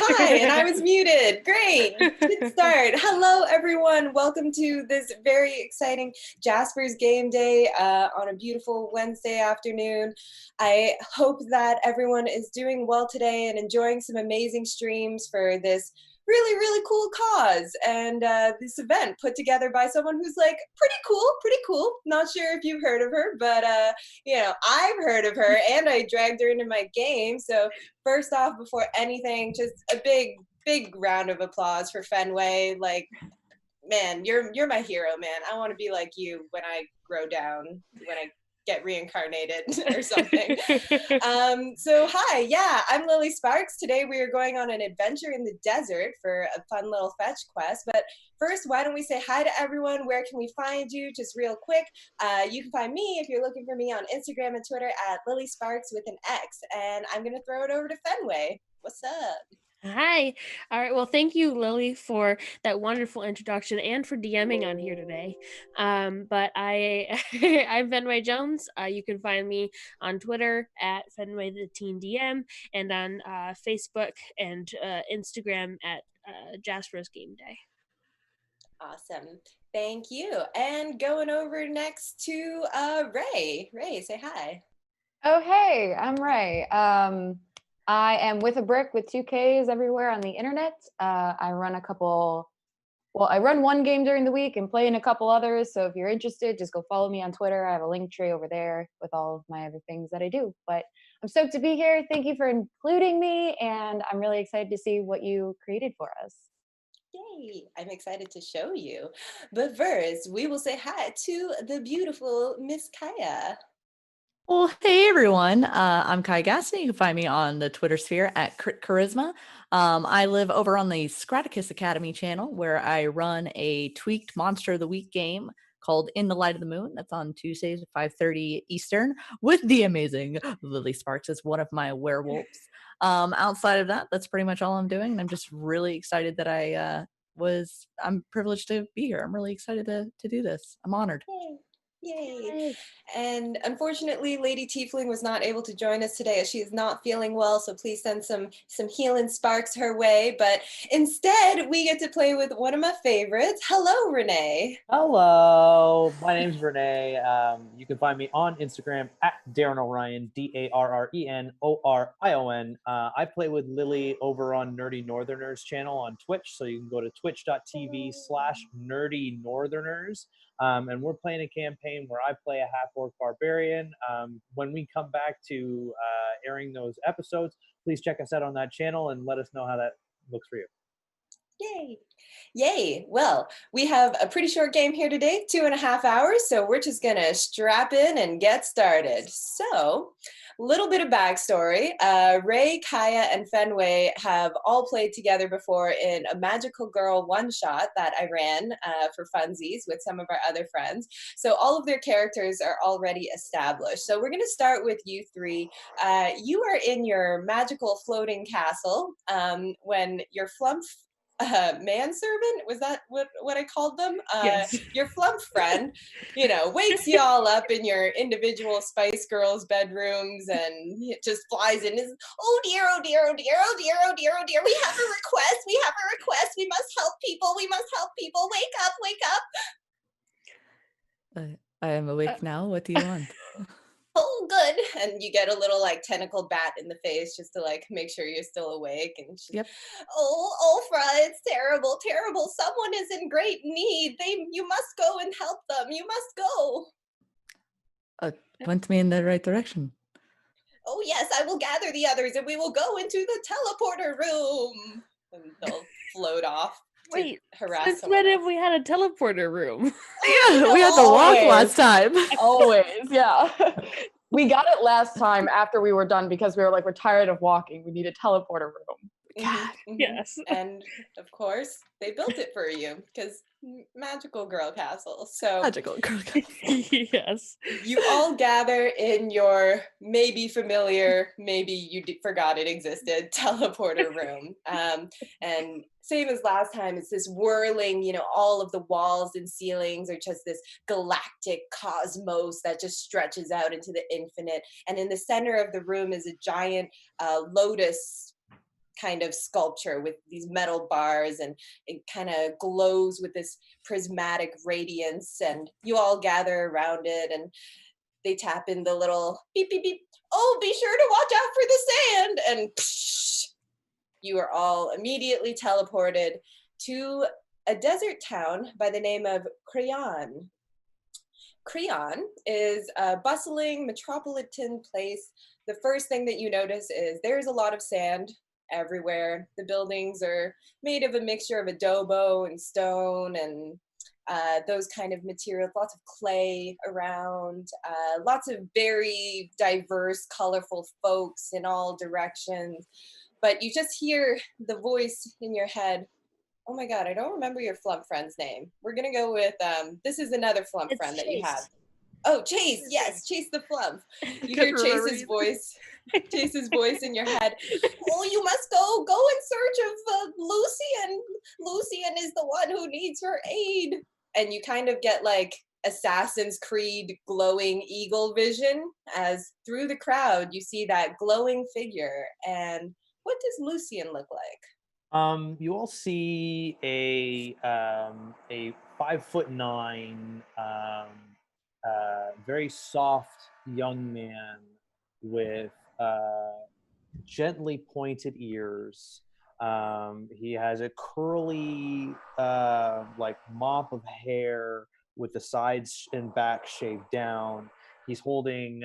Hi, and I was muted. Great. Good start. Hello, everyone. Welcome to this very exciting Jasper's Game Day on a beautiful Wednesday afternoon. I hope that everyone is doing well today and enjoying some amazing streams for this really cool cause and this event put together by someone who's like pretty cool. Not sure if you've heard of her, but I've heard of her and I dragged her into my game. So first off, before anything, just a big round of applause for Fenway. Like, man, you're my hero, man. I want to be like you when I grow down, when I get reincarnated or something. So hi, yeah, I'm Lily Sparks. Today we are going on an adventure in the desert for a fun little fetch quest. But first, why don't we say hi to everyone? Where can we find you? Just real quick, you can find me if you're looking for me on Instagram and Twitter at Lily Sparks with an X. And I'm gonna throw it over to Fenway. What's up? Hi. All right. Well, thank you, Lily, for that wonderful introduction and for DMing on here today. But I'm Fenway Jones. You can find me on Twitter at Fenway the Teen DM and on Facebook and Instagram at Jasper's Game Day. Awesome. Thank you. And going over next to Ray. Ray, say hi. Oh, hey, I'm Ray. I am with a brick with 2Ks everywhere on the internet. I run one game during the week and play in a couple others. So if you're interested, just go follow me on Twitter. I have a link tree over there with all of my other things that I do. But I'm stoked to be here. Thank you for including me. And I'm really excited to see what you created for us. Yay, I'm excited to show you. But first, we will say hi to the beautiful Miss Kaya. Well, hey everyone. I'm Kai Gassney. You can find me on the Twitter sphere at Crit Charisma. I live over on the Scraticus Academy channel where I run a tweaked Monster of the Week game called In the Light of the Moon. That's on Tuesdays at 5:30 Eastern with the amazing Lily Sparks as one of my werewolves. Outside of that, that's pretty much all I'm doing. And I'm just really excited that I'm privileged to be here. I'm really excited to do this. I'm honored. Yay. And unfortunately, Lady Tiefling was not able to join us today as she is not feeling well, so please send some healing sparks her way. But instead, we get to play with one of my favorites. Hello, Renee. Hello, my name's Renee. You can find me on Instagram at Darren Orion, DarrenOrion. I play with Lily over on Nerdy Northerners channel on Twitch, so you can go to twitch.tv/Nerdy Northerners. And we're playing a campaign where I play a half-orc barbarian. When we come back to airing those episodes, please check us out on that channel and let us know how that looks for you. Yay. Well, we have a pretty short game here today, 2.5 hours, so we're just gonna strap in and get started. So, a little bit of backstory. Ray, Kaya, and Fenway have all played together before in a Magical Girl one-shot that I ran for funsies with some of our other friends. So all of their characters are already established. So we're gonna start with you three. You are in your magical floating castle when your flump manservant, was that what I called them? Yes. Your flump friend, wakes you all up in your individual Spice Girls bedrooms and just flies in. Is, oh dear, oh dear, oh dear, oh dear, oh dear, oh dear. We have a request. We have a request. We must help people. We must help people. Wake up, wake up. I am awake now. What do you want? Oh, good. And you get a little like tentacle bat in the face just to like make sure you're still awake. And she, Yep. oh, Olfra, it's terrible. Someone is in great need. You must go and help them. You must go. Point me in the right direction. Oh yes, I will gather the others and we will go into the teleporter room. And they'll float off. Wait, harass since someone when else. have we had a teleporter room? Yeah, we had to walk last time. Always, yeah. We got it last time after we were done because we were like, we're tired of walking. We need a teleporter room. God. Yes. And of course, they built it for you because magical girl castle. So Magical girl castle. Yes. You all gather in your maybe familiar, maybe you forgot it existed, teleporter room. And same as last time, it's this whirling, all of the walls and ceilings are just this galactic cosmos that just stretches out into the infinite. And in the center of the room is a giant lotus kind of sculpture with these metal bars, and it kind of glows with this prismatic radiance, and you all gather around it, and they tap in the little beep beep beep. Oh, be sure to watch out for the sand, and psh, you are all immediately teleported to a desert town by the name of Creon. Creon is a bustling metropolitan place. The first thing that you notice is there's a lot of sand everywhere. The buildings are made of a mixture of adobo and stone and those kind of materials, lots of clay around, lots of very diverse, colorful folks in all directions. But you just hear the voice in your head. Oh my God, I don't remember your flump friend's name. We're gonna go with, this is another flump friend that you have. Oh, Chase, yes, Chase the flump. You hear Chase's voice. Chase's voice in your head. Oh, you must go in search of Lucian. Lucian is the one who needs your aid. And you kind of get like Assassin's Creed glowing eagle vision as through the crowd you see that glowing figure. And what does Lucian look like? You all see a 5'9", very soft young man with gently pointed ears. He has a curly like mop of hair with the sides and back shaved down. He's holding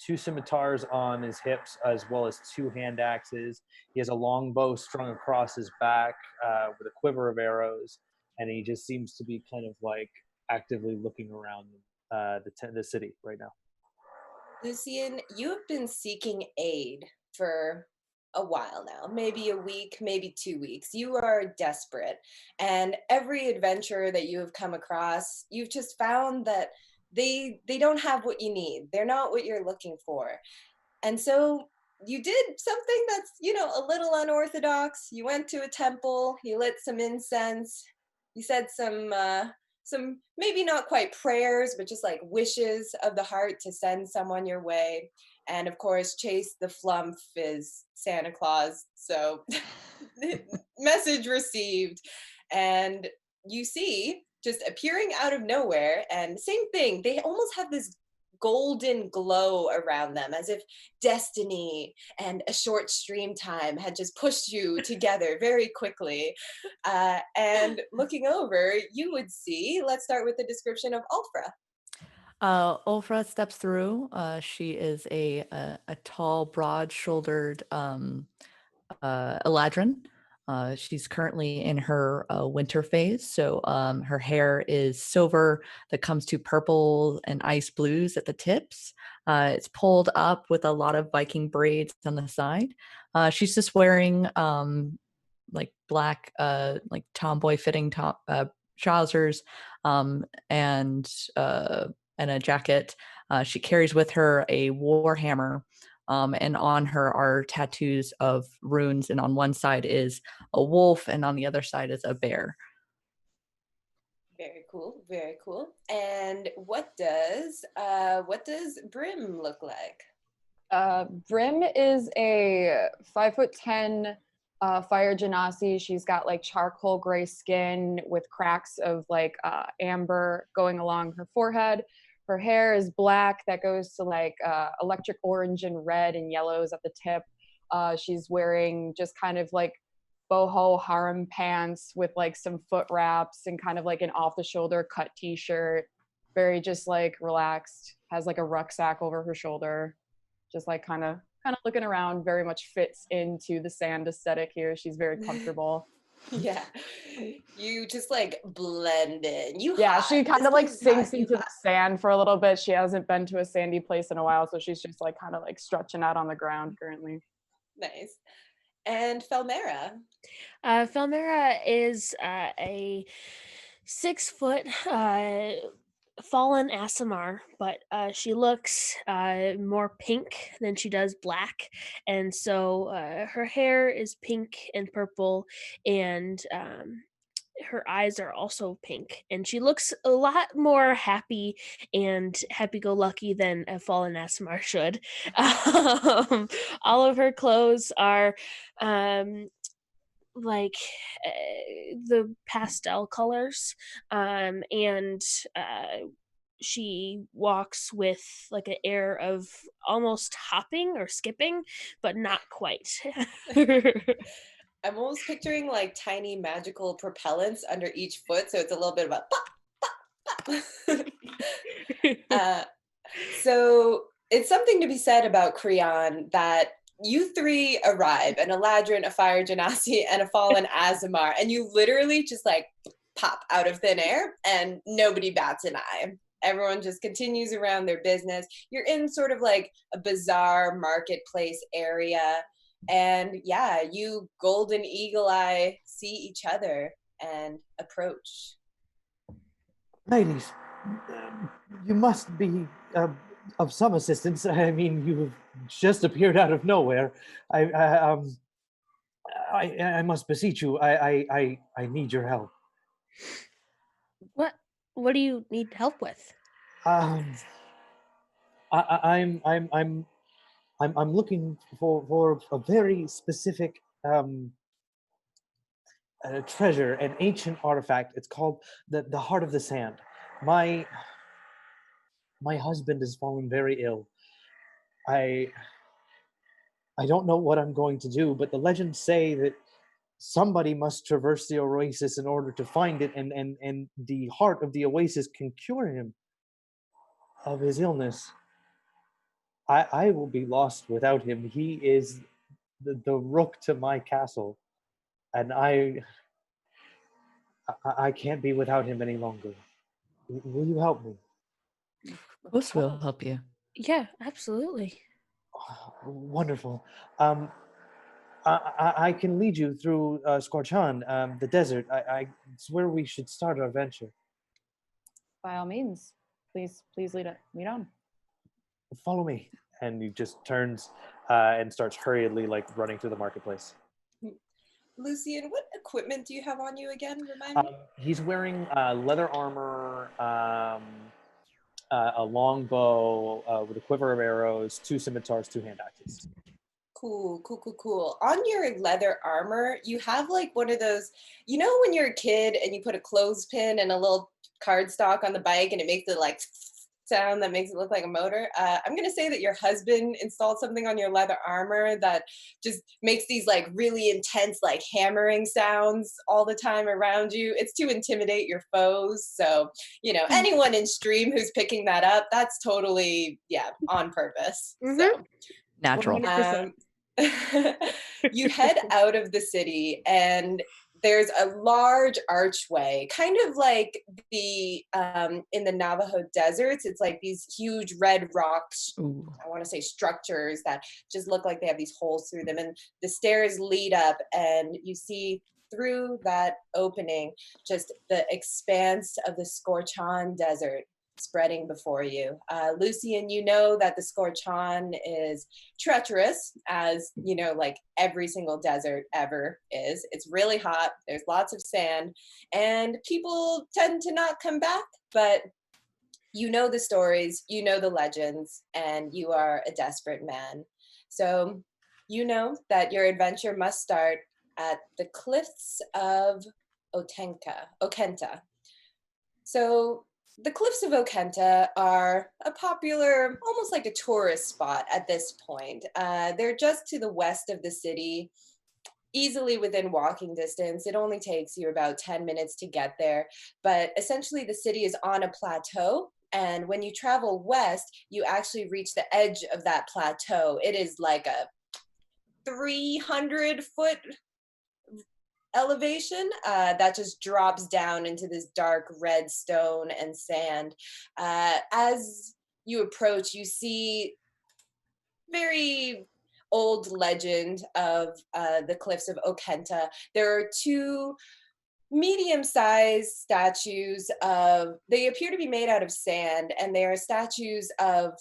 2 scimitars on his hips as well as 2 hand axes. He has a long bow strung across his back with a quiver of arrows, and he just seems to be kind of like actively looking around the city right now. Lucian, you have been seeking aid for a while now, maybe a week, maybe 2 weeks. You are desperate. And every adventure that you have come across, you've just found that they don't have what you need. They're not what you're looking for. And so you did something that's, a little unorthodox. You went to a temple, you lit some incense, you said some maybe not quite prayers, but just like wishes of the heart to send someone your way. And of course, Chase the Flump is Santa Claus. So message received. And you see, just appearing out of nowhere, and same thing, they almost have this golden glow around them, as if destiny and a short stream time had just pushed you together very quickly. And looking over, you would see, let's start with the description of Ulfra. Ulfra steps through. She is a tall, broad-shouldered Eladrin. She's currently in her winter phase, so her hair is silver that comes to purple and ice blues at the tips. It's pulled up with a lot of Viking braids on the side. She's just wearing like black, like tomboy fitting trousers and a jacket. She carries with her a war hammer. And on her are tattoos of runes, and on one side is a wolf, and on the other side is a bear. Very cool, very cool. And what does Brim look like? Brim is a 5'10" fire genasi. She's got like charcoal gray skin with cracks of like amber going along her forehead. Her hair is black that goes to like electric orange and red and yellows at the tip. She's wearing just kind of like boho harem pants with like some foot wraps and kind of like an off the shoulder cut t-shirt. Very just like relaxed, has like a rucksack over her shoulder. Just like kind of looking around, very much fits into the sand aesthetic here. She's very comfortable. Yeah, you just like blend in. She kind of like sinks into the sand for a little bit. She hasn't been to a sandy place in a while, so she's just like kind of like stretching out on the ground currently. Nice. And Felmera? Felmera is a 6-foot fallen Aasimar, but she looks more pink than she does black, and so her hair is pink and purple, and her eyes are also pink, and she looks a lot more happy and happy-go-lucky than a fallen Asmar should. All of her clothes are like the pastel colors, and she walks with like an air of almost hopping or skipping, but not quite. I'm almost picturing like tiny magical propellants under each foot, so it's a little bit of a pop, pop. So it's something to be said about Creon that you three arrive, an Eladrin, a Fire Genasi, and a Fallen Azamar, and you literally just like pop out of thin air and nobody bats an eye. Everyone just continues around their business. You're in sort of like a bizarre marketplace area, and yeah, you golden eagle eye see each other and approach. Ladies, you must be of some assistance. I mean, you've just appeared out of nowhere. I must beseech you. I need your help. What do you need help with? I'm looking for a very specific treasure, an ancient artifact. It's called the Heart of the Sand. My husband has fallen very ill. I don't know what I'm going to do, but the legends say that somebody must traverse the oasis in order to find it, and the heart of the oasis can cure him of his illness. I will be lost without him. He is the rook to my castle, and I can't be without him any longer. Will you help me? Of course, we'll help you. Yeah, absolutely. Oh, wonderful. I can lead you through Scorchan, the desert. It's where we should start our venture. By all means, please lead on. Follow me. And he just turns and starts hurriedly like running through the marketplace. Lucian, what equipment do you have on you again? Remind me. He's wearing leather armor, a long bow with a quiver of arrows, 2 scimitars, 2 hand axes. Cool. On your leather armor, you have like one of those, you know, when you're a kid and you put a clothespin and a little cardstock on the bike and it makes the like sound that makes it look like a motor. I'm gonna say that your husband installed something on your leather armor that just makes these like really intense like hammering sounds all the time around you. It's to intimidate your foes. So, you know, anyone in stream who's picking that up, that's totally, on purpose. So Natural. 100%. You head out of the city and there's a large archway, kind of like the in the Navajo deserts. It's like these huge red rocks, I want to say structures that just look like they have these holes through them. And the stairs lead up and you see through that opening just the expanse of the Scorchan desert spreading before you. Lucian, you know that the Scorchan is treacherous, as you know, like every single desert ever is. It's really hot, there's lots of sand, and people tend to not come back, but you know the stories, you know the legends, and you are a desperate man. So you know that your adventure must start at the cliffs of Okenta. So the cliffs of Okenta are a popular, almost like a tourist spot at this point. They're just to the west of the city, easily within walking distance. It only takes you about 10 minutes to get there. But essentially the city is on a plateau. And when you travel west, you actually reach the edge of that plateau. It is like a 300-foot elevation that just drops down into this dark red stone and sand. As you approach, you see very old legend of the cliffs of Okenta. There are 2 medium-sized statues they appear to be made out of sand, and they are statues of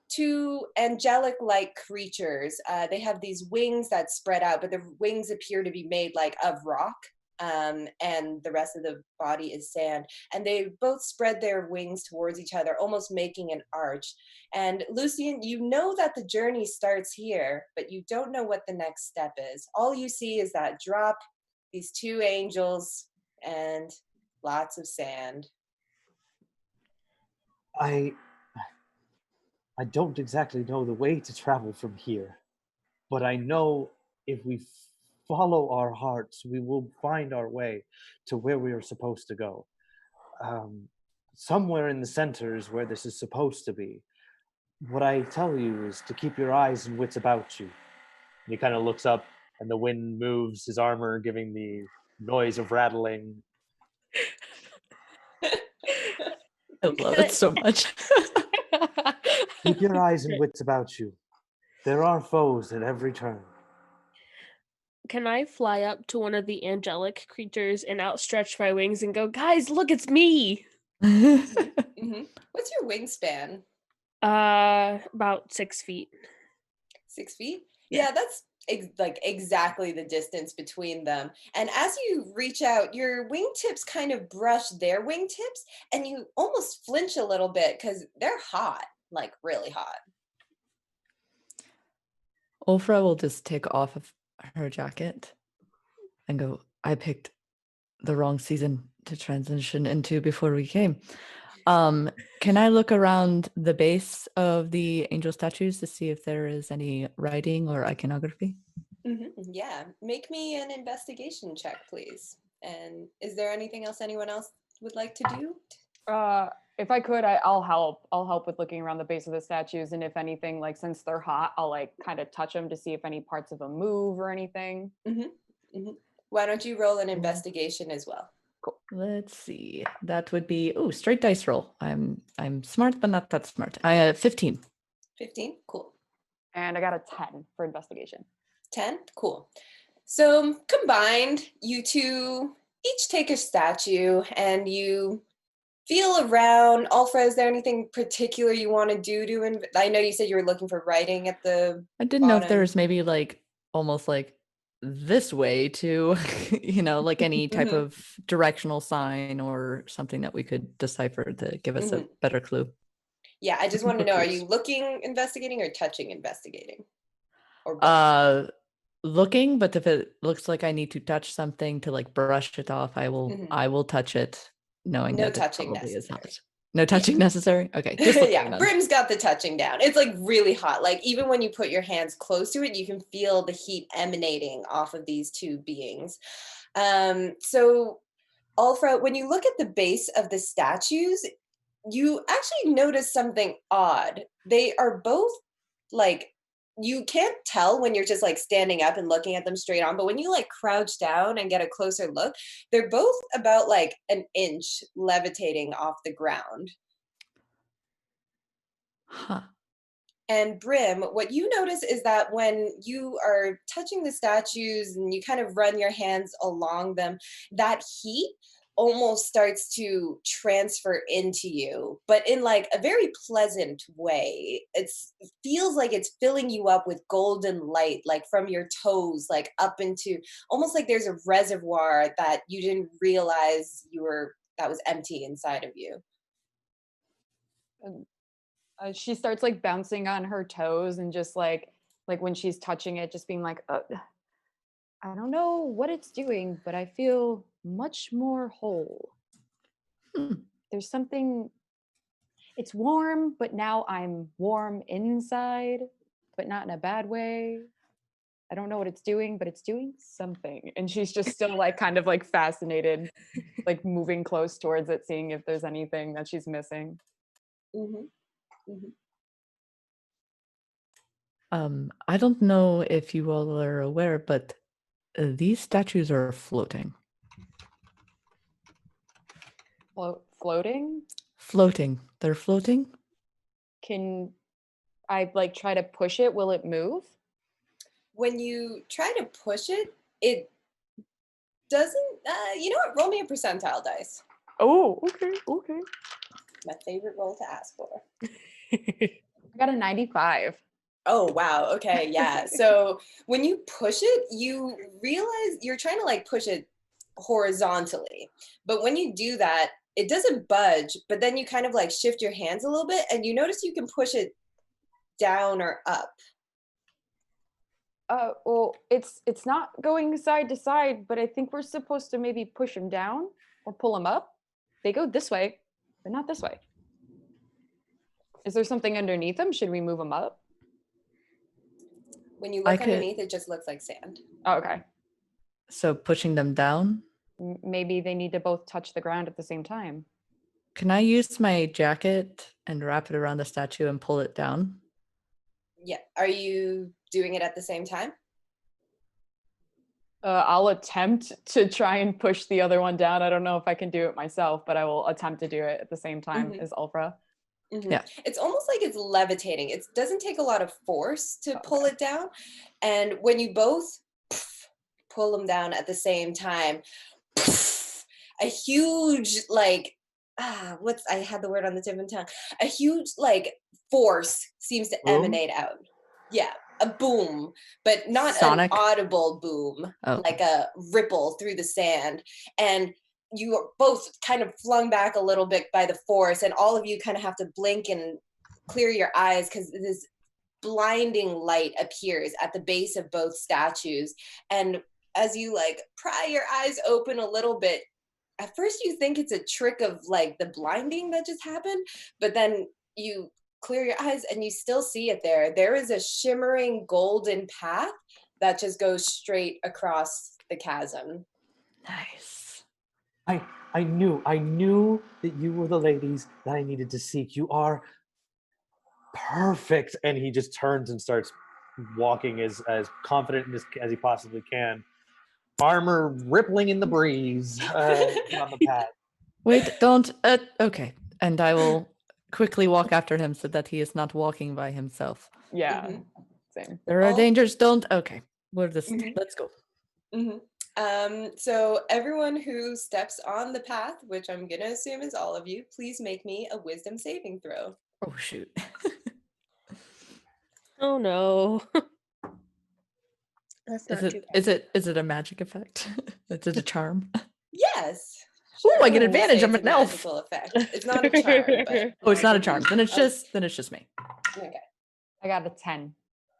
2 angelic-like creatures. They have these wings that spread out, but the wings appear to be made like of rock. and the rest of the body is sand. And they both spread their wings towards each other, almost making an arch. And Lucian, you know that the journey starts here, but you don't know what the next step is. All you see is that drop, these two angels, and lots of sand. I don't exactly know the way to travel from here, but I know if we follow our hearts, we will find our way to where we are supposed to go. Somewhere in the center is where this is supposed to be. What I tell you is to keep your eyes and wits about you. And he kind of looks up, and the wind moves his armor, giving the noise of rattling. I love it so much. Keep your eyes and wits about you. There are foes at every turn. Can I fly up to one of the angelic creatures and outstretch my wings and go, guys, look, it's me? Mm-hmm. What's your wingspan? About 6 feet. 6 feet? Yeah, that's like exactly the distance between them. And as you reach out, your wingtips kind of brush their wingtips, and you almost flinch a little bit because they're hot, like really hot. Ulfra will just take off of her jacket and go, I picked the wrong season to transition into before we came. Can I look around the base of the angel statues to see if there is any writing or iconography? Mm-hmm. Yeah, make me an investigation check, please. And is there anything else anyone else would like to do? If I could, I'll help. I'll help with looking around the base of the statues, and if anything, like since they're hot, I'll like kind of touch them to see if any parts of them move or anything. Mm-hmm. Mm-hmm. Why don't you roll an investigation as well? Cool. Let's see. That would be straight dice roll. I'm smart, but not that smart. I have 15. 15? Cool. And I got a 10 for investigation. 10? Cool. So combined, you two each take a statue and you feel around. Ulfra, is there anything particular you want to do to I know you said you were looking for writing at the I didn't know if bottom. there's maybe like almost like this way to, like any type of directional sign or something that we could decipher to give us a better clue. Yeah, I just want to know, are you looking, investigating, or touching, investigating? Or both? Looking, but if it looks like I need to touch something to like brush it off, I will touch it, knowing no that touching it probably is necessary. hot. No touching necessary? Okay, just looking. Yeah, Brim's got the touching down. It's like really hot. Like even when you put your hands close to it, you can feel the heat emanating off of these two beings. So Ulfra, when you look at the base of the statues, you actually notice something odd. They are both like, you can't tell when you're just like standing up and looking at them straight on, but when you like crouch down and get a closer look, they're both about like an inch levitating off the ground. Huh. And Brim, what you notice is that when you are touching the statues and you kind of run your hands along them, that heat almost starts to transfer into you, but in like a very pleasant way. It feels like it's filling you up with golden light, like from your toes, like up into, almost like there's a reservoir that you didn't realize that was empty inside of you. She starts like bouncing on her toes and just like when she's touching it, just being like, I don't know what it's doing, but I feel much more whole. There's something, it's warm, but now I'm warm inside, but not in a bad way. I don't know what it's doing, but it's doing something. And she's just still like kind of like fascinated, like moving close towards it, seeing if there's anything that she's missing. Mm-hmm. I don't know if you all are aware, but these statues are floating. Floating? Floating. They're floating? Can I like try to push it? Will it move? When you try to push it, it doesn't, you know what? Roll me a percentile dice. Oh, okay. My favorite roll to ask for. I got a 95. Oh, wow. Okay, yeah. So when you push it, you realize you're trying to like push it horizontally. But when you do that, it doesn't budge, but then you kind of like shift your hands a little bit and you notice you can push it down or up. Well, it's not going side to side, but I think we're supposed to maybe push them down or pull them up. They go this way, but not this way. Is there something underneath them? Should we move them up? When you look underneath, it just looks like sand. Oh, okay. So pushing them down? Maybe they need to both touch the ground at the same time. Can I use my jacket and wrap it around the statue and pull it down? Yeah. Are you doing it at the same time? I'll attempt to try and push the other one down. I don't know if I can do it myself, but I will attempt to do it at the same time as Ulfra. Yeah. It's almost like it's levitating. It doesn't take a lot of force to pull it down. And when you both pull them down at the same time, a huge like, I had the word on the tip of my tongue. A huge like force seems to emanate out. Yeah, a boom, but not Sonic? an audible boom, like a ripple through the sand. And you are both kind of flung back a little bit by the force, and all of you kind of have to blink and clear your eyes because this blinding light appears at the base of both statues. And as you like pry your eyes open a little bit, at first you think it's a trick of like the blinding that just happened, but then you clear your eyes and you still see it there. There is a shimmering golden path that just goes straight across the chasm. Nice. I knew that you were the ladies that I needed to seek. You are perfect. And he just turns and starts walking as confident as he possibly can. Armor rippling in the breeze on the path. Wait, don't. Okay. And I will quickly walk after him so that he is not walking by himself. Yeah, same. There are dangers. Don't. Okay. We're just. Let's go. So everyone who steps on the path, which I'm going to assume is all of you, please make me a wisdom saving throw. Oh, shoot. Oh, no. That's not too bad. Is it a magic effect? Is it a charm? Yes. Oh, I get We'll advantage. say I'm it's an a elf. magical effect. It's not a charm, but Oh, it's not a charm. Then it's just me. okay. I got a 10.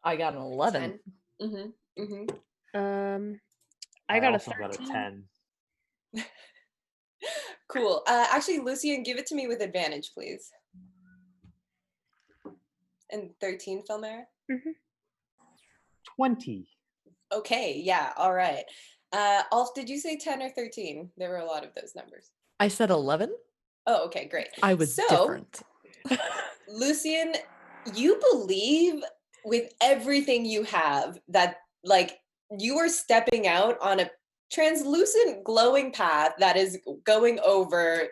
I got an 11. 10. I got a also 13. got a 10. Cool. Actually, Lucian, give it to me with advantage, please. And 13, Felmera? 20. Okay, yeah, all right. Alf, did you say 10 or 13? There were a lot of those numbers. I said 11. Oh, okay, great. I was different. Lucian, you believe with everything you have that, like, you are stepping out on a translucent glowing path that is going over,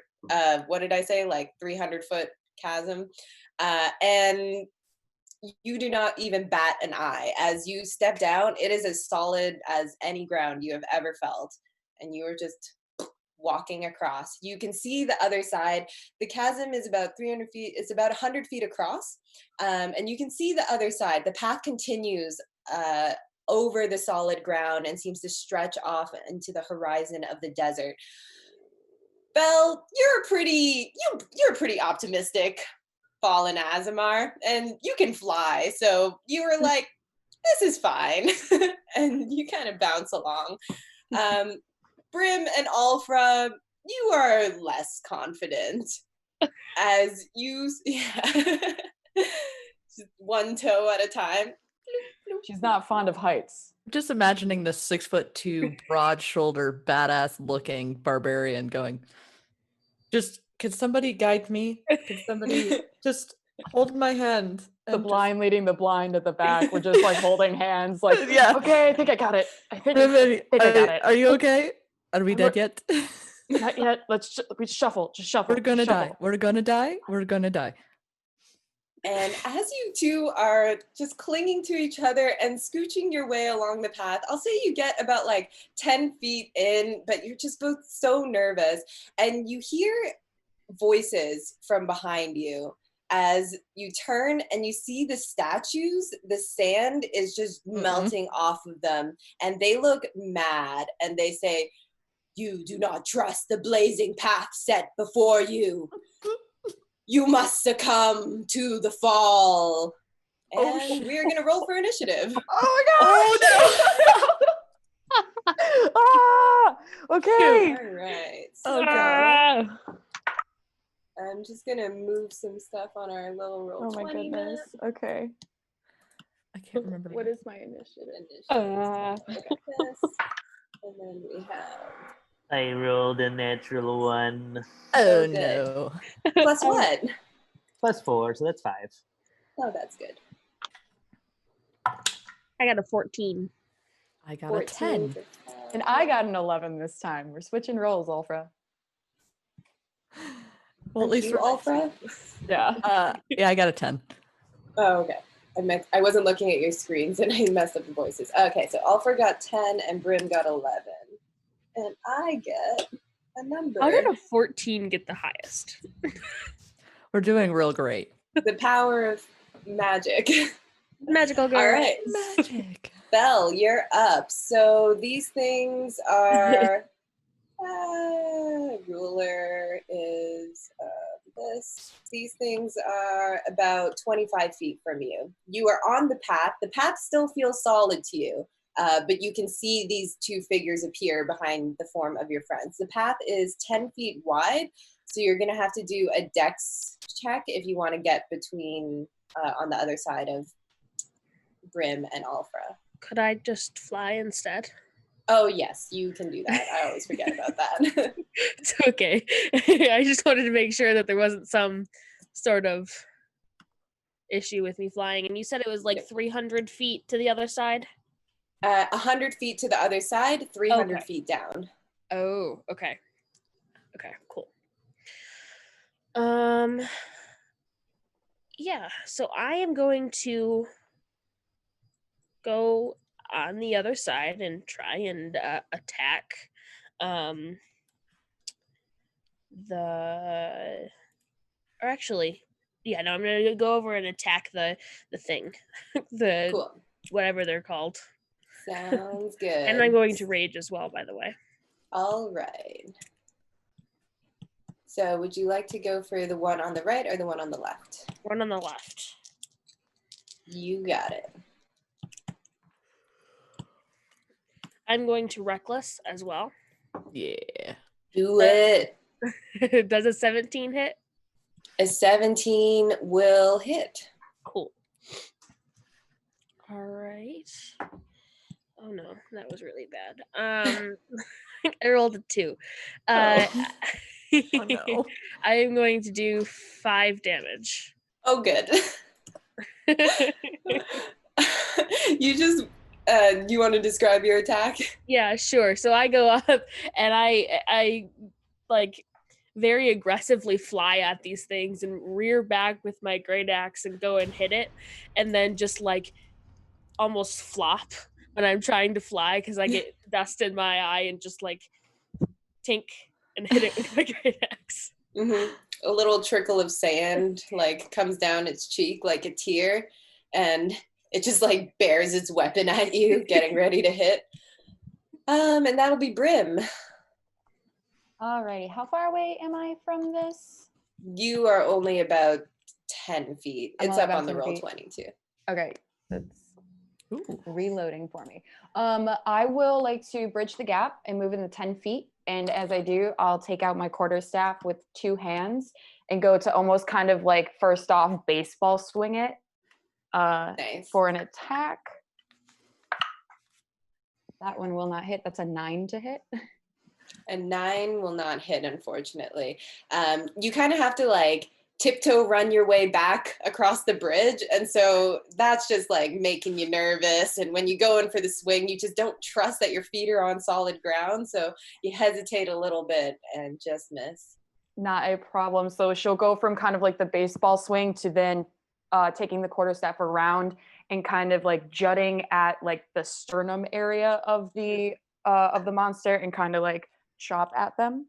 what did I say, like 300-foot chasm, and you do not even bat an eye. As you step down, it is as solid as any ground you have ever felt, and you are just walking across. You can see the other side. The chasm is about 300 feet. It's about 100 feet across, and you can see the other side. The path continues over the solid ground and seems to stretch off into the horizon of the desert. Belle, you're pretty optimistic, fallen Azamar, and you can fly. So you were like, this is fine. And you kind of bounce along. Brim and Alfra, you are less confident as you, one toe at a time. She's not fond of heights. Just imagining this 6'2", broad-shouldered, badass-looking barbarian going, can somebody guide me? Can somebody just hold my hand? The blind leading the blind at the back. We're just like holding hands, like, yeah. Okay, I think I got it. I think I got it. Are you okay? Are we dead yet? Not yet. Let's shuffle. Just shuffle. We're gonna shuffle. die. We're gonna die. We're gonna die. And as you two are just clinging to each other and scooching your way along the path, I'll say you get about like 10 feet in, but you're just both so nervous. And you hear voices from behind you as you turn and you see the statues. The sand is just melting off of them. And they look mad. And they say, You do not trust the blazing path set before you. You must succumb to the fall. And we're going to roll for initiative. Oh my god! Oh no! Okay. All right. Oh, God. I'm just going to move some stuff on our little roll. Oh my goodness. Okay. I can't remember. What is my initiative? This. And then we have I rolled a natural 1. Oh, good. no. plus what? Plus 4, so that's 5. Oh, that's good. I got a 14. I got a 10. And I got an 11 this time. We're switching roles, Alfra. Well, at least you, Alfra? Yeah. yeah, I got a 10. Oh, okay. I wasn't looking at your screens and I messed up the voices. Okay, so Alfra got 10 and Brim got 11. And I get a number. How did a 14 get the highest? We're doing real great. The power of magic. Magical girl. All right. Magic. Belle, you're up. So these things are ruler is this. These things are about 25 feet from you. You are on the path. The path still feels solid to you, but you can see these two figures appear behind the form of your friends. The path is 10 feet wide, so you're going to have to do a dex check if you want to get between on the other side of Brim and Alfra. Could I just fly instead? Oh, yes, you can do that. I always forget about that. It's okay. I just wanted to make sure that there wasn't some sort of issue with me flying. And you said it was like 300 feet to the other side? 100 feet to the other side, 300 Okay. feet down. Oh, okay. Okay, cool. Yeah, so I am going to go on the other side and try and attack I'm gonna go over and attack the thing. the Cool. whatever they're called. Sounds good. And I'm going to rage as well, by the way. All right. So would you like to go for the one on the right or the one on the left? One on the left. You got it. I'm going to reckless as well. Yeah. Do it. Does a 17 hit? A 17 will hit. Cool. All right. Oh no, that was really bad. I rolled a 2. Oh no. I am going to do 5 damage. Oh, good. You just, you want to describe your attack? Yeah, sure. So I go up and I like very aggressively fly at these things and rear back with my great axe and go and hit it, and then just like almost flop when I'm trying to fly because I get dust in my eye and just like tink and hit it with my great axe. Mm-hmm. A little trickle of sand like comes down its cheek like a tear, and it just like bears its weapon at you, getting ready to hit. And that'll be Brim. Alrighty, how far away am I from this? You are only about 10 feet. I'm It's only up about on the 10 roll feet. 20 too. Okay, that's Ooh. reloading for me. I will like to bridge the gap and move in the 10 feet. And as I do, I'll take out my quarterstaff with 2 hands and go to almost kind of like first off baseball swing it Nice. for an attack. That one will not hit. That's a 9 to hit. A 9 will not hit, unfortunately. You kind of have to like tiptoe run your way back across the bridge, and so that's just like making you nervous. And when you go in for the swing, you just don't trust that your feet are on solid ground, so you hesitate a little bit and just miss. Not a problem. So she'll go from kind of like the baseball swing to then taking the quarterstaff around and kind of like jutting at like the sternum area of the monster and kind of like chop at them.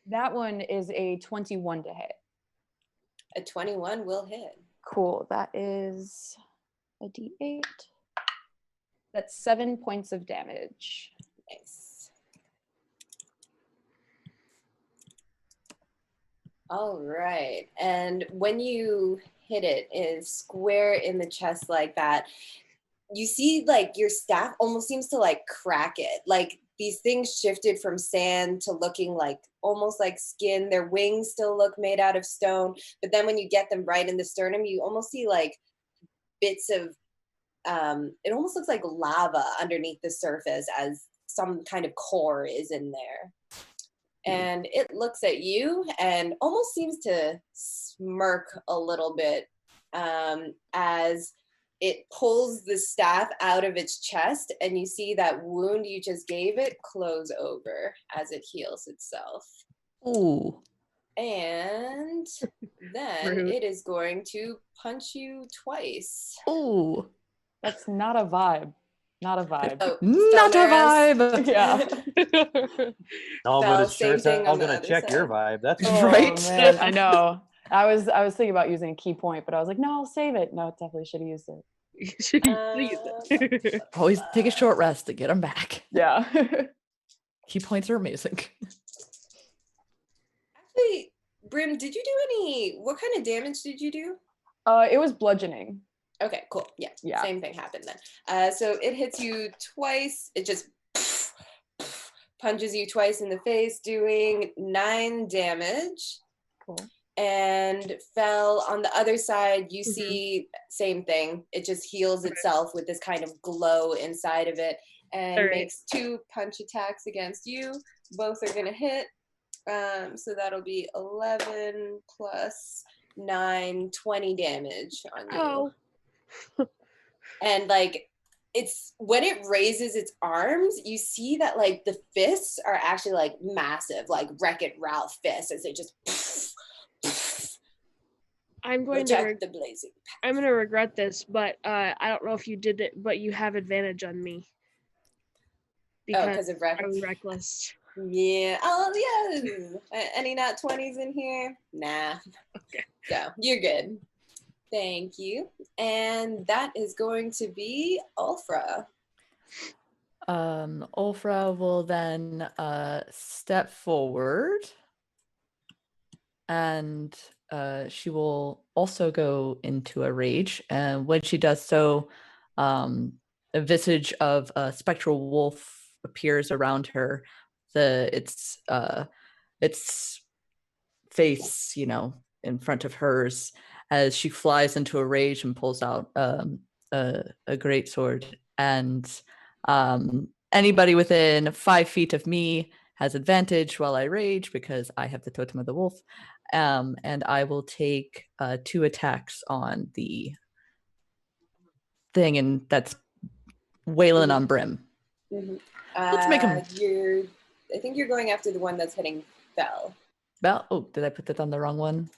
That one is a 21 to hit. A 21 will hit. Cool. That is a D8. That's 7 points of damage. Nice. All right. And when you hit it is square in the chest like that, you see like your staff almost seems to like crack it. Like these things shifted from sand to looking like almost like skin. Their wings still look made out of stone, but then when you get them right in the sternum, you almost see like bits of it almost looks like lava underneath the surface as some kind of core is in there. And it looks at you and almost seems to smirk a little bit as it pulls the staff out of its chest, and you see that wound you just gave it close over as it heals itself. Ooh. And then Rude. it is going to punch you twice. Ooh. That's not a vibe. Not a vibe. Oh, Not a vibe. Yeah. No, Fell, but it's sure same as thing hell on the gonna other check your side. vibe. That's Oh, Right? man, I know. I was thinking about using a key point, but I was like, no, I'll save it. No, definitely should have used it. Always take a short rest to get them back. Yeah. Key points are amazing. Actually, Brim, did you do what kind of damage did you do? It was bludgeoning. Okay, cool. Yeah, Yeah. same thing happened then. So it hits you twice. It just punches you twice in the face, doing 9 damage. Cool. And fell on the other side. You see, same thing. It just heals itself with this kind of glow inside of it, and makes 2 punch attacks against you. Both are gonna hit. So that'll be 11 plus 9, 20 damage on you. Oh. And like it's when it raises its arms, you see that like the fists are actually like massive, like Wreck-It Ralph fists, as they just I'm going protect the blazing. I'm gonna regret this, but I don't know if you did it, but you have advantage on me. Because of I'm reckless. Yeah. Oh yeah. Any nat 20s in here? Nah. Okay. So you're good. Thank you. And that is going to be Ulfra. Ulfra will then step forward, and she will also go into a rage. And when she does so, a visage of a spectral wolf appears around her. Its face, in front of hers, as she flies into a rage and pulls out a great sword. And anybody within 5 feet of me has advantage while I rage because I have the totem of the wolf. And I will take 2 attacks on the thing, and that's wailing on Brim. Mm-hmm. Let's make him. I think you're going after the one that's hitting Bell. Bell? Oh, did I put that on the wrong one?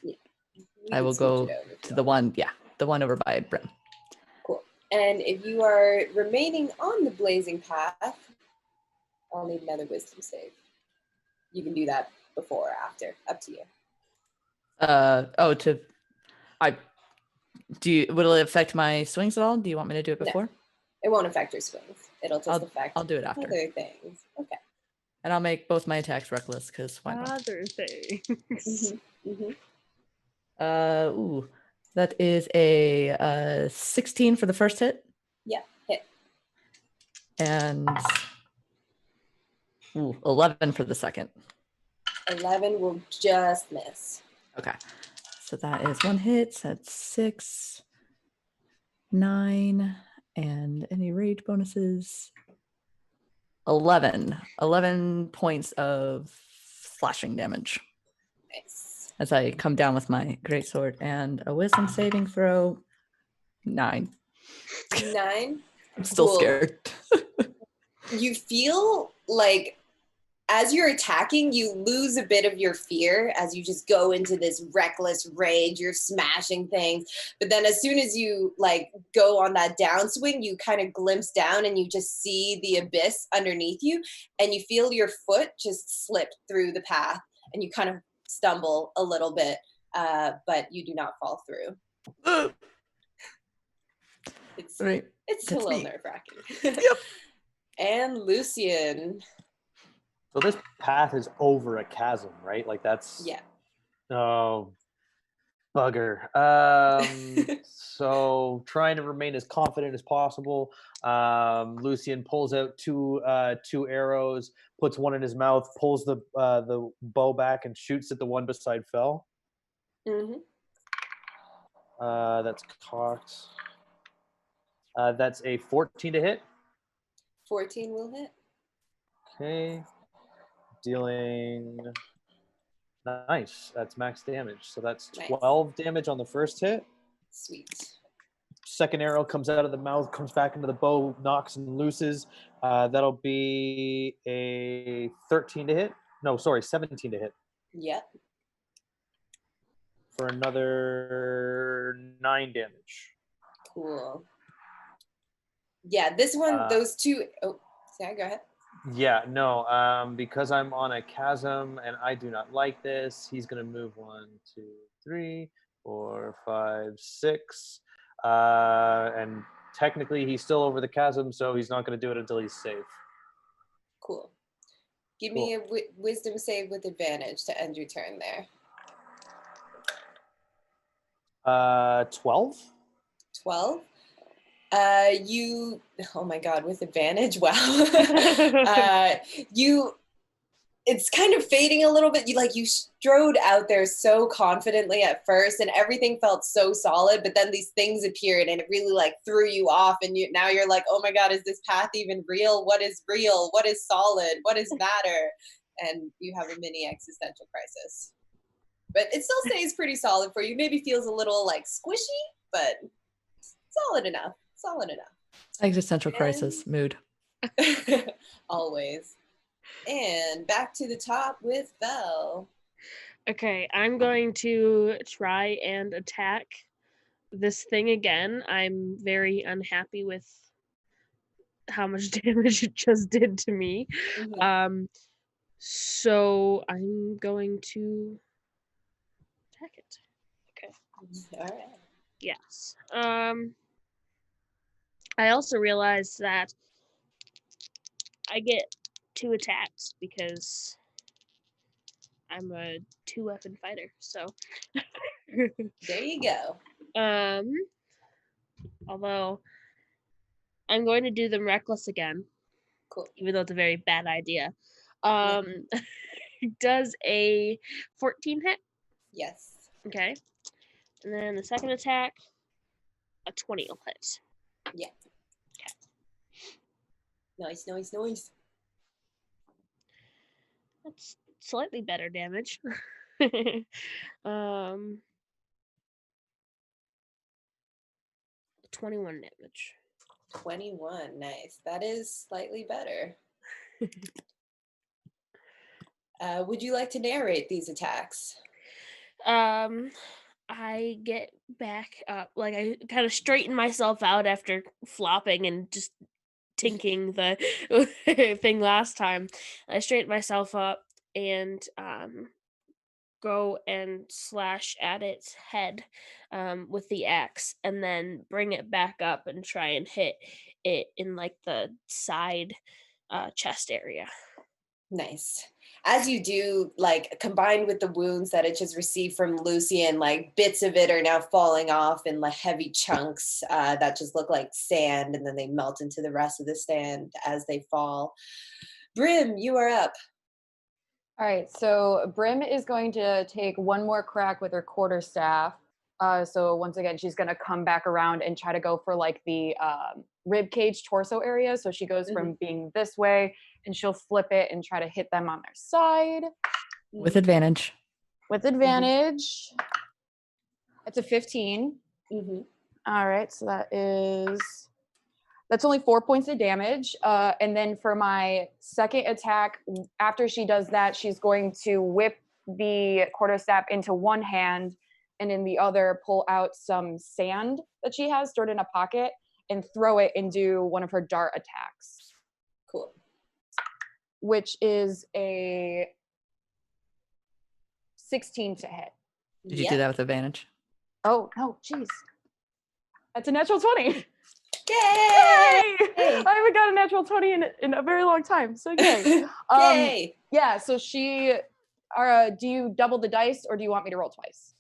Yeah. I will go to the one over by Brim. Cool. And if you are remaining on the blazing path, I'll need another wisdom save. You can do that before or after. Up to you. Will it affect my swings at all? Do you want me to do it before? No, it won't affect your swings. It'll just affect I'll do it after. other things. Okay. And I'll make both my attacks reckless because why not? Other things. Mm-hmm. That is a 16 for the first hit. Yeah, hit. And 11 for the second. 11 will just miss. Okay. So that is 1 hit. So that's 6, 9, and any rage bonuses. 11 points of slashing damage. Nice. As I come down with my greatsword, and a wisdom saving throw. 9. 9? I'm still scared. You feel like as you're attacking, you lose a bit of your fear as you just go into this reckless rage. You're smashing things. But then as soon as you like go on that downswing, you kind of glimpse down and you just see the abyss underneath you, and you feel your foot just slip through the path, and you kind of stumble a little bit, but you do not fall through. It's a little nerve-wracking. Yep. And Lucian. So this path is over a chasm, right? Like that's... Yeah. Oh, bugger. So trying to remain as confident as possible. Lucian pulls out two arrows, puts one in his mouth, pulls the bow back, and shoots at the one beside Fel. Mm-hmm. That's cocked. That's a 14 to hit. 14 will hit. Okay. Dealing. Nice. That's max damage. So that's 12 damage on the first hit. Sweet. Second arrow comes out of the mouth, comes back into the bow, knocks and looses. That'll be a 13 to hit. No, sorry, 17 to hit. Yep. For another 9 damage. Cool. Yeah, this one, those two. Oh, Sarah, go ahead. Yeah, no, because I'm on a chasm and I do not like this, he's going to move 1, 2, 3, 4, 5, 6. And technically he's still over the chasm, so he's not going to do it until he's safe. Cool. Give me a wisdom save with advantage to end your turn there. 12? 12? Oh my God, with advantage? Wow. It's kind of fading a little bit. You strode out there so confidently at first and everything felt so solid, but then these things appeared and it really threw you off, and now you're like, oh my God, is this path even real? What is real? What is solid? What is matter? And you have a mini existential crisis. But it still stays pretty solid for you. Maybe feels a little squishy, but solid enough. Solid enough. Existential crisis mood. Always. And back to the top with Fel. Okay, I'm going to try and attack this thing again. I'm very unhappy with how much damage it just did to me. Mm-hmm. So I'm going to attack it. Okay. All right. Yes. I also realized that I get 2 attacks because I'm a 2-weapon fighter. So there you go. Although I'm going to do them reckless again. Cool. Even though it's a very bad idea. Does a 14 hit? Yes. Okay. And then the second attack, a 20 will hit. Yeah. Okay. Nice. That's slightly better damage. 21 damage. 21, nice. That is slightly better. Would you like to narrate these attacks? I get back up, I kind of straighten myself out after flopping and just tinking the thing last time. I straighten myself up and go and slash at its head with the axe, and then bring it back up and try and hit it in the side chest area. Nice. As you do, combined with the wounds that it just received from Lucian, bits of it are now falling off in heavy chunks that just look like sand, and then they melt into the rest of the sand as they fall. Brim, you are up. All right, so Brim is going to take one more crack with her quarterstaff. So once again, she's going to come back around and try to go for the rib cage torso area. So she goes from being this way, and she'll flip it and try to hit them on their side. With advantage. With advantage. It's a 15. Mm-hmm. All right, so that's only 4 points of damage. And then for my second attack, after she does that, she's going to whip the quarterstaff into one hand, and in the other pull out some sand that she has stored in a pocket and throw it and do one of her dart attacks. Cool. Which is a 16 to hit. Did you do that with advantage? Oh, no, jeez. That's a natural 20. Yay! I haven't got a natural 20 in a very long time, so yay. Yay! Yeah, so she do you double the dice or do you want me to roll twice?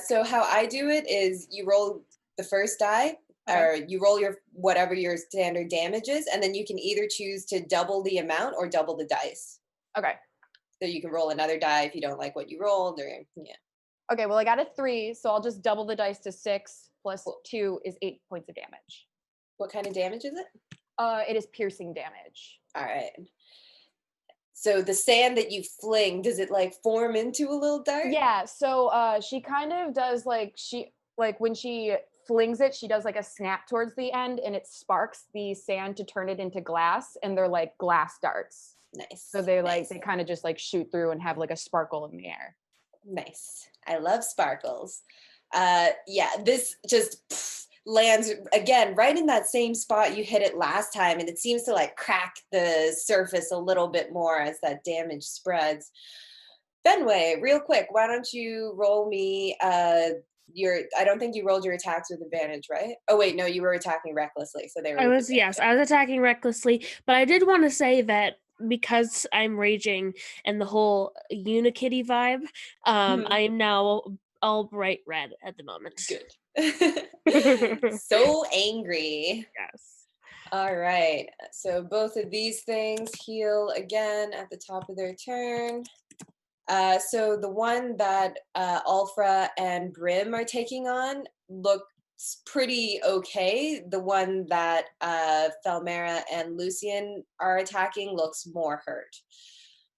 So how I do it is you roll the first die, Okay. or you roll whatever your standard damage is, and then you can either choose to double the amount or double the dice. Okay. So you can roll another die if you don't like what you rolled, or yeah. Okay, well I got a 3, so I'll just double the dice to 6 plus 2 is 8 points of damage. What kind of damage is it? It is piercing damage. All right. So the sand that you fling, does it like form into a little dart? Yeah, so she kind of does like when she flings it, she does like a snap towards the end and it sparks the sand to turn it into glass, and they're like glass darts. Nice. So they nice. they kind of just like shoot through and have like a sparkle in the air. Nice. I love sparkles. Yeah, this just lands again right in that same spot you hit it last time, and it seems to like crack the surface a little bit more as that damage spreads. Fenway, real quick, why don't you roll me I don't think you rolled your attacks with advantage, right? Oh wait, no, you were attacking recklessly, so they were I was attacking recklessly, but I did want to say that because I'm raging and the whole Unikitty vibe, I am now all bright red at the moment. Good. So angry. Yes. All right. So both of these things heal again at the top of their turn. So the one that Alfra and Brim are taking on looks pretty okay. The one that Felmera and Lucian are attacking looks more hurt.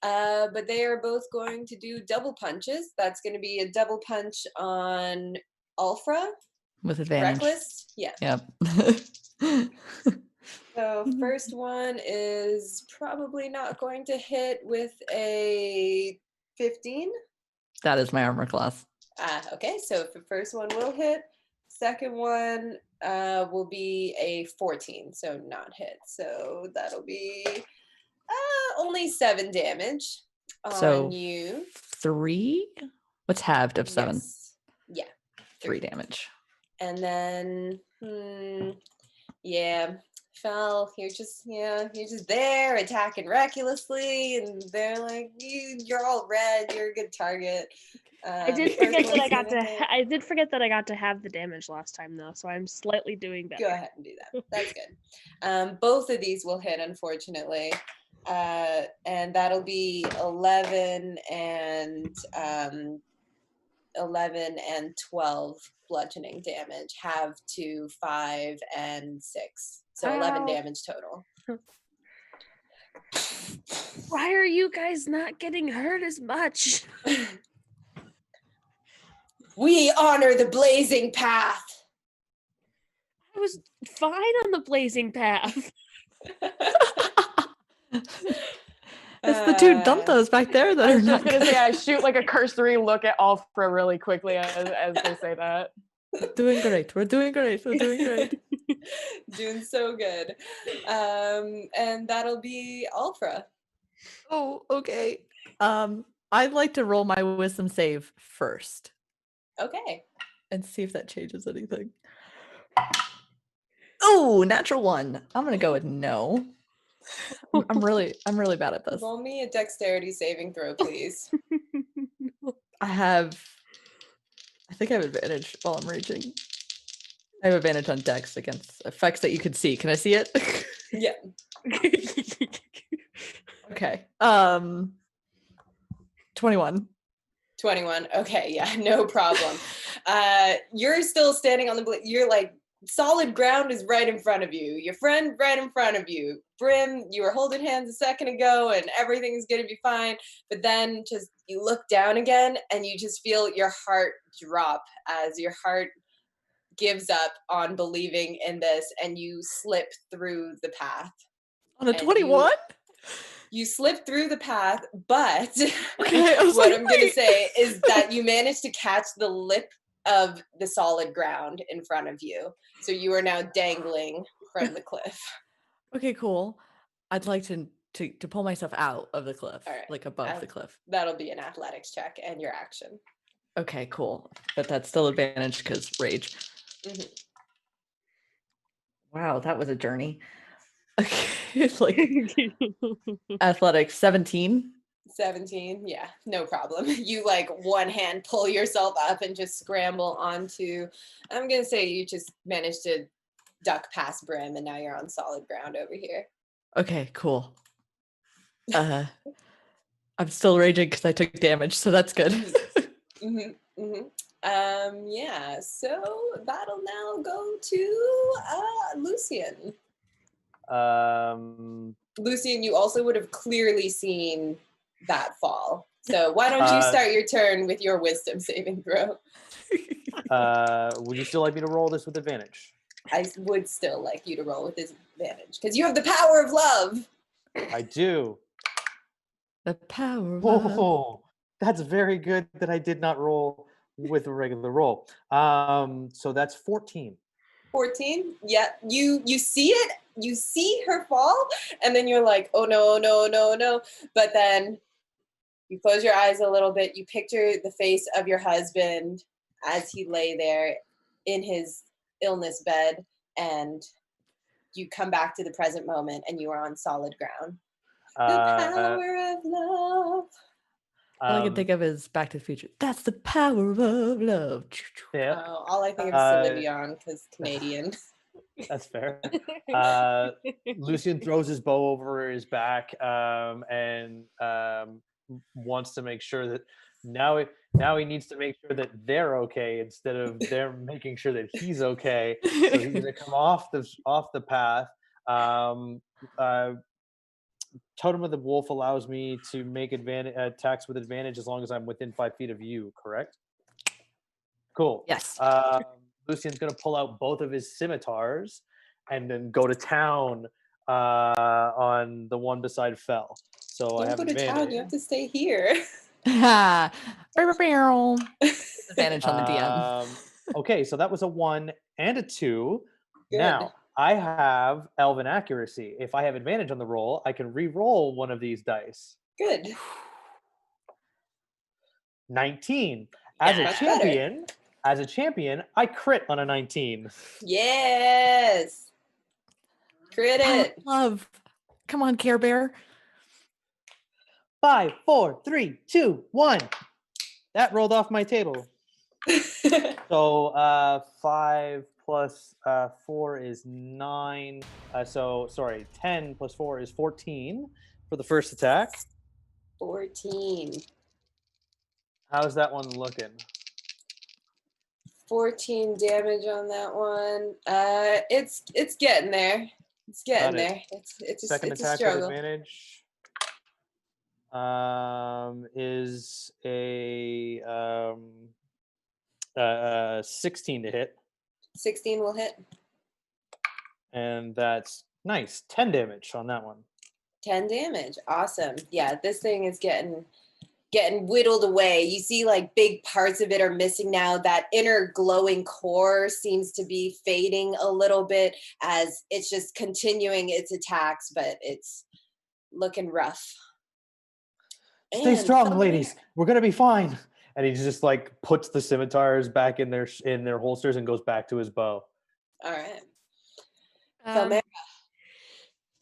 But they are both going to do double punches. That's going to be a double punch on Alfra. With advantage. Reckless? Yeah. Yep. So first one is probably not going to hit with a 15. That is my armor class. Okay, so the first one will hit. Second one will be a 14, so not hit. So that'll be only 7 damage on you. 3? What's halved of 7? Yes. Yeah. 3 damage. And then, yeah, Fel, you're just there attacking recklessly, and they're like, you're all red. You're a good target. I did forget that I got to have the damage last time though, so I'm slightly doing better. Go ahead and do that. That's good. Both of these will hit, unfortunately, and that'll be 11 and 12 bludgeoning damage, half to 5 and 6, so 11 damage total. Why are you guys not getting hurt as much? We honor the blazing path. I was fine on the blazing path. It's the two Duntos back there that I are was just not gonna say I shoot like a cursory look at Alfra really quickly as they say that. doing great. We're doing great. We're doing great. Doing so good. And that'll be Alfra. Oh, okay. I'd like to roll my wisdom save first. Okay. And see if that changes anything. Oh, natural 1. I'm gonna go with no. I'm really bad at this. Roll me a dexterity saving throw, please. I think I have advantage while I'm raging. I have advantage on dex against effects that you can see. Can I see it? Yeah. Okay. 21. 21. Okay, yeah, no problem. You're still standing on the you're like solid ground is right in front of you. Your friend right in front of you. Brim, you were holding hands a second ago and everything's gonna be fine. But then just you look down again and you just feel your heart drop as your heart gives up on believing in this, and you slip through the path. On a 21? You slip through the path, but okay, what I'm going to say is that you managed to catch the lip of the solid ground in front of you. So you are now dangling from the cliff. Okay, cool. I'd like to pull myself out of the cliff, right. Like above the cliff. That'll be an athletics check and your action. Okay, cool. But that's still advantage because rage. Mm-hmm. Wow, that was a journey. Okay, it's like athletics 17. 17, yeah, no problem. You like one hand pull yourself up and just scramble onto, I'm gonna say you just managed to duck past Brim and now you're on solid ground over here. Okay, cool. I'm still raging because I took damage, so that's good. Yeah, so that'll now go to Lucian. Lucian, you also would have clearly seen that fall. So why don't you start your turn with your wisdom saving throw? Would you still like me to roll this with advantage? I would still like you to roll with disadvantage because you have the power of love. I do. The power of love. Oh, that's very good that I did not roll with a regular roll. So that's 14. 14? Yeah, you see it, you see her fall, and then you're like, oh no, no, no, no. But then you close your eyes a little bit, you picture the face of your husband as he lay there in his illness bed, and you come back to the present moment and you are on solid ground. The power of love. All I can think of is Back to the Future. That's the power of love. Yeah. All I think of is Celine Dion because Canadian. That's fair. Lucian throws his bow over his back and wants to make sure that now he needs to make sure that they're okay instead of they're making sure that he's okay. So he's gonna come off the path. Totem of the Wolf allows me to make attacks with advantage as long as I'm within 5 feet of you, correct? Cool. Yes. Lucian's going to pull out both of his scimitars and then go to town on the one beside Fel. So I have Don't go to advantage. town, you have to stay here. Advantage on the DM. Okay, so that was a 1 and a 2. Good. Now, I have Elven Accuracy. If I have advantage on the roll, I can re-roll one of these dice. Good. 19. As a champion, I crit on a 19. Yes. Crit it. Love. Come on, Care Bear. 5, 4, 3, 2, 1. That rolled off my table. So 5 plus 4 is 9. 10 plus 4 is 14 for the first attack. 14. How's that one looking? 14 damage on that one. It's getting there. It's getting there. It's Second a attack struggle. with advantage is a 16 to hit. 16 will hit. And that's nice. 10 damage on that one. 10 damage. Awesome. Yeah, this thing is getting whittled away. You see like big parts of it are missing now. That inner glowing core seems to be fading a little bit as it's just continuing its attacks, but it's looking rough. Stay strong, ladies. We're gonna be fine. And he just like puts the scimitars back in their holsters and goes back to his bow. All right.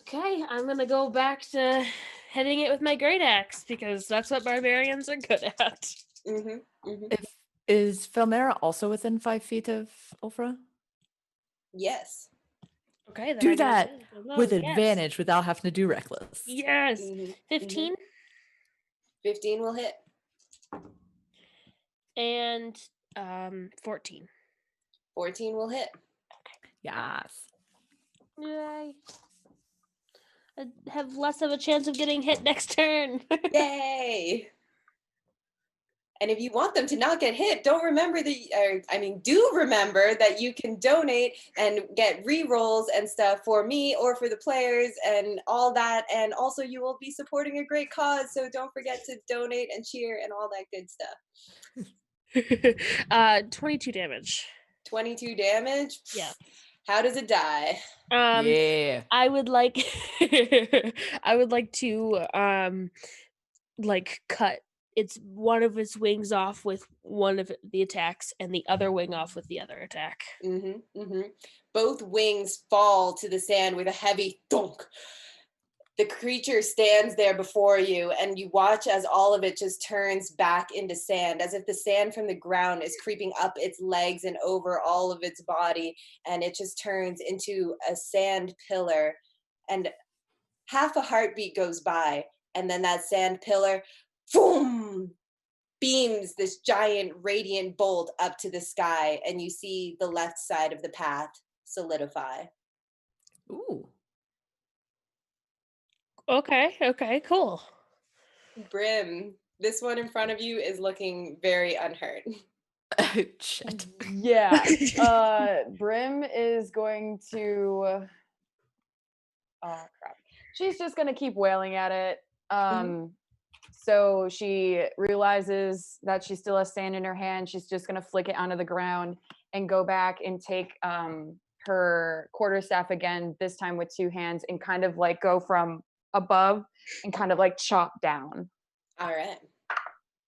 Okay, I'm gonna go back to hitting it with my great axe because that's what barbarians are good at. Is Felmera also within 5 feet of Ulfra? Yes. Okay, then do that with advantage without having to do reckless. Yes. 15. 15 will hit. And 14. 14 will hit. Yes. Yay. I have less of a chance of getting hit next turn. Yay. And if you want them to not get hit, do remember that you can donate and get re-rolls and stuff for me or for the players and all that. And also you will be supporting a great cause. So don't forget to donate and cheer and all that good stuff. 22 damage. 22 damage? Yeah. How does it die? Yeah. I would like to cut one of its wings off with one of the attacks and the other wing off with the other attack. Both wings fall to the sand with a heavy thunk. the creature stands there before you, and you watch as all of it just turns back into sand, as if the sand from the ground is creeping up its legs and over all of its body, and it just turns into a sand pillar. And half a heartbeat goes by, and then that sand pillar, boom, beams this giant radiant bolt up to the sky, and you see the left side of the path solidify. Ooh. Okay, cool. Brim, this one in front of you is looking very unhurt. Shit. Yeah. Brim is going to. Oh crap! She's just gonna keep wailing at it. So she realizes that she still has sand in her hand. She's just gonna flick it onto the ground and go back and take her quarterstaff again. This time with two hands, and kind of like go from above and kind of like chop down. All right.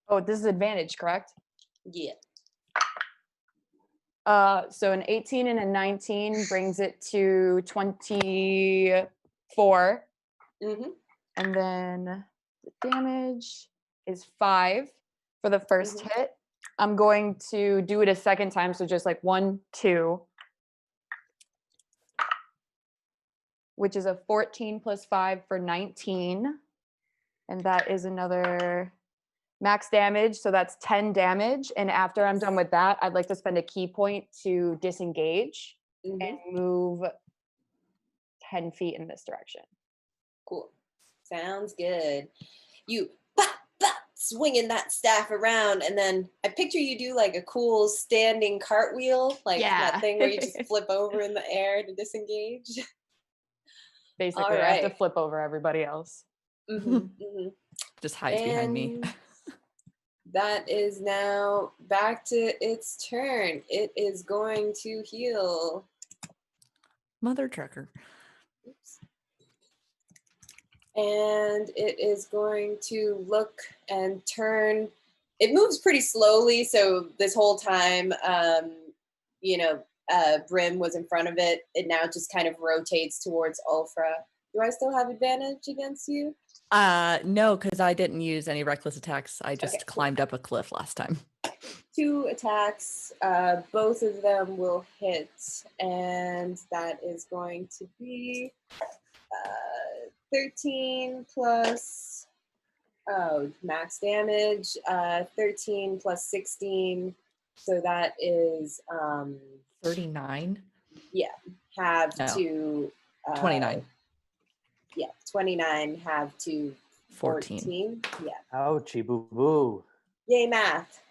Oh, this is advantage, correct? Yeah. So an 18 and a 19 brings it to 24. Mm-hmm. And then the damage is 5 for the first hit. I'm going to do it a second time, so just like 1, 2, which is a 14 plus 5 for 19. And that is another max damage, so that's 10 damage. And after I'm done with that, I'd like to spend a key point to disengage and move 10 feet in this direction. Cool. Sounds good. You swinging that staff around, and then I picture you do like a cool standing cartwheel, like that thing where you just flip over in the air to disengage. Basically, All right. I have to flip over everybody else. Just hides behind me. That is now back to its turn. It is going to heal. Mother trucker. Oops. And it is going to look and turn. It moves pretty slowly, so this whole time, Brim was in front of it. It now just kind of rotates towards Ulfra. Do I still have advantage against you? No, because I didn't use any reckless attacks. I just climbed up a cliff last time. 2 attacks. Both of them will hit, and that is going to be 13 plus max damage. 13 plus 16, so that is 39. Yeah, have to 29. Yeah, 29 have to 14. Yeah. Ouchie boo boo. Yay, math.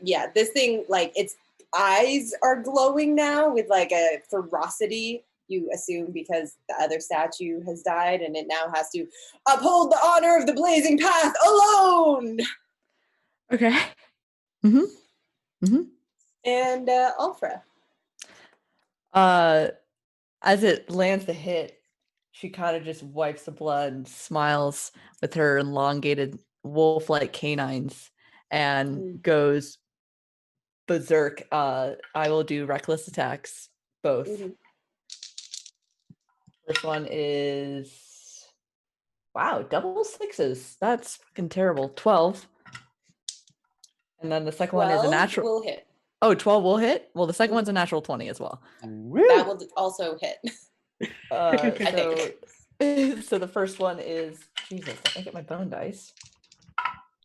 Yeah, this thing, like, its eyes are glowing now with like a ferocity, you assume, because the other statue has died, and it now has to uphold the honor of the blazing path alone. Okay. And Ulfra. As it lands the hit, she kind of just wipes the blood and smiles with her elongated wolf-like canines and goes berserk. I will do reckless attacks, both. First one is, wow, double 6s. That's fucking terrible. 12. And then the second one is a natural. Will hit. Oh, 12 will hit? Well, the second one's a natural 20 as well. That will also hit. So the first one is, Jesus, let me get my bone dice.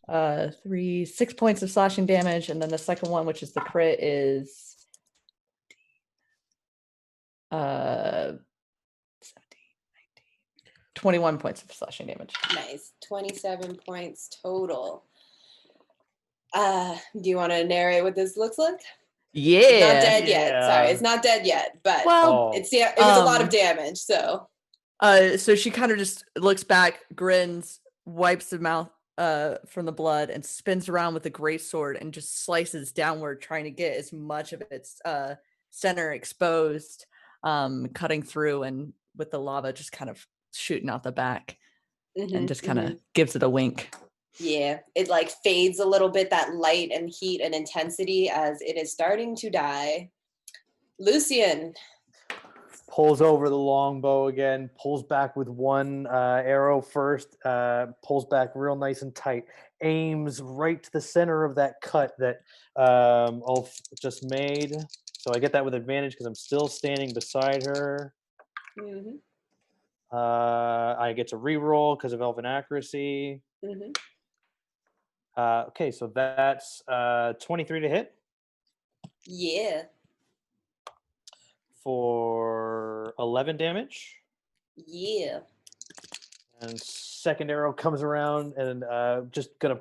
6 points of slashing damage, and then the second one, which is the crit, is 17, 19, 21 points of slashing damage. Nice. 27 points total. Do you want to narrate what this looks like? Yeah. It's not dead yet. Sorry, it's not dead yet, but it was a lot of damage, so. So she kind of just looks back, grins, wipes the mouth from the blood, and spins around with the great sword and just slices downward, trying to get as much of its center exposed, cutting through, and with the lava just kind of shooting out the back, and just kind of gives it a wink. Yeah, it like fades a little bit, that light and heat and intensity, as it is starting to die. Lucian. pulls over the longbow again, pulls back with one arrow first, pulls back real nice and tight, aims right to the center of that cut that Ulf just made. So I get that with advantage because I'm still standing beside her. Mm-hmm. I get to reroll because of elven accuracy. Mm-hmm. Okay, so that's 23 to hit Yeah. for 11 damage. Yeah. And second arrow comes around and just gonna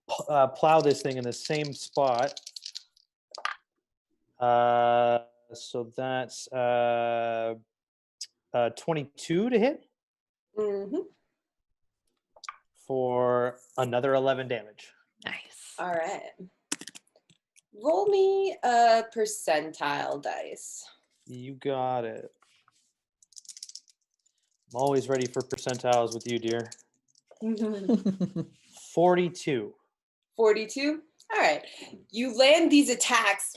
plow this thing in the same spot. So that's 22 to hit Mm-hmm. for another 11 damage. Nice. All right. Roll me a percentile dice. You got it. I'm always ready for percentiles with you, dear. 42. 42. All right. You land these attacks.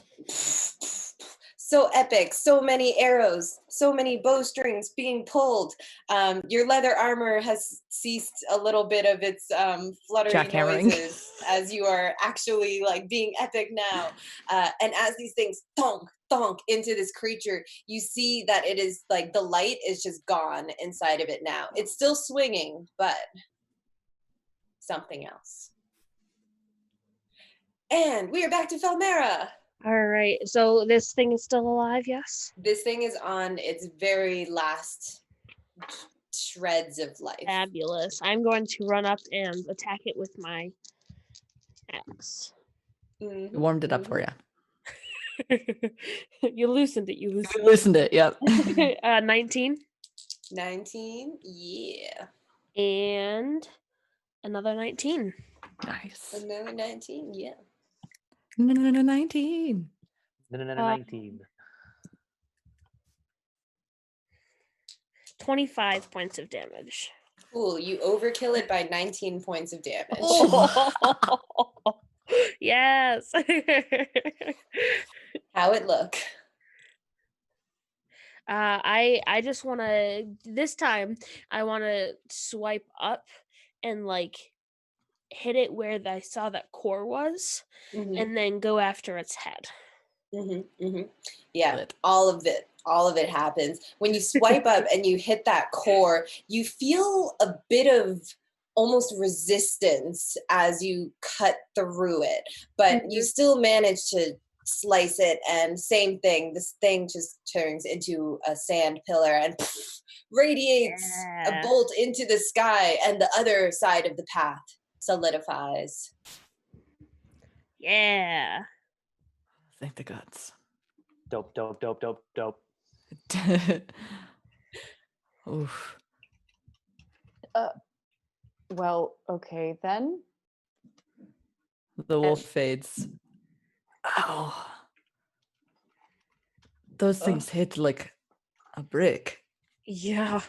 So epic. So many arrows. So many bowstrings being pulled. Your leather armor has ceased a little bit of its fluttering Jackhammering. noises as you are actually like being epic now. And as these things thonk, thonk into this creature, you see that it is like the light is just gone inside of it now. It's still swinging, but something else. And we are back to Felmera. All right. So this thing is still alive, yes? This thing is on its very last shreds of life. Fabulous. I'm going to run up and attack it with my axe. Mhm, We warmed it up for mhm. you. You loosened it. You We loosened loosened it. Yep. it. 19. 19, yeah. And another 19. Nice. Another 19, yeah. 19. 19. 25 points of damage. Cool, you overkill it by 19 points of damage. Oh. Yes. How it look? I just want to, this time I want to swipe up and like hit it where I saw that core was, Mhm, and then go after its head. mhm, mhm. Yeah, Lit. all of it happens. When you swipe up and you hit that core, you feel a bit of almost resistance as you cut through it, but you still manage to slice it, and same thing, this thing just turns into a sand pillar and radiates a Yeah. bolt into the sky, and the other side of the path solidifies. Yeah. Thank the gods. Dope, dope, dope, dope, dope. Oof. Well, okay then. The wolf fades. Ow. Those things hit like a brick. Yeah.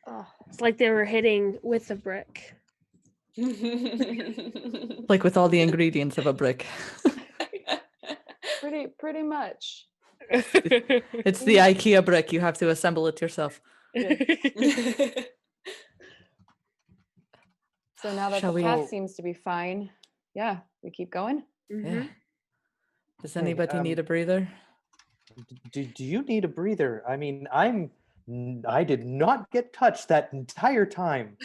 Ugh, It's like they were hitting with a brick. Like with all the ingredients of a brick. pretty much. It's the IKEA brick. You have to assemble it yourself. So now that Shall the we- path seems to be fine, yeah, we keep going. Yeah. Does Okay, anybody need a breather? Do you need a breather? I mean, I did not get touched that entire time.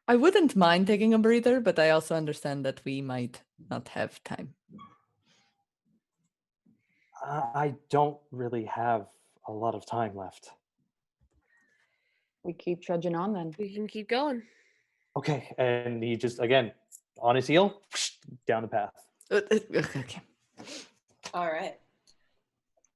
I wouldn't mind taking a breather, but I also understand that we might not have time. I don't really have a lot of time left. We keep trudging on then. We can keep going. Okay, and he just, again, on his heel, down the path. Okay. All right.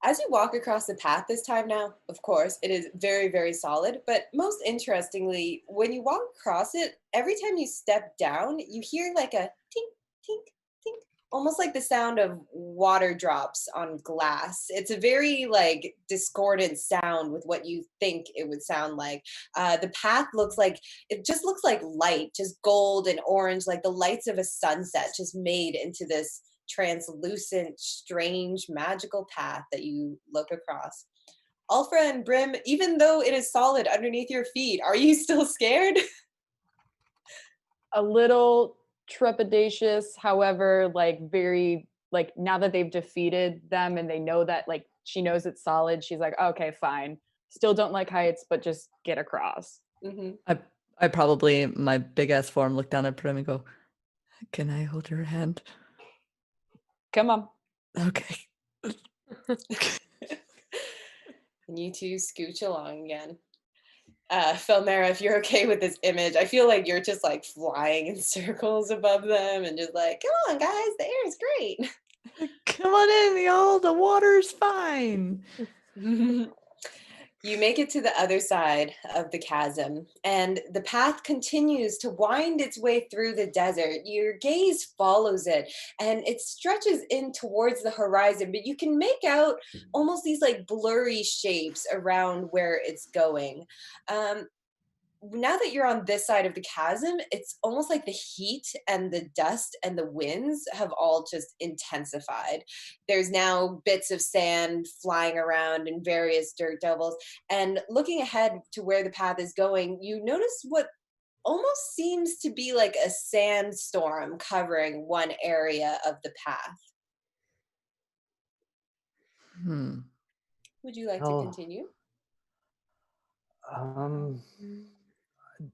As you walk across the path this time now, of course, it is very, very solid. But most interestingly, when you walk across it, every time you step down, you hear like a tink, tink, tink, almost like the sound of water drops on glass. It's a very like discordant sound with what you think it would sound like. The path looks like, it just looks like light, just gold and orange, like the lights of a sunset just made into this translucent, strange, magical path that you look across. Alfra and Brim, even though it is solid underneath your feet, are you still scared? A little trepidatious, however, like very, like now that they've defeated them and they know that, like she knows it's solid, she's like, okay, fine. Still don't like heights, but just get across. Mm-hmm. I probably, in my big ass form, look down at Prim and go, "Can I hold your hand?" Come on. Okay. And you two scooch along again. Felmera, if you're okay with this image, I feel like you're just like flying in circles above them and just like, come on, guys, the air is great. Come on in, y'all. The water's fine. You make it to the other side of the chasm, and the path continues to wind its way through the desert. Your gaze follows it, and it stretches in towards the horizon, but you can make out almost these like blurry shapes around where it's going. Now that you're on this side of the chasm, it's almost like the heat and the dust and the winds have all just intensified. There's now bits of sand flying around in various dirt devils. And looking ahead to where the path is going, you notice what almost seems to be like a sandstorm covering one area of the path. Would you like to continue?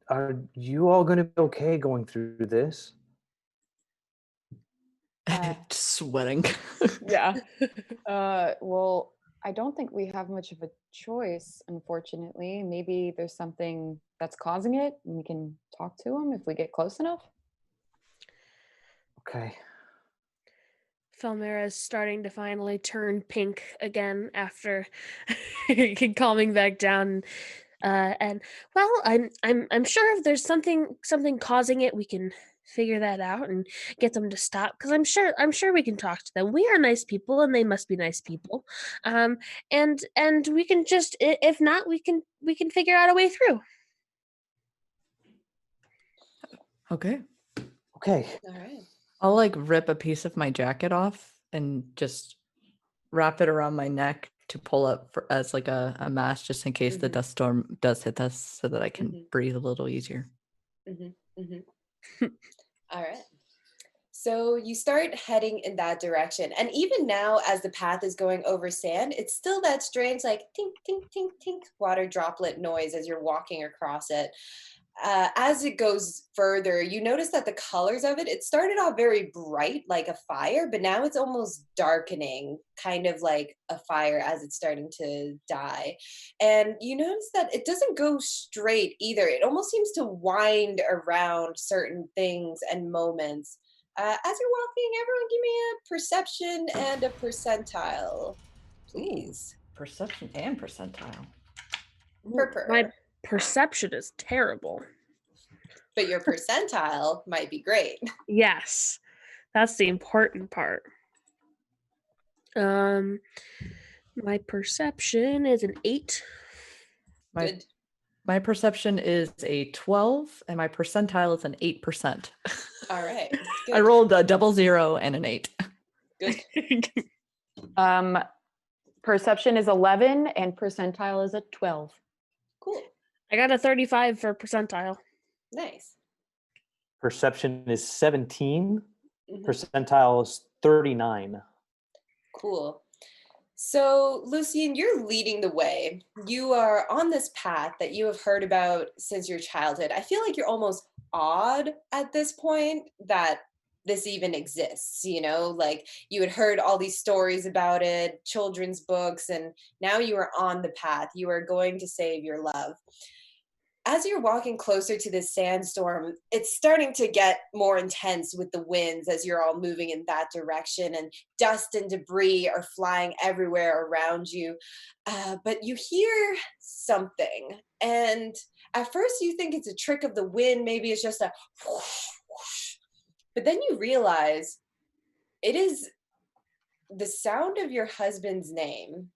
Are you all going to be okay going through this? Sweating. Yeah. Well, I don't think we have much of a choice, unfortunately. Maybe there's something that's causing it and we can talk to him if we get close enough. Okay. Felmera is starting to finally turn pink again after calming back down. And well, I'm sure if there's something causing it, we can figure that out and get them to stop. Because I'm sure we can talk to them. We are nice people, and they must be nice people. And we can just, if not, we can figure out a way through. Okay. Okay. All right. I'll like rip a piece of my jacket off and just wrap it around my neck to pull up as like a mask just in case the dust storm does hit us so that I can breathe a little easier. All right. So you start heading in that direction. And even now, as the path is going over sand, it's still that strange, like, tink, tink, tink, tink, water droplet noise as you're walking across it. As it goes further, you notice that the colors of it, it started off very bright, like a fire, but now it's almost darkening, kind of like a fire as it's starting to die. And you notice that it doesn't go straight either. It almost seems to wind around certain things and moments. As you're walking, everyone give me a perception and a percentile, please. Ooh, perception and percentile. My perception is terrible. But your percentile might be great. Yes, that's the important part. My perception is an 8. Good. My perception is a 12, and my percentile is an 8%. All right. Good. I rolled a 00 and an 8. Good. Perception is 11 and percentile is a 12. Cool. I got a 35 for percentile. Nice. Perception is 17. Percentile is 39. Cool. So, Lucien, you're leading the way. You are on this path that you have heard about since your childhood. I feel like you're almost awed at this point that this even exists, you know? Like, you had heard all these stories about it, children's books, and now you are on the path. You are going to save your love. As you're walking closer to this sandstorm, it's starting to get more intense with the winds as you're all moving in that direction, and dust and debris are flying everywhere around you. But you hear something, and at first you think it's a trick of the wind, maybe it's just a whoosh, whoosh. But then you realize it is the sound of your husband's name.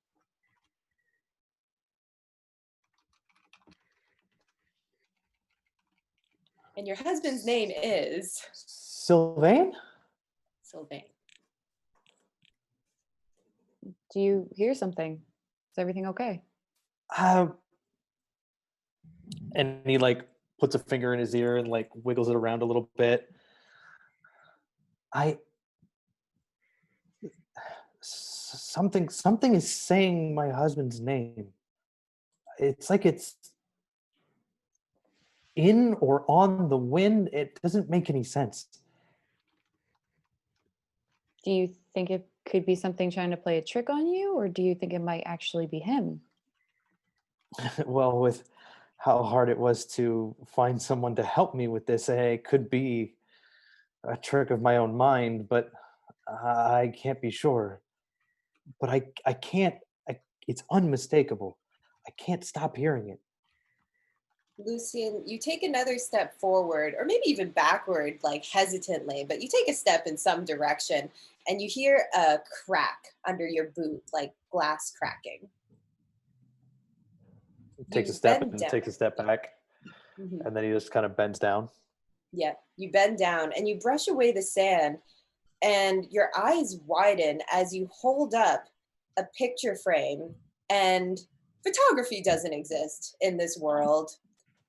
And your husband's name is Sylvain? Sylvain. Do you hear something? Is everything okay? And he like puts a finger in his ear and like wiggles it around a little bit. Something is saying my husband's name. It's like it's in or on the wind. It doesn't make any sense. Do you think it could be something trying to play a trick on you, or do you think it might actually be him? Well, with how hard it was to find someone to help me with this, it could be a trick of my own mind, but I can't be sure. But I can't. It's unmistakable. I can't stop hearing it. Lucian, you take another step forward, or maybe even backward, like hesitantly, but you take a step in some direction and you hear a crack under your boot, like glass cracking. Takes You a step bend and down. takes a step back, Mhm. and then he just kind of bends down. Yeah, you bend down and you brush away the sand, and your eyes widen as you hold up a picture frame. And photography doesn't exist in this world,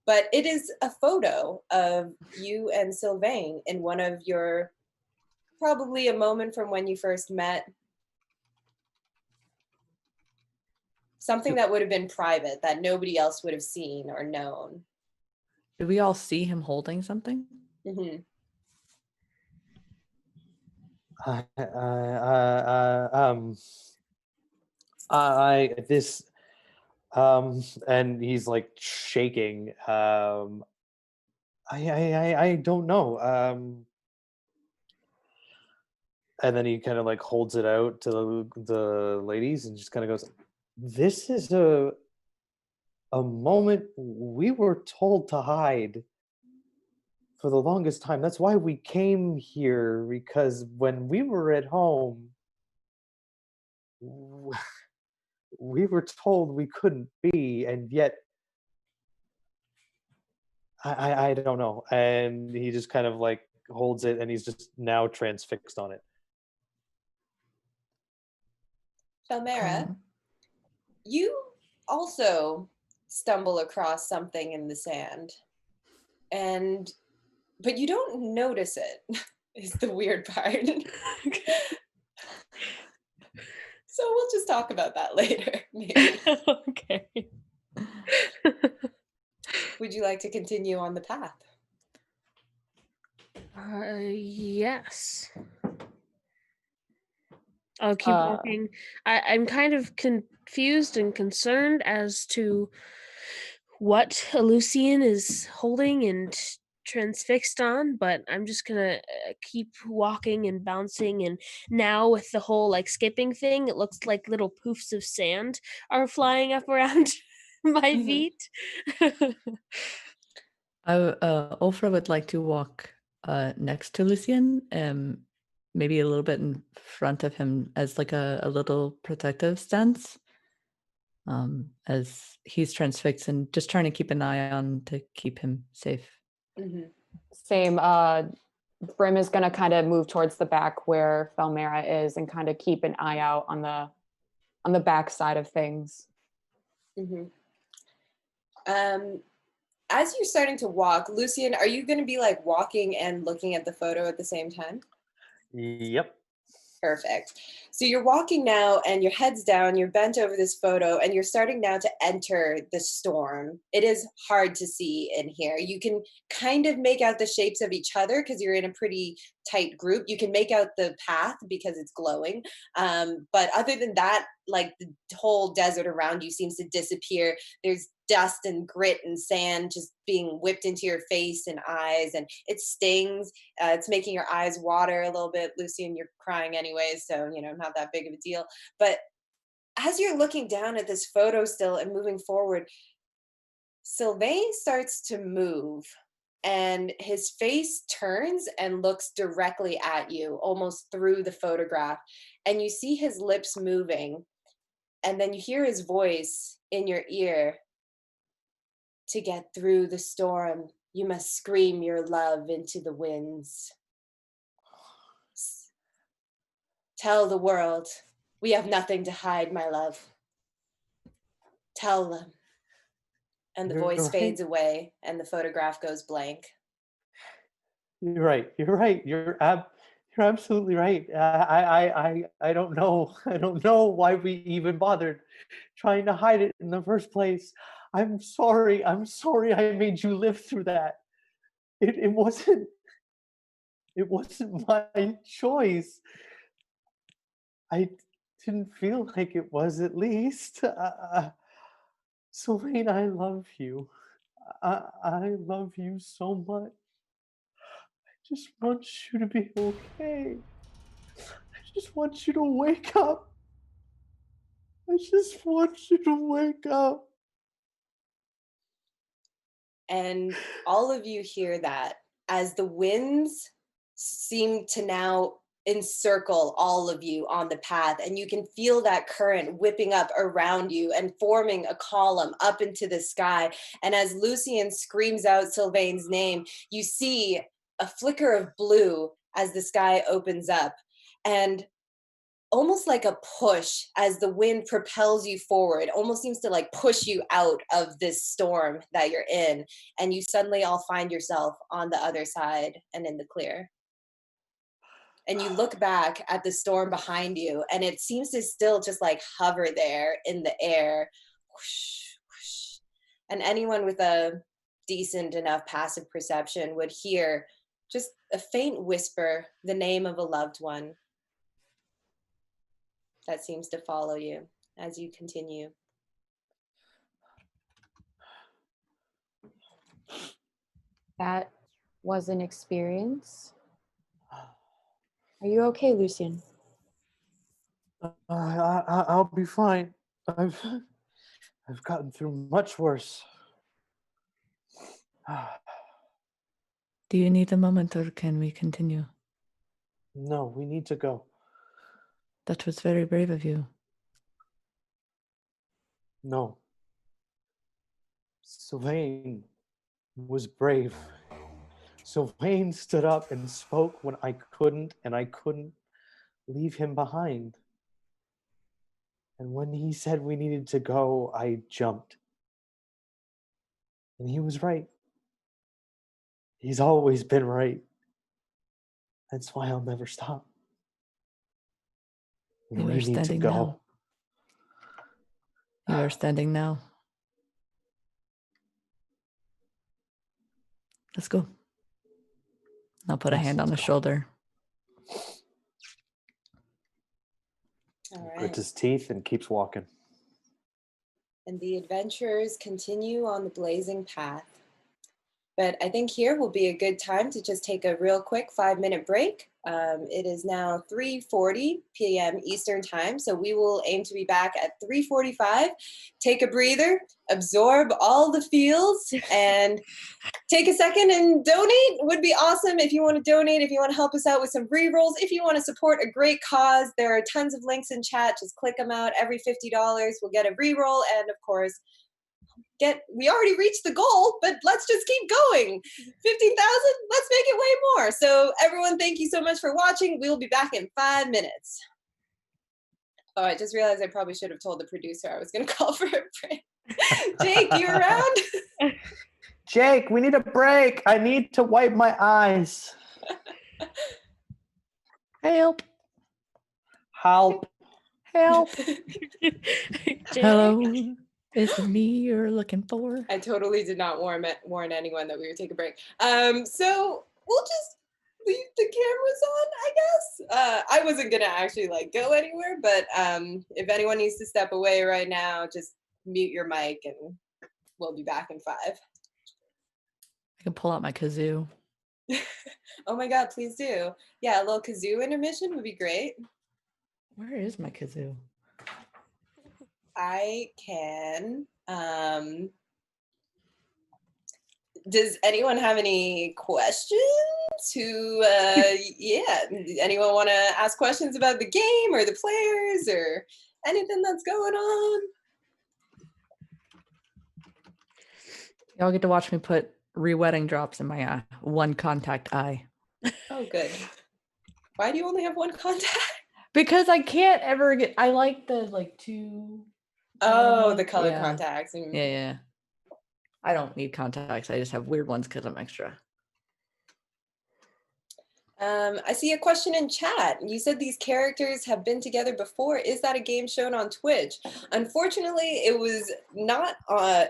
but it is a photo of you and Sylvain in one of your, probably a moment from when you first met. Something that would have been private that nobody else would have seen or known. Did we all see him holding something? Mm-hmm. This and he's like shaking. I don't know. And then he kind of like holds it out to the ladies and just kind of goes, "This is a moment we were told to hide for the longest time. That's why we came here, because when we were at home, we were told we couldn't be, and yet I don't know." And he just kind of like holds it, and he's just now transfixed on it. Felmera, you also stumble across something in the sand, but you don't notice it, is the weird part. So we'll just talk about that later, maybe. Okay. Would you like to continue on the path? Yes. I'll keep walking. I'm kind of confused and concerned as to what Lucian is holding and transfixed on, but I'm just gonna keep walking and bouncing. And now with the whole like skipping thing, it looks like little poofs of sand are flying up around my feet. Ofra would like to walk next to Lucian, maybe a little bit in front of him as like a little protective stance, as he's transfixed, and just trying to keep an eye on to keep him safe. Mm-hmm. Same. Brim is going to kind of move towards the back where Felmera is and kind of keep an eye out on the back side of things. Mm-hmm. As you're starting to walk, Lucian, are you going to be like walking and looking at the photo at the same time? Yep. Perfect. So you're walking now and your head's down, you're bent over this photo, and you're starting now to enter the storm. It is hard to see in here. You can kind of make out the shapes of each other because you're in a pretty tight group. You can make out the path because it's glowing. But other than that, like the whole desert around you seems to disappear. There's dust and grit and sand just being whipped into your face and eyes, and it stings. It's making your eyes water a little bit. Lucian, you're crying anyways, so not that big of a deal. But as you're looking down at this photo still and moving forward, Sylvain starts to move, and his face turns and looks directly at you, almost through the photograph. And you see his lips moving, and then you hear his voice in your ear. To get through the storm, you must scream your love into the winds. Tell the world We have nothing to hide, my love. Tell them. And the You're voice right. fades away and the photograph goes blank. You're right. You're right. You're absolutely right. I don't know. I don't know why we even bothered trying to hide it in the first place. I'm sorry. I'm sorry I made you live through that. It wasn't my choice. I didn't feel like it was, at least. Sylvain, I love you. I love you so much. I just want you to be okay. I just want you to wake up. I just want you to wake up. And all of you hear that as the winds seem to now encircle all of you on the path, and you can feel that current whipping up around you and forming a column up into the sky. And as Lucian screams out Sylvain's name, you see a flicker of blue as the sky opens up, and almost like a push as the wind propels you forward, almost seems to like push you out of this storm that you're in, and you suddenly all find yourself on the other side and in the clear. And you look back at the storm behind you, and it seems to still just like hover there in the air. Whoosh, whoosh. And anyone with a decent enough passive perception would hear just a faint whisper, the name of a loved one, that seems to follow you as you continue. That was an experience. Are you okay, Lucian? I'll be fine. I've gotten through much worse. Do you need a moment or can we continue? No, we need to go. That was very brave of you. No. Sylvain was brave. Sylvain stood up and spoke when I couldn't, and I couldn't leave him behind. And when he said we needed to go, I jumped. And he was right. He's always been right. That's why I'll never stop. You We are need to standing go. now. You are standing now. Let's go. I'll put a Yes, hand on let's the go. shoulder. All right. Grits his teeth and keeps walking. And the adventurers continue on the blazing path. But I think here will be a good time to just take a real quick 5-minute break. It is now 3:40 p.m. Eastern time, so we will aim to be back at 3:45. Take a breather, absorb all the feels, and take a second and donate. Would be awesome if you want to donate, if you want to help us out with some rerolls, if you want to support a great cause. There are tons of links in chat. Just click them out. Every $50 will get a reroll, and of course, we already reached the goal, but let's just keep going. 15,000, let's make it way more. So everyone, thank you so much for watching. We will be back in 5 minutes. Oh, I just realized I probably should have told the producer I was going to call for a break. Jake, you around? Jake, we need a break. I need to wipe my eyes. Help. Help. Help. Jake? Hello. Is it me you're looking for? I totally did not warn anyone that we would take a break. So we'll just leave the cameras on, I guess. I wasn't gonna actually like go anywhere, but if anyone needs to step away right now, just mute your mic and we'll be back in 5. I can pull out my kazoo. Oh my God, please do. Yeah, a little kazoo intermission would be great. Where is my kazoo? I can. Does anyone have any questions? Yeah, anyone want to ask questions about the game or the players or anything that's going on? Y'all get to watch me put re-wetting drops in my one contact eye. Oh, good. Why do you only have one contact? Because I can't ever get. I like the like two. Oh, the color Yeah. contacts. Yeah. I don't need contacts. I just have weird ones because I'm extra. I see a question in chat. You said these characters have been together before. Is that a game shown on Twitch? Unfortunately, it was not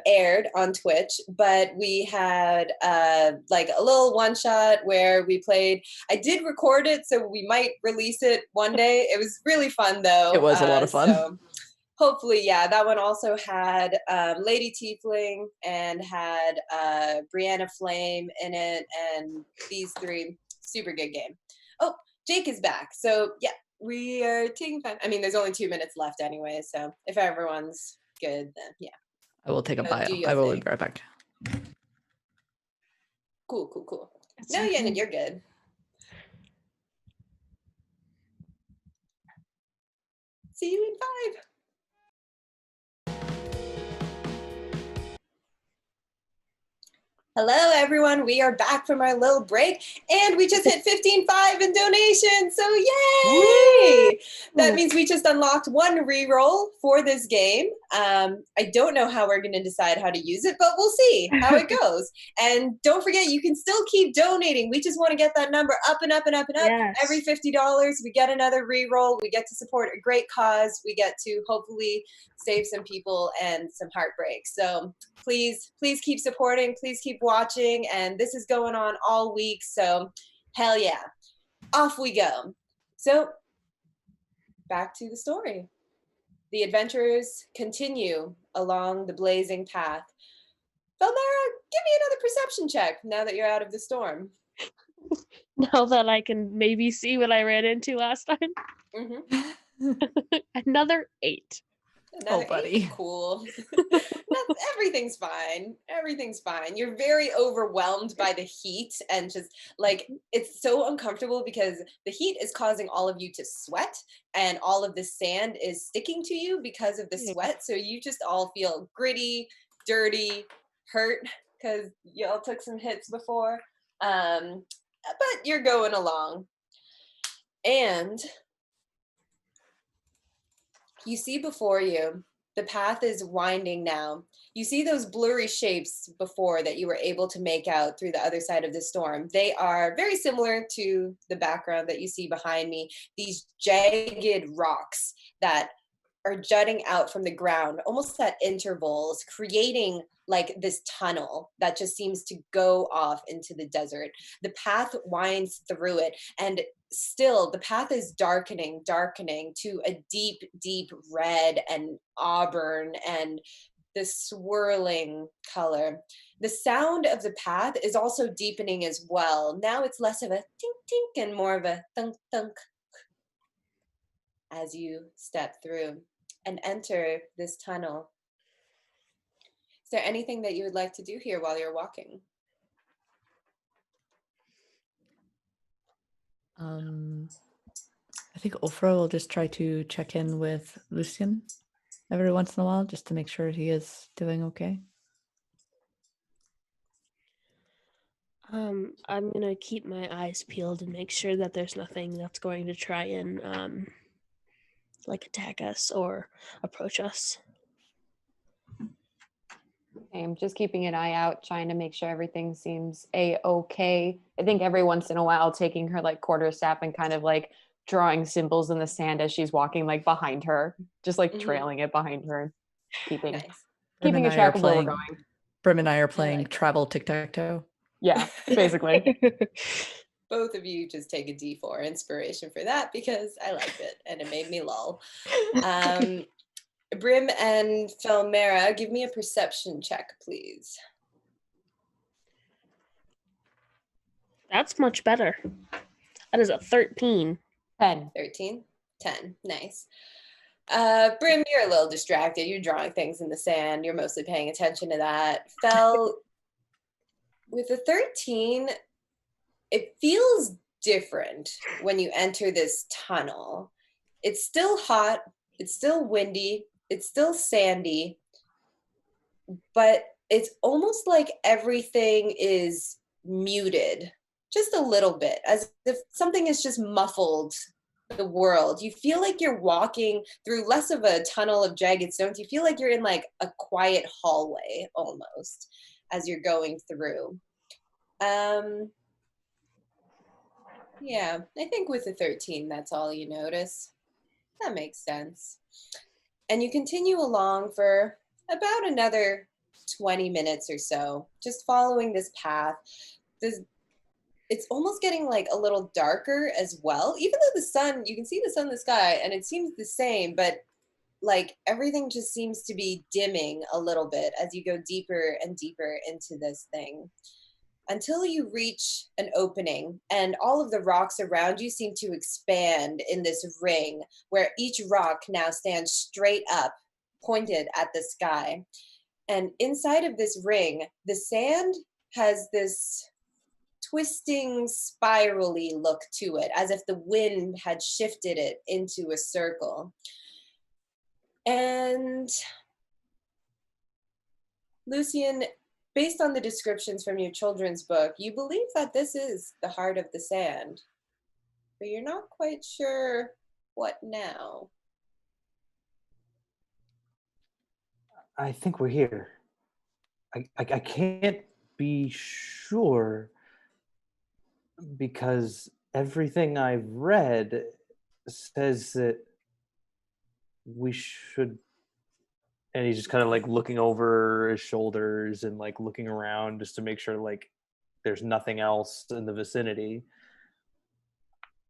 aired on Twitch, but we had like a little one shot where we played. I did record it, so we might release it one day. It was really fun, though. It was a lot of fun. So hopefully, yeah, that one also had Lady Tiefling and had Brianna Flame in it, and these three. Super good game. Oh, Jake is back. So yeah, we are taking time. I mean, there's only 2 minutes left anyway, so if everyone's good, then yeah. I will take a bio. I will be right back. Cool. No, yeah, you're good. See you in 5. Hello, everyone. We are back from our little break, and we just hit 15.5 in donations. So yay! That means we just unlocked 1 reroll for this game. I don't know how we're going to decide how to use it, but we'll see how it goes. And don't forget, you can still keep donating. We just want to get that number up and up and up and up. Yes. Every $50, we get another reroll. We get to support a great cause. We get to hopefully save some people and some heartbreak. So please keep supporting. Please keep watching. And this is going on all week. So hell yeah. Off we go. So back to the story. The adventurers continue along the blazing path. Felmera, give me another perception check now that you're out of the storm. Now that I can maybe see what I ran into last time. Mm-hmm. Another 8. Another buddy. 8? Cool. Everything's fine. Everything's fine. You're very overwhelmed by the heat and just like it's so uncomfortable because the heat is causing all of you to sweat and all of the sand is sticking to you because of the sweat. So you just all feel gritty, dirty, hurt because y'all took some hits before. But you're going along. And you see before you, the path is winding now. You see those blurry shapes before that you were able to make out through the other side of the storm. They are very similar to the background that you see behind me. These jagged rocks that are jutting out from the ground, almost at intervals, creating like this tunnel that just seems to go off into the desert. The path winds through it, and still the path is darkening to a deep red and auburn and this swirling color. The sound of the path is also deepening as well. Now it's less of a tink tink and more of a thunk thunk as you step through and enter this tunnel. Is there anything that you would like to do here while you're walking? I think Ofra will just try to check in with Lucien every once in a while just to make sure he is doing okay. I'm gonna keep my eyes peeled and make sure that there's nothing that's going to try and like attack us or approach us. I'm just keeping an eye out, trying to make sure everything seems a-okay. I think every once in a while taking her like quarterstaff and kind of like drawing symbols in the sand as she's walking like behind her, just like trailing it behind her, keeping a track of where we're going. Brim and I are playing travel tic-tac-toe. Yeah, basically. Both of you just take a D4 inspiration for that because I liked it and it made me lol. Brim and Felmera, give me a perception check, please. That's much better. That is a 13. 10. 13? 10. Nice. Brim, you're a little distracted. You're drawing things in the sand. You're mostly paying attention to that. Fel, with a 13, it feels different when you enter this tunnel. It's still hot. It's still windy. It's still sandy. But it's almost like everything is muted just a little bit, as if something is just muffled the world. You feel like you're walking through less of a tunnel of jagged stones. You feel like you're in like a quiet hallway almost as you're going through. Yeah, I think with the 13, that's all you notice. That makes sense. And you continue along for about another 20 minutes or so, just following this path. It's almost getting like a little darker as well, even though the sun, you can see the sun in the sky and it seems the same, but like everything just seems to be dimming a little bit as you go deeper and deeper into this thing, until you reach an opening and all of the rocks around you seem to expand in this ring where each rock now stands straight up, pointed at the sky. And inside of this ring, the sand has this twisting, spirally look to it, as if the wind had shifted it into a circle. And Lucian, based on the descriptions from your children's book, you believe that this is the heart of the sand, but you're not quite sure what now. I think we're here. I can't be sure because everything I've read says that we should. And he's just kind of like looking over his shoulders and like looking around just to make sure like there's nothing else in the vicinity.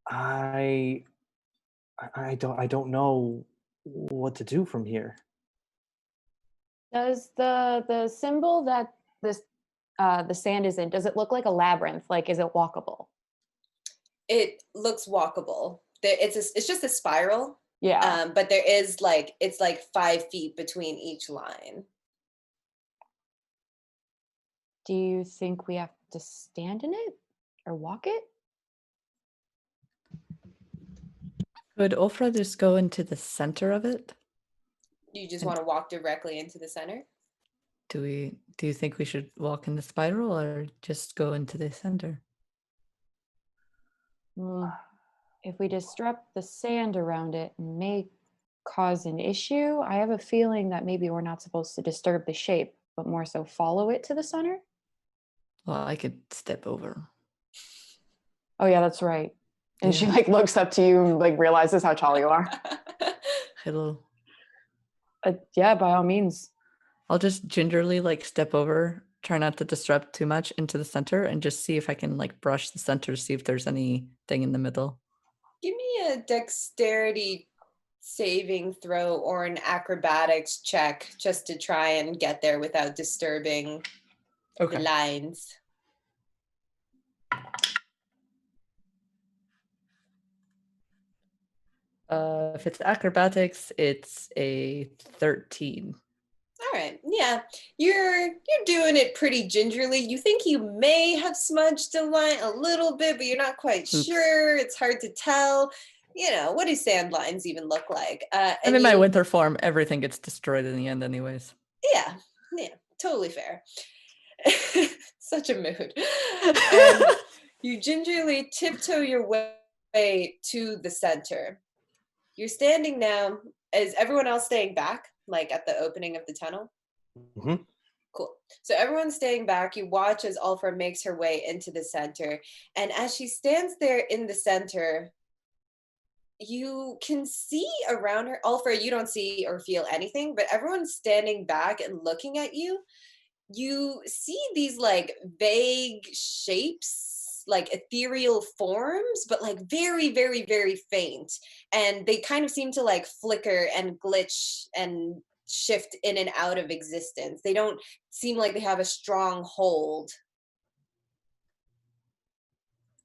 I don't know what to do from here. Does the symbol that this the sand is in, does it look like a labyrinth? Like, is it walkable? It looks walkable. It's just a spiral. Yeah. But there is like, it's like 5 feet between each line. Do you think we have to stand in it or walk it? Could Ofra just go into the center of it? You just want to walk directly into the center? Do you think we should walk in the spiral or just go into the center? If we disrupt the sand around it and may cause an issue, I have a feeling that maybe we're not supposed to disturb the shape, but more so follow it to the center. Well, I could step over. Oh yeah, that's right. And she Yeah. like looks up to you and like realizes how tall you are. Hello. Yeah, by all means. I'll just gingerly like step over, try not to disrupt too much into the center, and just see if I can like brush the center, see if there's anything in the middle. Give me a dexterity saving throw or an acrobatics check just to try and get there without disturbing the lines. If it's acrobatics, it's a 13. All right, yeah, you're doing it pretty gingerly. You think you may have smudged a line a little bit, but you're not quite sure. It's hard to tell. You know, what do sand lines even look like? And in my winter form, everything gets destroyed in the end anyways. Yeah, totally fair. Such a mood. And you gingerly tiptoe your way to the center. You're standing now. Is everyone else staying back, like at the opening of the tunnel? Mm-hmm. Cool. So everyone's staying back. You watch as Ulfra makes her way into the center. And as she stands there in the center, you can see around her. Ulfra, you don't see or feel anything, but everyone's standing back and looking at you. You see these like vague shapes, like ethereal forms, but like very, very, very faint. And they kind of seem to like flicker and glitch and shift in and out of existence. They don't seem like they have a strong hold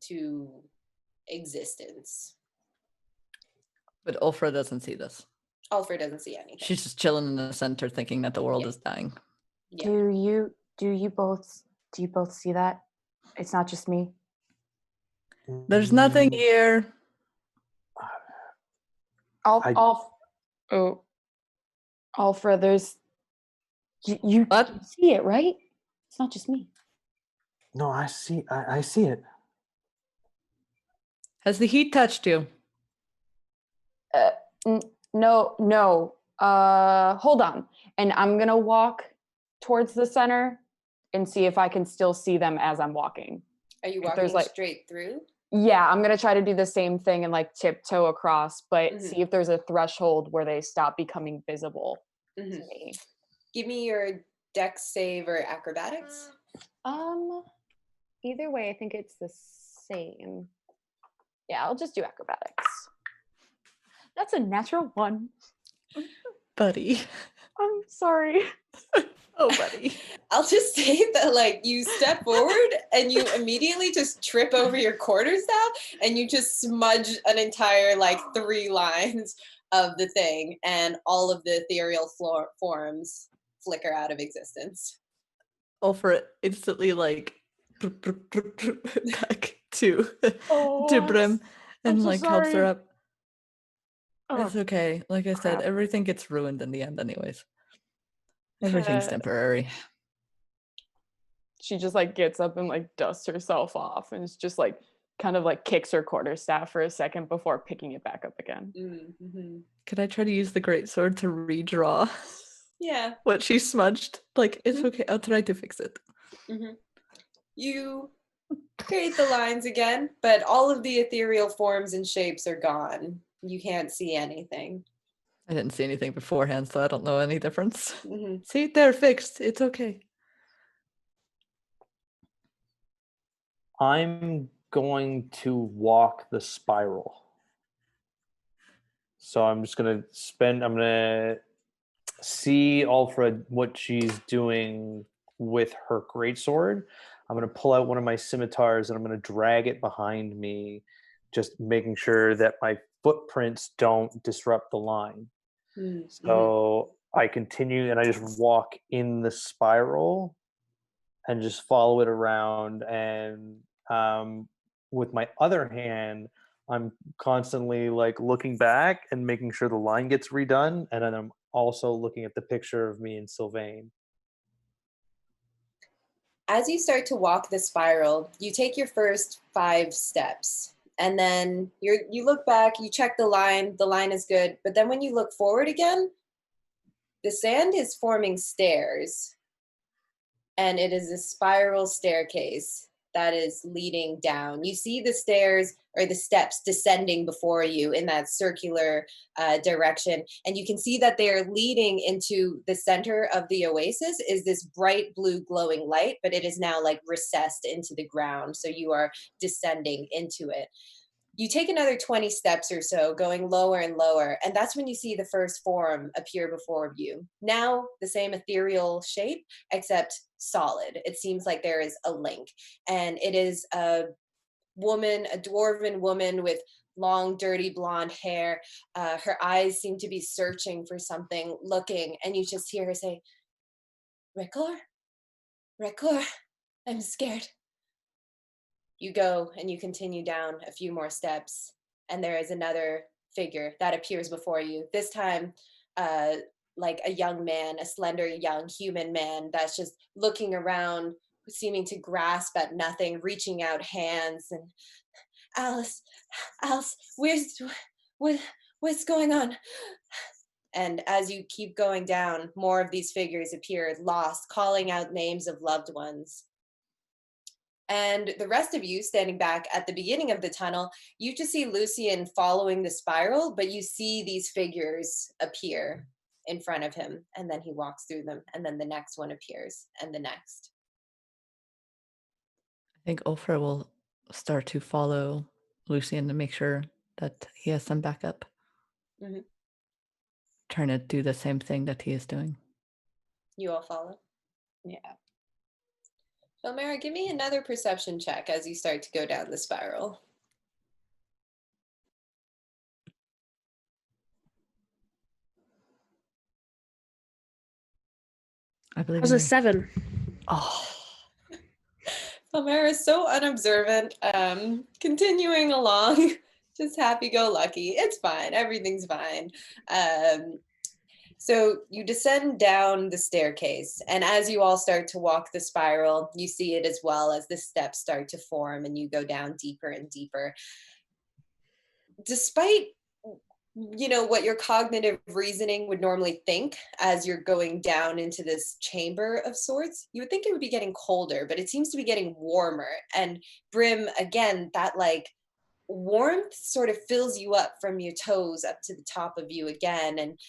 to existence. But Ulfra doesn't see this. Ulfra doesn't see anything. She's just chilling in the center thinking that the world is dying. Yeah. Do you both see that? It's not just me. There's nothing here. Alfred, there's you see it, right? It's not just me. No, I see it. Has the heat touched you? No. Hold on. And I'm gonna walk towards the center and see if I can still see them as I'm walking. Are you If there's, walking like- straight through? Yeah, I'm gonna try to do the same thing and like tiptoe across, but see if there's a threshold where they stop becoming visible to me. Give me your dex save or acrobatics. Either way, I think it's the same. Yeah, I'll just do acrobatics. That's a natural 1. Buddy. I'm sorry. Oh, buddy. I'll just say that, like, you step forward and you immediately just trip over your quarterstaff and you just smudge an entire, like, 3 lines of the thing, and all of the ethereal forms flicker out of existence. Ulfra instantly, like, back to Oh, Brim and, so like, helps her sorry. up. It's okay. Like I said, crap. everything gets ruined in the end anyways. Everything's temporary. She just like gets up and like dusts herself off and it's just like kind of like kicks her quarterstaff for a second before picking it back up again. Could I try to use the greatsword to redraw Yeah. what she smudged? Like, it's okay. I'll try to fix it. You create the lines again, but all of the ethereal forms and shapes are gone. You can't see anything. I didn't see anything beforehand, so I don't know any difference. See, they're fixed. It's okay. I'm going to walk the spiral. So I'm just going to see Ulfra what she's doing with her greatsword. I'm going to pull out one of my scimitars and I'm going to drag it behind me, just making sure that my footprints don't disrupt the line. So I continue and I just walk in the spiral and just follow it around. And with my other hand, I'm constantly like looking back and making sure the line gets redone. And then I'm also looking at the picture of me and Sylvain. As you start to walk the spiral, you take your first 5 steps. And then you look back, you check the line is good. But then when you look forward again, the sand is forming stairs. And it is a spiral staircase that is leading down. You see the stairs or the steps descending before you in that circular direction. And you can see that they're leading into the center of the oasis is this bright blue glowing light, but it is now like recessed into the ground. So you are descending into it. You take another 20 steps or so, going lower and lower, and that's when you see the first form appear before you. Now, the same ethereal shape, except solid. It seems like there is a link, and it is a woman, a dwarven woman with long, dirty blonde hair. Her eyes seem to be searching for something, looking, and you just hear her say, "Rekor? Rekor, I'm scared." You go and you continue down a few more steps, and there is another figure that appears before you. This time, like a young man, a slender young human man that's just looking around, seeming to grasp at nothing, reaching out hands. And Alice, what's going on? And as you keep going down, more of these figures appear, lost, calling out names of loved ones. And the rest of you standing back at the beginning of the tunnel, you just see Lucian following the spiral, but you see these figures appear in front of him, and then he walks through them, and then the next one appears, and the next. I think Ulfra will start to follow Lucian to make sure that he has some backup. Trying to do the same thing that he is doing. You all follow? Yeah. Felmera, give me another perception check as you start to go down the spiral. I believe That was a 7. Oh. Felmera is so unobservant, continuing along, just happy-go-lucky. It's fine. Everything's fine. So you descend down the staircase, and as you all start to walk the spiral, you see it as well as the steps start to form, and you go down deeper and deeper. Despite what your cognitive reasoning would normally think as you're going down into this chamber of sorts. You would think it would be getting colder, but it seems to be getting warmer. And Brim, again, that like warmth sort of fills you up from your toes up to the top of you again. And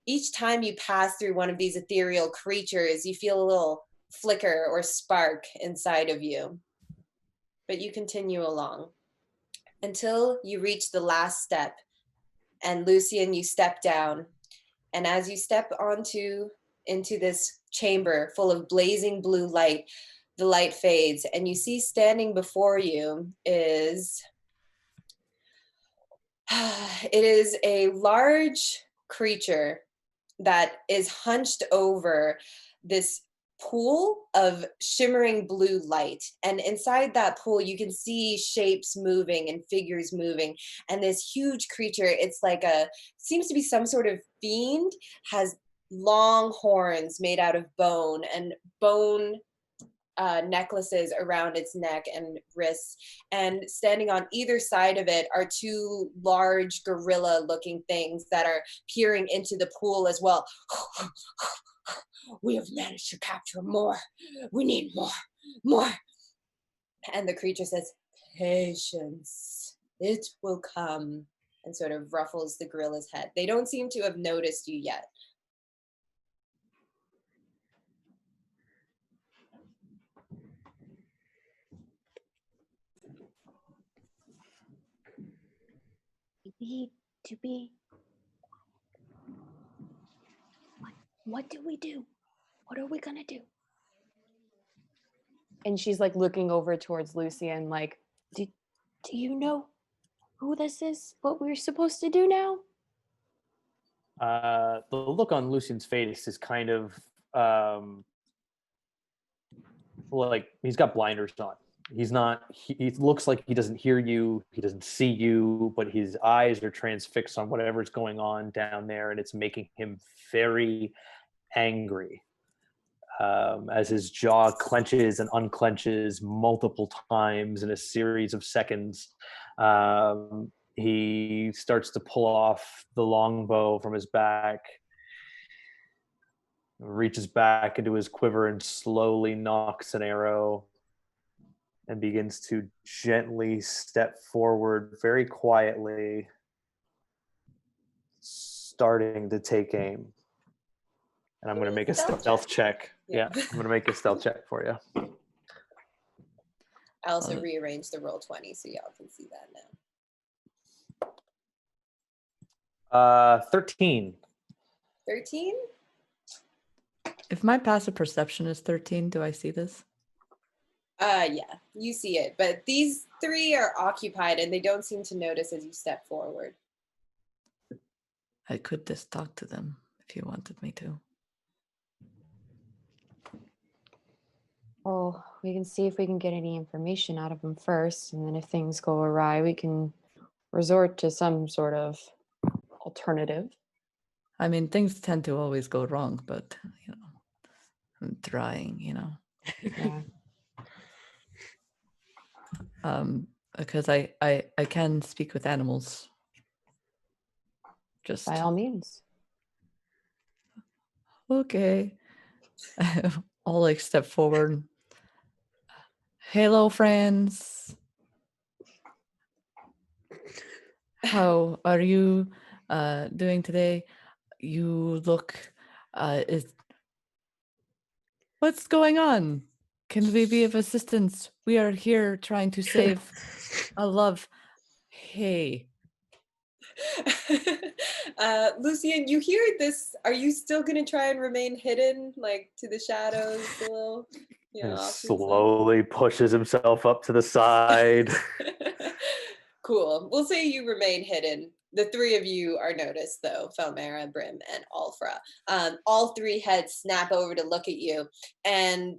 each time you pass through one of these ethereal creatures, you feel a little flicker or spark inside of you. But you continue along until you reach the last step. And Lucian, you step down. And as you step into this chamber full of blazing blue light, the light fades, and you see standing before you is it is a large creature that is hunched over this pool of shimmering blue light. And inside that pool, you can see shapes moving and figures moving. And this huge creature, it's like seems to be some sort of fiend, has long horns made out of bone and bone necklaces around its neck and wrists, and standing on either side of it are two large gorilla looking things that are peering into the pool as well. We have managed to capture more. We need more. And the creature says, patience, it will come, and sort of ruffles the gorilla's head. They don't seem to have noticed you yet. We need to be. What do we do? What are we gonna do? And she's like looking over towards Lucian, like, do you know who this is? What we're supposed to do now? The look on Lucian's face is kind of like he's got blinders on. He's not. He looks like he doesn't hear you. He doesn't see you, but his eyes are transfixed on whatever's going on down there, and it's making him very angry. As his jaw clenches and unclenches multiple times in a series of seconds, he starts to pull off the longbow from his back, reaches back into his quiver and slowly knocks an arrow, and begins to gently step forward very quietly, starting to take aim. And I'm going to make a stealth check. Yeah, I'm going to make a stealth check for you. I also rearranged the roll 20 so y'all can see that now. 13. 13? If my passive perception is 13, do I see this? Yeah, you see it. But these three are occupied and they don't seem to notice as you step forward. I could just talk to them if you wanted me to. Well, we can see if we can get any information out of them first, and then if things go awry, we can resort to some sort of alternative. I mean, things tend to always go wrong, but, I'm trying, Yeah. Because I can speak with animals. Just By all means. Okay. I'll like step forward. Hello, friends. How are you doing today? You look what's going on? Can we be of assistance? We are here trying to save a love. Hey. Lucian, you hear this. Are you still going to try and remain hidden, like to the shadows a little? And slowly pushes himself up to the side. Cool. We'll say you remain hidden. The three of you are noticed, though, Felmera, Brim, and Alfra. All three heads snap over to look at you. And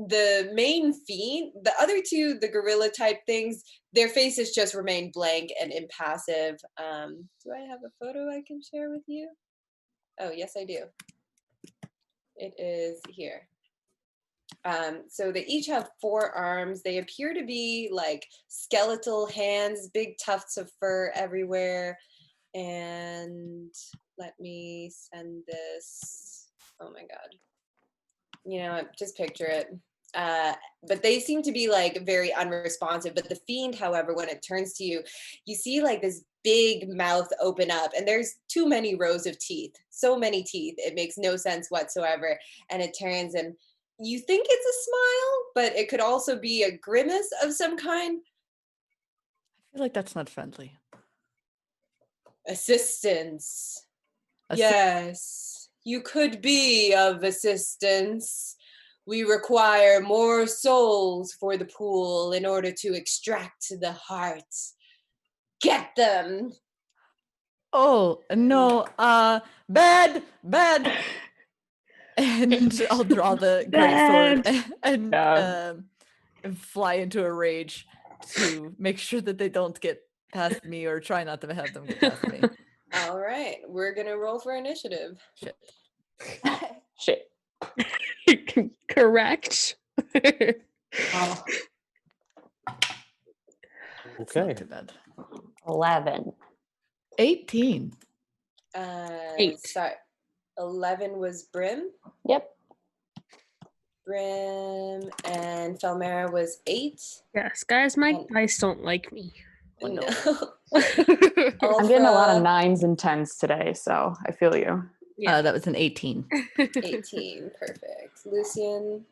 the main fiend, the other two, the gorilla type things, their faces just remain blank and impassive. Do I have a photo I can share with you? Oh, yes, I do. It is here. So they each have 4 arms. They appear to be like skeletal hands, big tufts of fur everywhere. And let me send this. Oh my God. You know, just picture it. But they seem to be like very unresponsive. But the fiend, however, when it turns to you, you see like this big mouth open up, and there's too many rows of teeth, so many teeth. It makes no sense whatsoever. And it turns, and you think it's a smile, but it could also be a grimace of some kind. I feel like that's not friendly. Assistance. Yes, you could be of assistance. We require more souls for the pool in order to extract the heart. Get them. Oh no, bed. And I'll draw the great sword and fly into a rage to make sure that they don't get past me, or try not to have them get past me. All right, we're gonna roll for initiative. Shit. Correct. Oh, It's not Okay. too bad. 11. 18. 8. Sorry, 11 was Brim. Yep. Brim and Felmera was 8. Yes, guys, my dice don't like me. No. I'm getting a lot of Ulfra, 9s and 10s today, so I feel you. Yeah. That was an 18. 18, perfect. Lucian.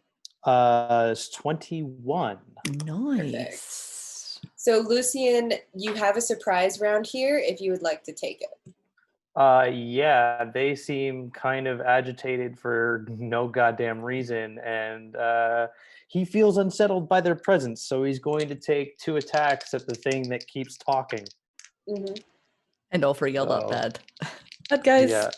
It's 21. Nice. So Lucian, you have a surprise round here if you would like to take it. Yeah, they seem kind of agitated for no goddamn reason, and he feels unsettled by their presence, so he's going to take 2 attacks at the thing that keeps talking. Mm-hmm. And Ulfra yelled out So- bad. Bad guys. Yeah.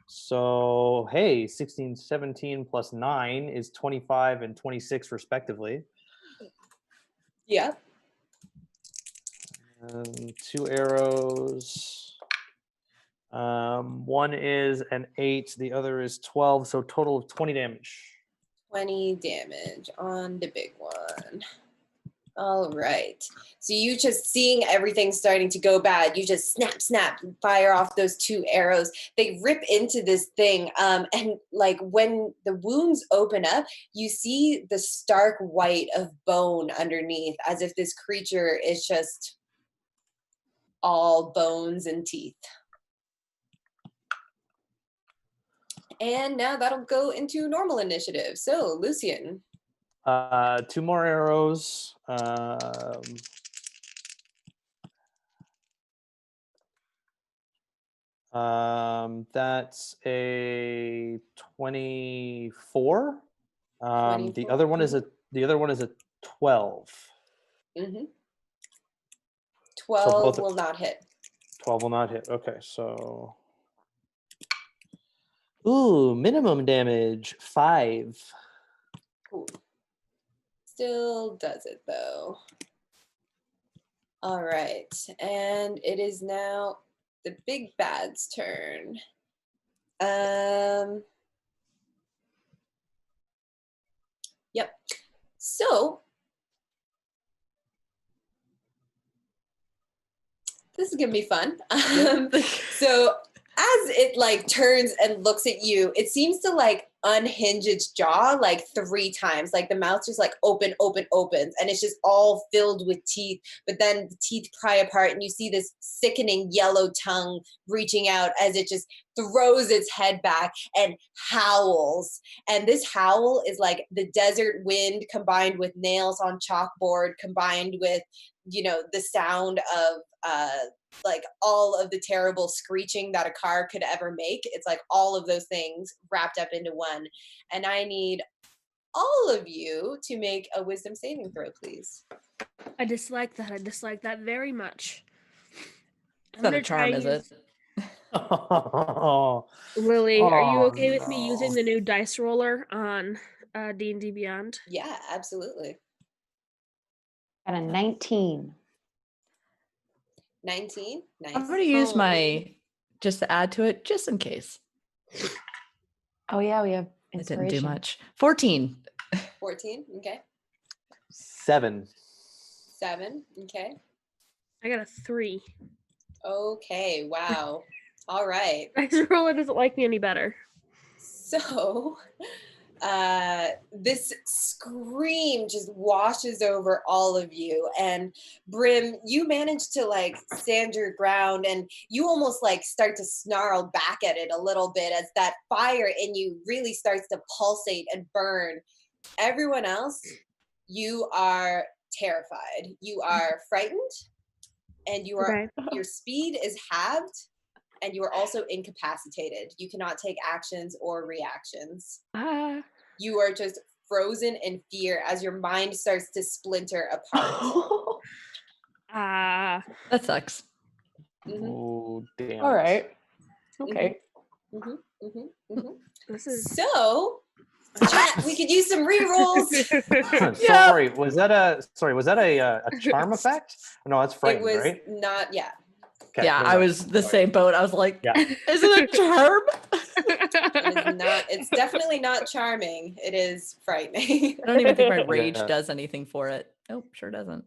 So, hey, 16, 17 plus 9 is 25 and 26 respectively. Yeah. 2 arrows. One is an 8, the other is 12, so total of 20 damage. 20 damage on the big one. All right. So you just seeing everything starting to go bad, you just snap, fire off those 2 arrows. They rip into this thing. And like when the wounds open up, you see the stark white of bone underneath, as if this creature is just all bones and teeth. And now that'll go into normal initiative. So Lucian. 2 more arrows. That's a 24. The other one is a 12. Mm-hmm. So 12 both will not hit. 12 will not hit. Okay, so minimum damage 5. Cool. Still does it though. All right, and it is now the big bad's turn. Yep. So this is gonna be fun. So as it like turns and looks at you, it seems to like unhinge its jaw like 3 times. Like the mouth just like opens, and it's just all filled with teeth. But then the teeth pry apart, and you see this sickening yellow tongue reaching out as it just throws its head back and howls. And this howl is like the desert wind combined with nails on chalkboard, combined with, you know, the sound of like all of the terrible screeching that a car could ever make. It's like all of those things wrapped up into one. And I need all of you to make a wisdom saving throw, please. I dislike that. I dislike that very much. It's not a charm, is it? Lily, are you Oh, okay with me no. using the new dice roller on D&D Beyond? Yeah, absolutely. And a 19. 19. Nice. I'm going to use my, just to add to it, just in case. Oh yeah, we have It inspiration. didn't do much. 14. 14. Okay. 7. 7. Okay. I got a 3. Okay, wow. All right. Dice roller doesn't like me any better. So, this scream just washes over all of you, and Brim, you manage to like stand your ground, and you almost like start to snarl back at it a little bit as that fire in you really starts to pulsate and burn. Everyone else, you are terrified. You are frightened, and you are Okay. your speed is halved, and you are also incapacitated. You cannot take actions or reactions. You are just frozen in fear as your mind starts to splinter apart. That sucks. Oh, damn. All right. Okay. This is So, chat, we could use some re-rolls. Sorry, was that a charm effect? No, that's It frightened, was right? not, yeah. Okay, Yeah, never I mind. was the Sorry. same boat. I was like, Yeah. is it a charm? It is not, it's definitely not charming. It is frightening. I don't even think my Okay. rage does anything for it. Nope, sure doesn't.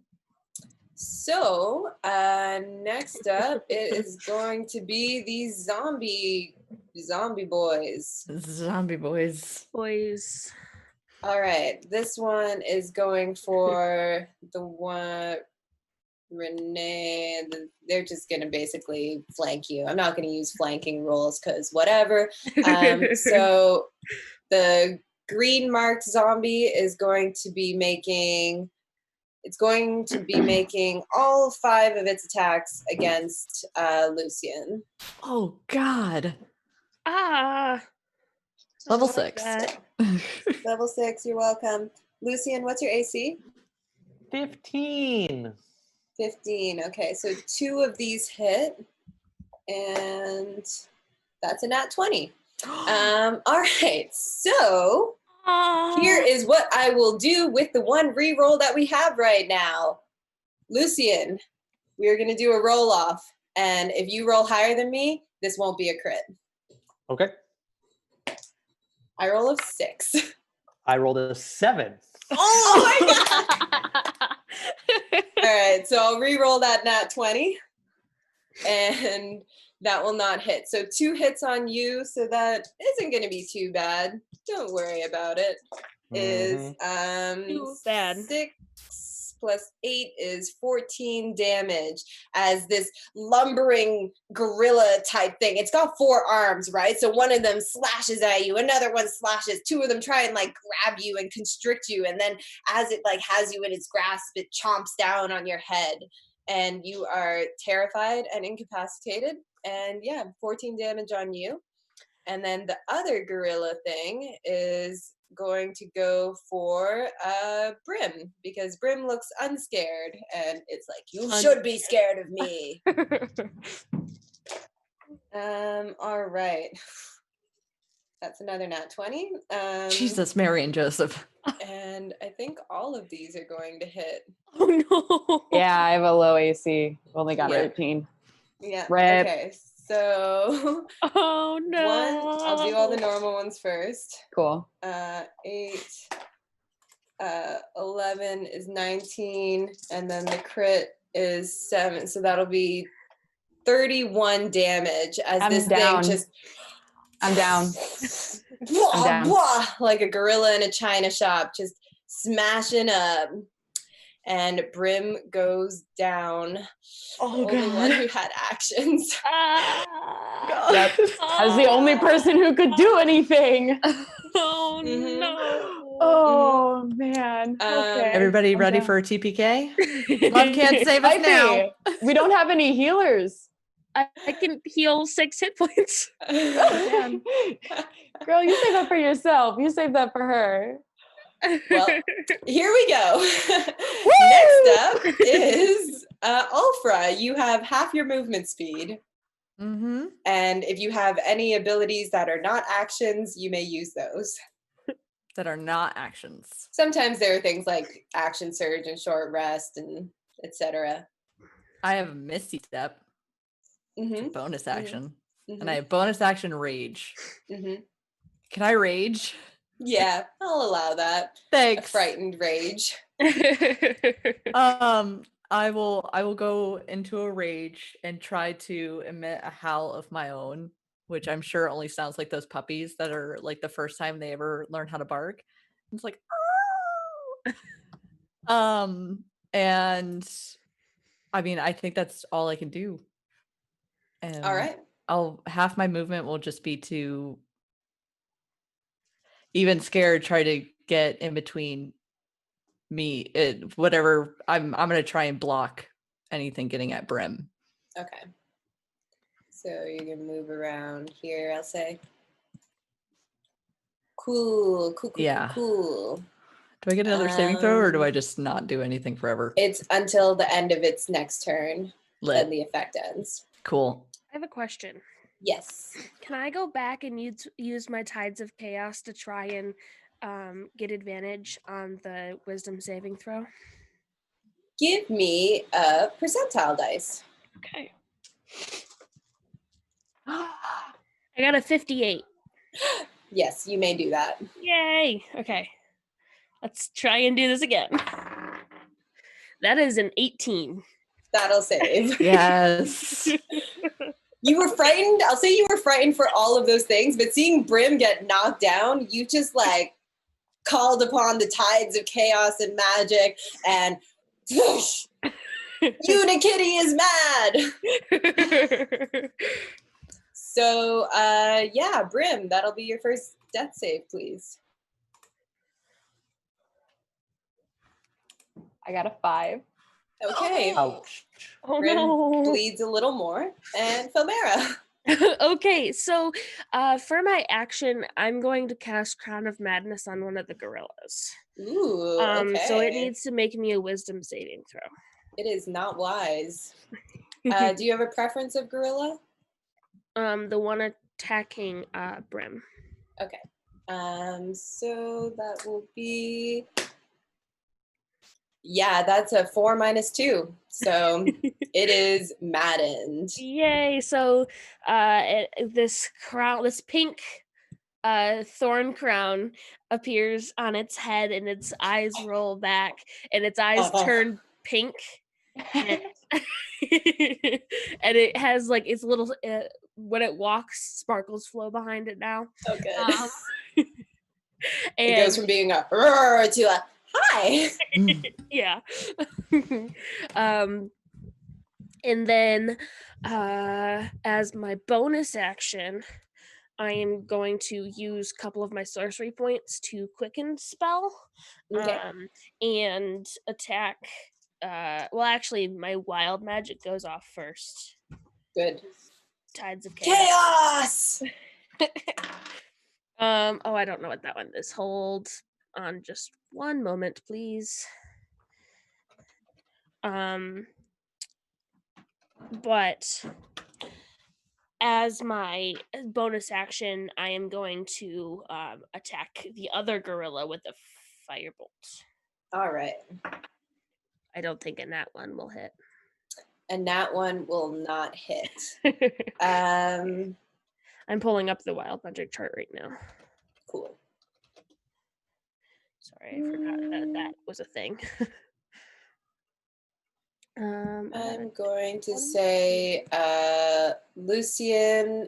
So, next up, it is going to be these zombie boys. Zombie boys. boys. All right, this one is going for the one Renee. They're just gonna basically flank you. I'm not gonna use flanking rules because whatever. So the green marked zombie is going to be making. It's going to be making all 5 of its attacks against Lucian. Oh God. Don't Level like 6. that. Level 6, you're welcome. Lucian, what's your AC? 15. 15. Okay, so 2 of these hit, and that's a nat 20. All right, so here is what I will do with the one reroll that we have right now. Lucian, we are going to do a roll off, and if you roll higher than me, this won't be a crit. Okay. I roll a 6. I rolled a 7. Oh my god! All right, so I'll re-roll that nat 20, and that will not hit. So 2 hits on you, so that isn't going to be too bad. Don't worry about it. Is Too bad. 6 plus 8 is 14 damage as this lumbering gorilla type thing. It's got 4 arms, right? So one of them slashes at you, another one slashes, 2 of them try and like grab you and constrict you, and then as it like has you in its grasp, it chomps down on your head, and you are terrified and incapacitated. And yeah, 14 damage on you. And then the other gorilla thing is going to go for Brim, because Brim looks unscared, and it's like, you should be scared of me. All right. That's another nat 20. Jesus, Mary and Joseph. And I think all of these are going to hit. Oh no. Yeah, I have a low AC. Only got Yeah. 13. Yeah. Rip. Okay. So Oh no. I'll do all the normal ones first. Cool. 8, 11 is 19, and then the crit is 7, so that'll be 31 damage as I'm this down. thing just I'm down. blah, I'm down. blah, like a gorilla in a china shop, just smashing up. And Brim goes down. Oh Only one God. who had actions. Yep. I was the only person who could do anything. Oh Mhm. no. Oh man. Okay. Everybody I'm ready down. for a TPK? Love can't save us Might now. be. We don't have any healers. I can heal 6 hit points. Man. Girl, you save that for yourself. You save that for her. Well, here we go. Next up is Ulfra. You have half your movement speed. Mm-hmm. And if you have any abilities that are not actions, you may use those. That are not actions. Sometimes there are things like action surge and short rest and etc. I have a Misty Step. It's a Mm-hmm. bonus action. Mm-hmm. And I have bonus action Rage. Mm-hmm. Can I rage? Yeah, I'll allow that. A Thanks. frightened rage. I I will go into a rage and try to emit a howl of my own, which I'm sure only sounds like those puppies that are like the first time they ever learn how to bark. It's like, and I mean, I think that's all I can do. And All right. half my movement will just be to, even scared, try to get in between me, whatever. I'm gonna try and block anything getting at Brim. Okay. So you're gonna move around here, I'll say. Cool. Yeah. Cool. Do I get another saving throw, or do I just not do anything forever? It's until the end of its next turn. Lit. Then the effect ends. Cool. I have a question. Yes. Can I go back and use my Tides of Chaos to try and get advantage on the Wisdom saving throw? Give me a percentile dice. Okay. I got a 58. Yes, you may do that. Yay! Okay. Let's try and do this again. That is an 18. That'll save. Yes. You were frightened. I'll say you were frightened for all of those things, but seeing Brim get knocked down, you just like called upon the tides of chaos and magic, and Unikitty is mad. So, yeah, Brim, that'll be your first death save, please. I got a 5. Okay. Ouch. Oh Brim no. bleeds a little more, and Felmera. Okay, so for my action, I'm going to cast Crown of Madness on one of the gorillas. Ooh, okay. So it needs to make me a Wisdom saving throw. It is not wise. Do you have a preference of gorilla? The one attacking Brim. Okay. So that will be, yeah, that's a 4 - 2. So it is maddened. Yay! So this crown, this pink thorn crown appears on its head, and its eyes roll back, and its eyes turn pink, and, and it has like its little when it walks, sparkles flow behind it now. Oh, good. And It goes from being a roar to a hi. yeah. And then as my bonus action, I am going to use a couple of my sorcery points to quicken spell. Okay. And attack. Well, actually, my wild magic goes off first. Good. Tides of Chaos. Oh, I don't know what that one is. Hold on just one moment, please. But as my bonus action, I am going to attack the other gorilla with a firebolt. All right. I don't think that one will hit. And that one will not hit. I'm pulling up the wild magic chart right now. Cool. Sorry, I forgot that was a thing. I'm going to say Lucian.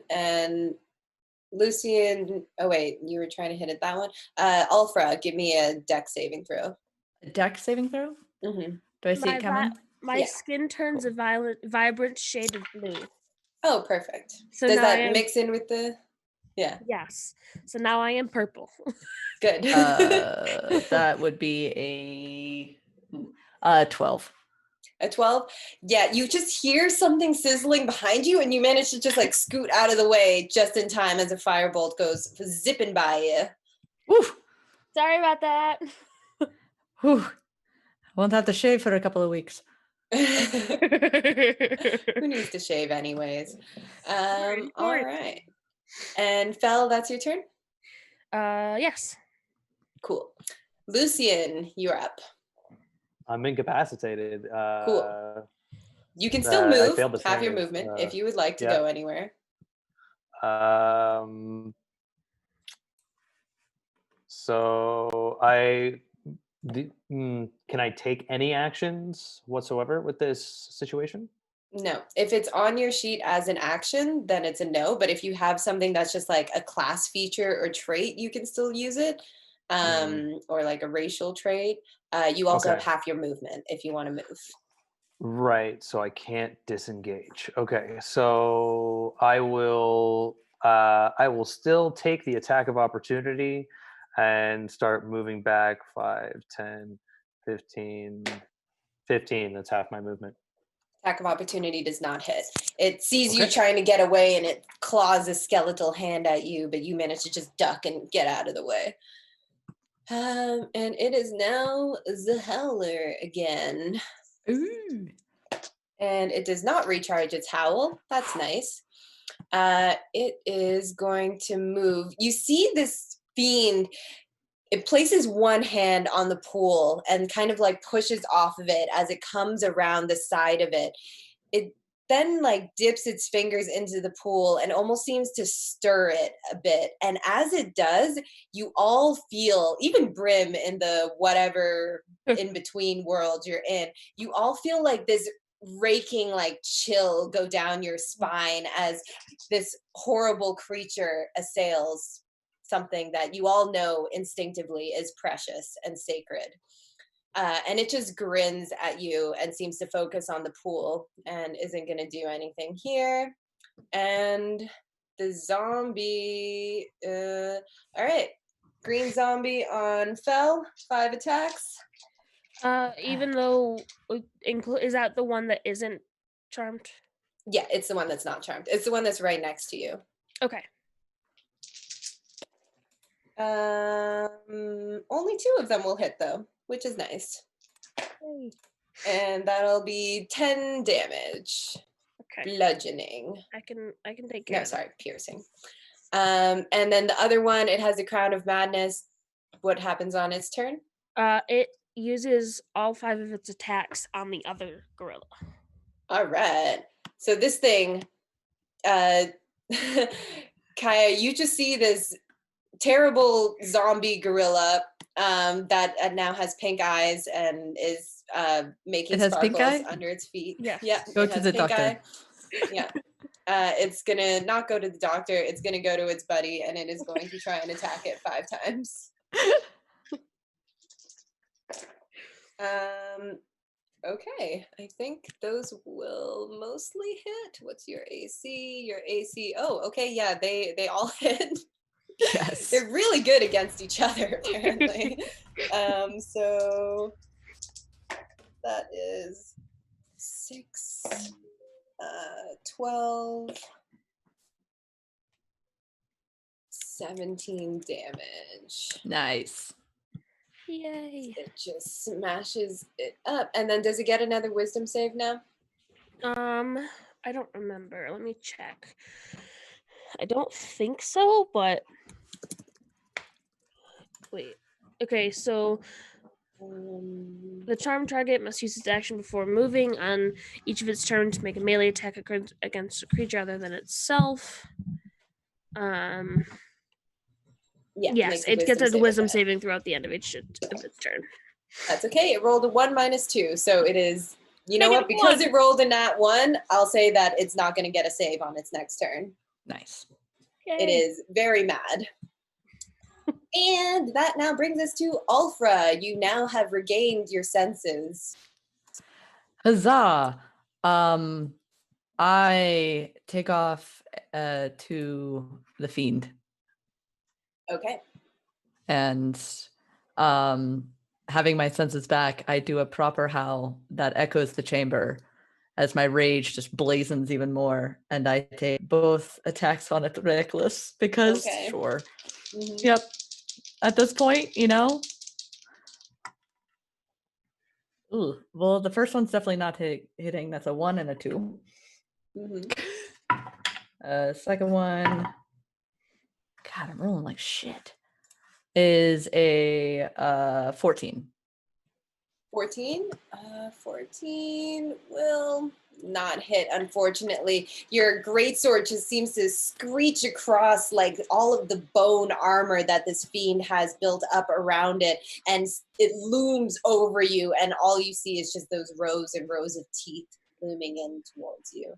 Oh wait, you were trying to hit it that one. Ulfra, give me a dex saving throw. A dex saving throw? Mm-hmm. Do I see it coming? My skin turns a vibrant shade of blue. Oh, perfect. So does now that mix in with the? Yeah. Yes. So now I am purple. Good. That would be a 12. A 12? Yeah, you just hear something sizzling behind you, and you manage to just like scoot out of the way just in time as a firebolt goes zipping by you. Woo! Sorry about that. Whew. Won't have to shave for a couple of weeks. Who needs to shave anyways? All right. And Fel, that's your turn? Yes. Cool. Lucian, you're up. I'm incapacitated. Cool. You can still move, have your save, movement, if you would like to go anywhere. So I Can I take any actions whatsoever with this situation? No. If it's on your sheet as an action, then it's a no. But if you have something that's just like a class feature or trait, you can still use it. Or like a racial trait. You also have Okay. half your movement if you want to move. Right, so I can't disengage. Okay, so I will still take the attack of opportunity and start moving back 5, 10, 15, 15. That's half my movement. Attack of opportunity does not hit. It sees you Okay. trying to get away and it claws a skeletal hand at you, but you manage to just duck and get out of the way. And it is now the Howler again. Ooh. And it does not recharge its howl. That's nice. It is going to move. You see this fiend. It places one hand on the pool and kind of like pushes off of it as it comes around the side of it. It then like dips its fingers into the pool and almost seems to stir it a bit. And as it does, you all feel, even Brim in the whatever in between world you're in, you all feel like this raking like chill go down your spine as this horrible creature assails something that you all know instinctively is precious and sacred. And it just grins at you and seems to focus on the pool and isn't going to do anything here. And the zombie, all right, green zombie on Fel, 5 attacks. Even though, is that the one that isn't charmed? Yeah, it's the one that's not charmed. It's the one that's right next to you. Okay. Only 2 of them will hit though, which is nice. Yay. And that'll be 10 damage. Okay. Bludgeoning. I can take care No, of sorry, piercing. And then the other one, it has a Crown of Madness. What happens on its turn? It uses all 5 of its attacks on the other gorilla. All right. So this thing, Kaya, you just see this terrible zombie gorilla that now has pink eyes and is making It has pink sparkles eye? under its feet. Yes. Yeah. Go it to has the pink doctor. eye. Yeah. It's gonna not go to the doctor. It's gonna go to its buddy, and it is going to try and attack it 5 times. Okay, I think those will mostly hit. What's your AC? Your AC. Oh, okay, yeah, they all hit. Yes. They're really good against each other, apparently. So that is 6, 12, 17 damage. Nice. Yay. It just smashes it up. And then does it get another wisdom save now? I don't remember. Let me check. I don't think so, but wait. Okay, so the charmed target must use its action before moving on each of its turns to make a melee attack against a creature other than itself. Yes, makes it gets a save wisdom at that. saving throughout the end of its turn. That's okay. It rolled a 1 minus 2, so it is. You know what? -1. Because it rolled a nat 1, I'll say that it's not going to get a save on its next turn. Nice. It Yay. is very mad. And that now brings us to Ulfra. You now have regained your senses. Huzzah! I take off to the fiend. Okay. And having my senses back, I do a proper howl that echoes the chamber as my rage just blazons even more, and I take both attacks on it reckless because Okay. sure. Mm-hmm. Yep. At this point, you know. Ooh, well, the first one's definitely not hitting. That's a 1 and a 2. Mm-hmm. Second one, God, I'm rolling like shit, is a 14. 14? 14 will not hit, unfortunately. Your greatsword just seems to screech across like all of the bone armor that this fiend has built up around it, and it looms over you, and all you see is just those rows and rows of teeth looming in towards you.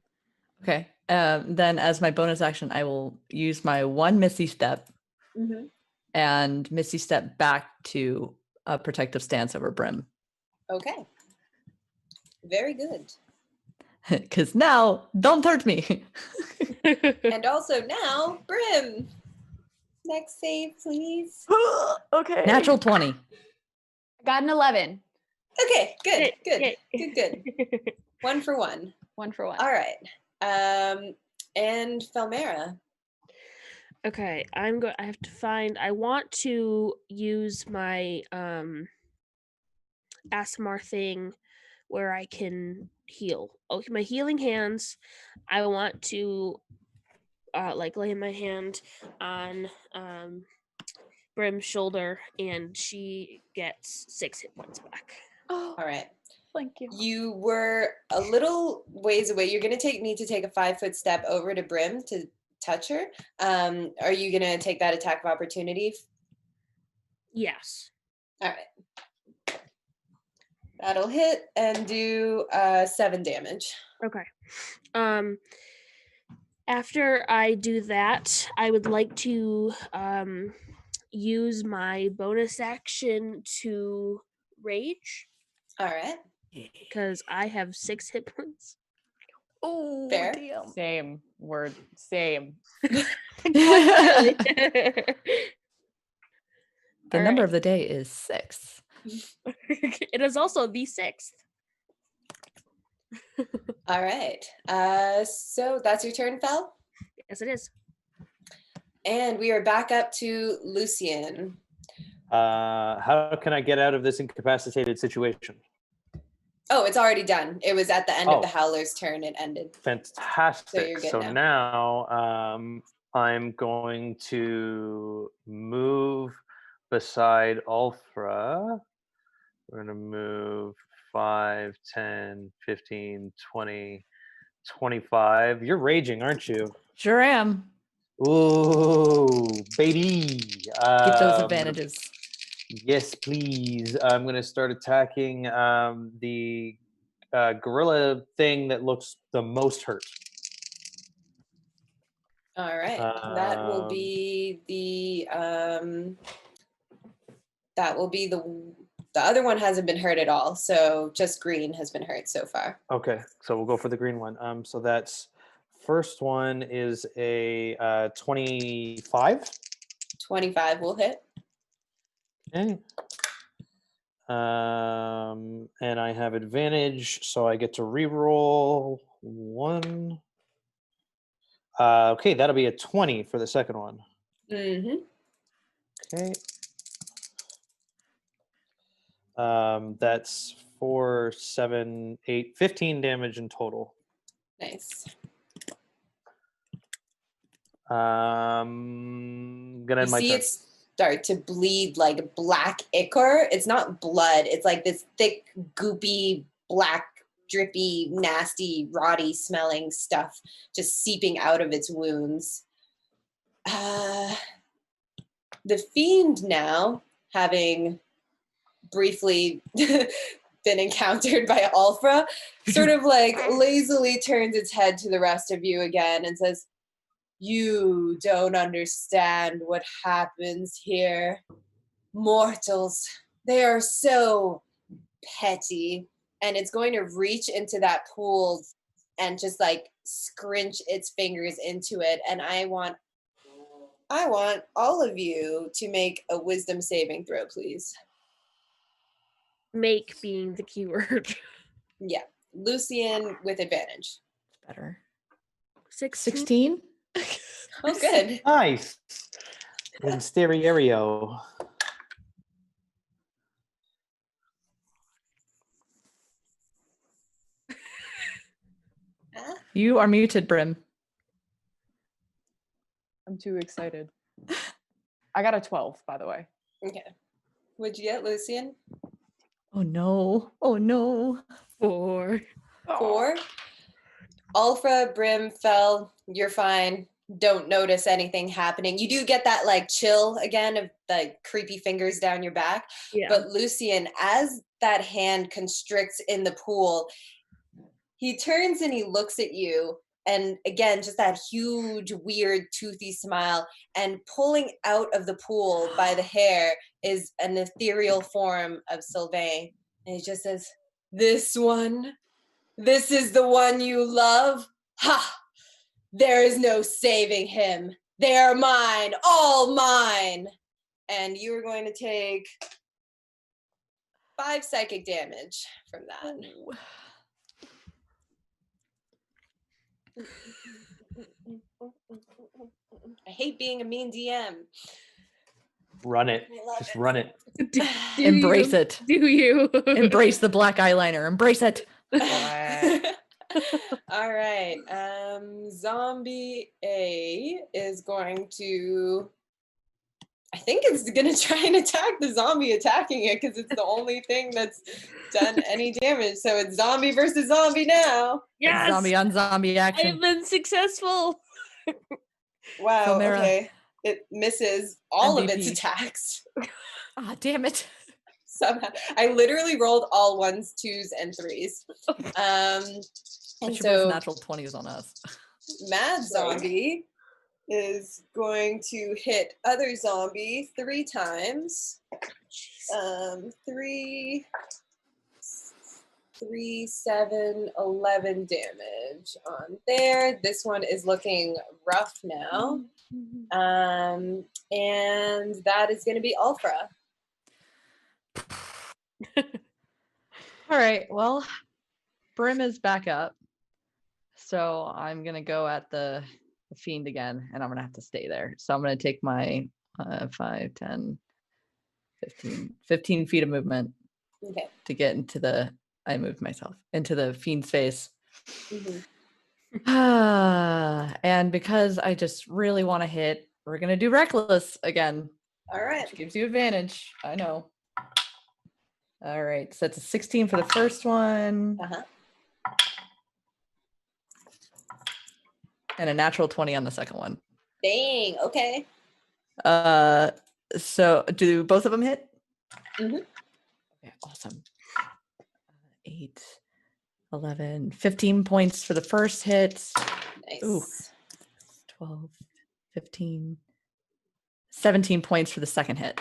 Okay. Then as my bonus action, I will use my one Misty Step and Misty Step back to a protective stance over Brim. Okay. Very good. Because now, don't hurt me. And also now, Brim. Next save, please. Okay. Natural 20. Got an 11. Okay, good. Yay. One for one. 1 for 1. All right. And Felmera. Okay, I have to find. I want to use my ASMR thing where I can heal. Okay, my healing hands. I want to like lay my hand on Brim's shoulder, and she gets 6 hit points back. Oh, All right. thank you. You were a little ways away. You're going to need to take a 5-foot step over to Brim to touch her. Are you going to take that attack of opportunity? Yes. All right. That'll hit and do 7 damage. Okay. After I do that, I would like to use my bonus action to rage All right. because I have 6 hit points. Oh, Fair. damn. Same word. Same. The All number right. of the day is 6. It is also the 6th. All right. So that's your turn, Fel. Yes, it is. And we are back up to Lucian. How can I get out of this incapacitated situation? Oh, it's already done. It was at the end of the Oh. Howler's turn. It ended. Fantastic. you're good So now. now I'm going to move beside Ulfra. We're going to move 5, 10, 15, 20, 25. You're raging, aren't you? Sure am. Ooh, baby. Get those advantages. Yes, please. I'm going to start attacking the gorilla thing that looks the most hurt. All right. That will be the the other one hasn't been hurt at all. So just green has been hurt so far. Okay, so we'll go for the green one. So that's first one is a 25. 25 will hit. Okay. And I have advantage, so I get to re-roll 1. Okay, that'll be a 20 for the second one. Mm-hmm. Okay. That's 4, 7, 8, 15 damage in total. Nice. Gonna You end my see turn. it start to bleed like black ichor. It's not blood. It's like this thick, goopy, black, drippy, nasty, rotty smelling stuff just seeping out of its wounds. The fiend now, having briefly been encountered by Ulfra, sort of like lazily turns its head to the rest of you again and says, "You don't understand what happens here. Mortals, they are so petty." And it's going to reach into that pool and just like scrunch its fingers into it. And I want all of you to make a wisdom saving throw, please. Make being the keyword. Yeah. Lucian with advantage. Better. 16? 16? Oh, good. Nice. In stereo. You are muted, Brim. I'm too excited. I got a 12, by the way. Okay. What'd you get, Lucian? Oh no. Oh no. 4. 4? Alpha, Brim, Fell, you're fine. Don't notice anything happening. You do get that like chill again of like creepy fingers down your back. Yeah. But Lucian, as that hand constricts in the pool, he turns and he looks at you. And again, just that huge, weird, toothy smile. And pulling out of the pool by the hair is an ethereal form of Sylvain. And he just says, "This one? This is the one you love? Ha! There is no saving him. They are mine, all mine." And you are going to take 5 psychic damage from that. I hate being a mean DM. Run it. I love Just it. run it. Embrace you? it. Do you? Embrace the black eyeliner. Embrace it. All right. Zombie A is going to, I think it's going to try and attack the zombie attacking it because it's the only thing that's done any damage. So it's zombie versus zombie now. Yes. Zombie on zombie action. I've been successful. Wow. Philmera. Okay. It misses all of its MVP. attacks. Ah, damn it. Somehow. I literally rolled all 1s, 2s, and 3s. I And should roll so natural 20s on us. Mad Zombie is going to hit other zombie 3 times. 3, 7, 11 damage on there. This one is looking rough now. And that is going to be Alfra. All right. Well, Brim is back up. So I'm going to go at the fiend again, and I'm going to have to stay there. So I'm going to take my 5, 10, 15 feet of movement to get into the, I moved myself, into the fiend's face. And because I just really want to hit, we're going to do Reckless again. All right. Which gives you advantage. I know. All right. So that's a 16 for the first one. And a natural 20 on the second one. Dang. Okay. So do both of them hit? Mm-hmm. Okay, awesome. 8, 11, 15 points for the first hit. Nice. Ooh. 12, 15, 17 points for the second hit.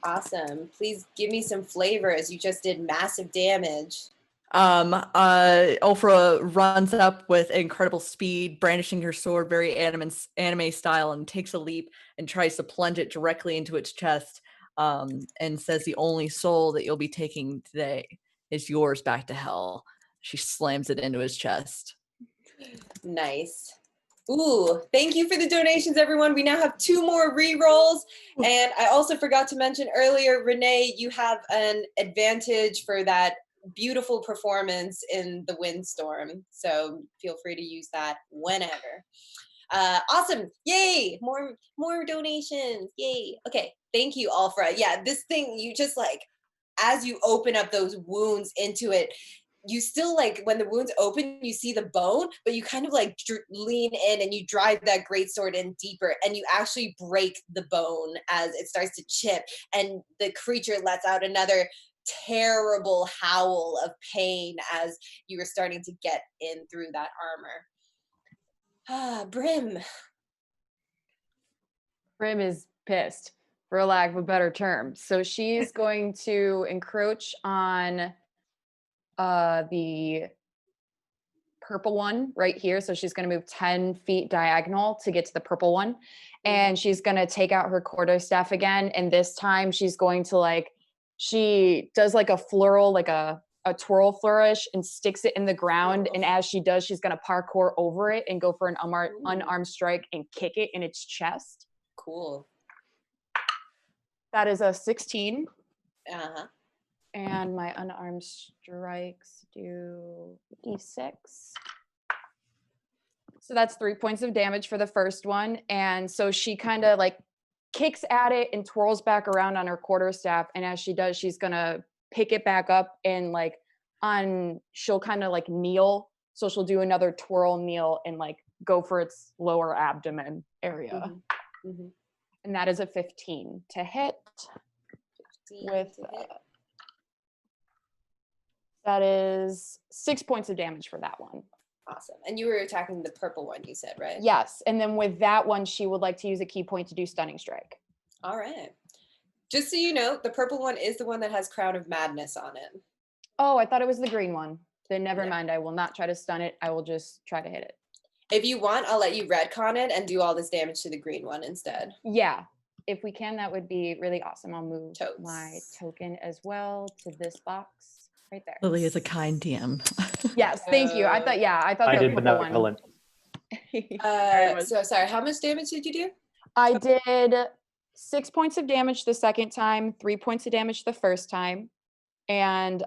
Awesome. Please give me some flavor as you just did massive damage. Ulfra runs up with incredible speed, brandishing her sword very anime style, and takes a leap and tries to plunge it directly into its chest, and says the only soul that you'll be taking today is yours back to hell. She slams it into his chest. Nice. Ooh, thank you for the donations, everyone. We now have 2 more re-rolls. And I also forgot to mention earlier, Renee, you have an advantage for that beautiful performance in the windstorm. So feel free to use that whenever. Awesome. Yay. More donations. Yay. Okay. Thank you, Alfra. Yeah, this thing, you just like, as you open up those wounds into it, you still like, when the wounds open, you see the bone, but you kind of like lean in and you drive that greatsword in deeper, and you actually break the bone as it starts to chip, and the creature lets out another terrible howl of pain as you were starting to get in through that armor. Brim. Brim is pissed, for lack of a better term. So she's going to encroach on the purple one right here. So she's going to move 10 feet diagonal to get to the purple one. And she's going to take out her quarterstaff again. And this time she's going to she does like a floral, like a twirl flourish, and sticks it in the ground. And as she does, she's going to parkour over it and go for an unarmed strike and kick it in its chest. Cool. That is a 16. Uh-huh. And my unarmed strikes do d6. So that's 3 points of damage for the first one. And so she kind of like kicks at it and twirls back around on her quarterstaff. And as she does, she's going to pick it back up and she'll kind of like kneel So she'll do another twirl kneel and like go for its lower abdomen area. And that is a 15 to hit. 15 With to hit. that is 6 points of damage for that one. Awesome. And you were attacking the purple one, you said, right? Yes. And then with that one, she would like to use a key point to do stunning strike. All right. Just so you know, the purple one is the one that has Crown of Madness on it. Oh, I thought it was the green one. Then never Yeah. mind. I will not try to stun it. I will just try to hit it. If you want, I'll let you retcon it and do all this damage to the green one instead. Yeah. If we can, that would be really awesome. I'll move Totes. my token as well to this box right there. Lily is a kind DM. Yes, thank you. I thought I the did purple one. benevolent. So sorry, how much damage did you do? I did 6 points of damage the second time, 3 points of damage the first time. And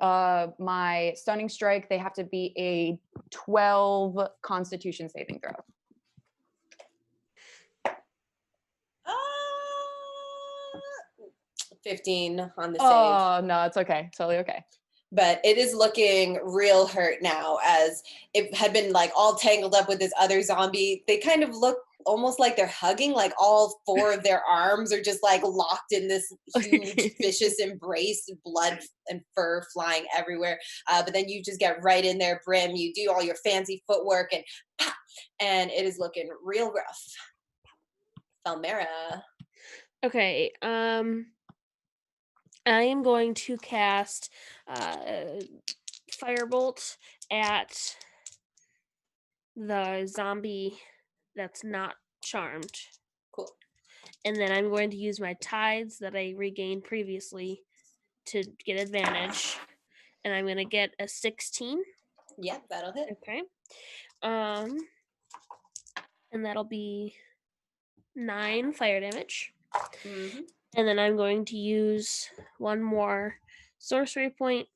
my stunning strike, they have to be a 12 Constitution saving throw. 15 on the save. Oh, no, it's okay. Totally okay. But it is looking real hurt now, as it had been like all tangled up with this other zombie. They kind of look almost like they're hugging, like all four of their arms are just like locked in this huge vicious embrace, blood and fur flying everywhere. But then you just get right in there, Brim. You do all your fancy footwork and pop, and it is looking real rough. Falmera. Okay, I am going to cast Firebolt at the zombie that's not charmed. Cool. And then I'm going to use my tides that I regained previously to get advantage. And I'm going to get a 16. Yeah, that'll hit. Okay. And that'll be 9 fire damage. Mm-hmm. And then I'm going to use one more sorcery point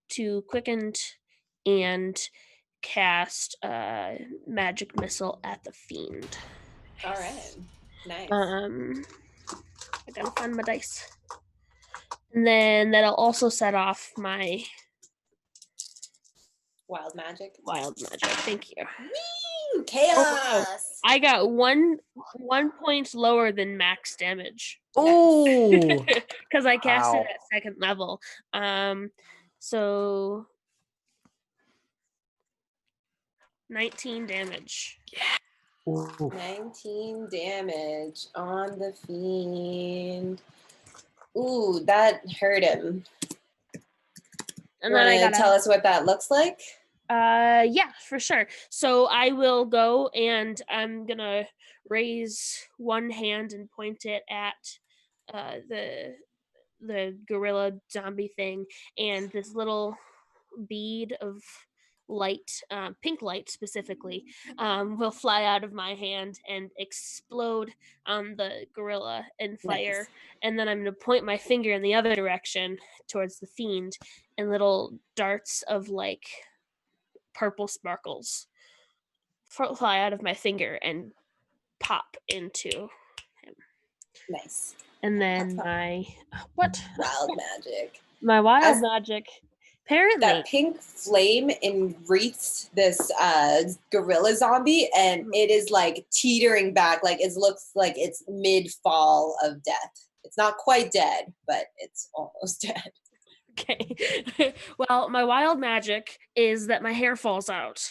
to quicken and cast magic missile at the fiend. All right. Nice. I gotta find my dice. And then that'll also set off my Wild magic. Thank you. Woo! Chaos. I got one point lower than max damage. Oh, Because I cast Wow. it at 2nd level. So 19 damage. Ooh. 19 damage on the fiend. Ooh, that hurt him. And You then I want to gotta tell us what that looks like? yeah, for sure. So I will go and I'm gonna raise one hand and point it at the gorilla zombie thing, and this little bead of light, pink light specifically, will fly out of my hand and explode on the gorilla in fire. Nice. And then I'm going to point my finger in the other direction towards the fiend, and little darts of like purple sparkles fly out of my finger and pop into him. Nice. And then my wild As- magic. Apparently, That pink flame enwreaths this gorilla zombie, and it is like teetering back. Like it looks like it's mid-fall of death. It's not quite dead, but it's almost dead. okay. Well, my wild magic is that my hair falls out.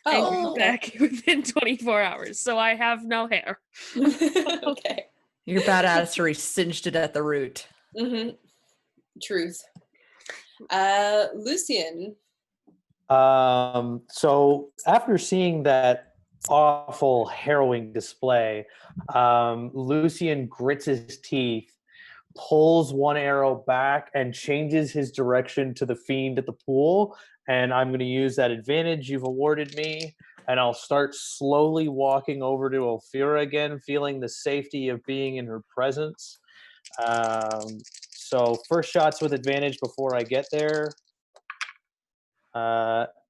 And Oh, comes back within 24 hours, so I have no hair. okay. your badassery singed it at the root. Mm-hmm. Truth. Lucian. So after seeing that awful, harrowing display, Lucian grits his teeth, pulls one arrow back, and changes his direction to the fiend at the pool. And I'm going to use that advantage you've awarded me, and I'll start slowly walking over to Ophira again, feeling the safety of being in her presence. So first shots with advantage before I get there.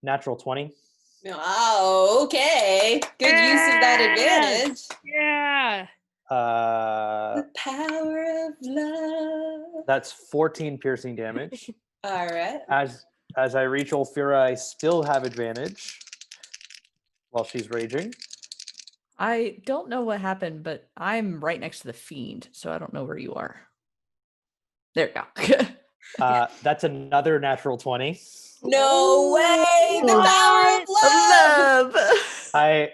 Natural 20. Oh, okay. Good use of that advantage. Yeah. The power of love. That's 14 piercing damage. All right. As I reach Ophira, I still have advantage. while she's raging. I don't know what happened, but I'm right next to the fiend, so I don't know where you are. There you go. That's another natural 20. No way! The power of love!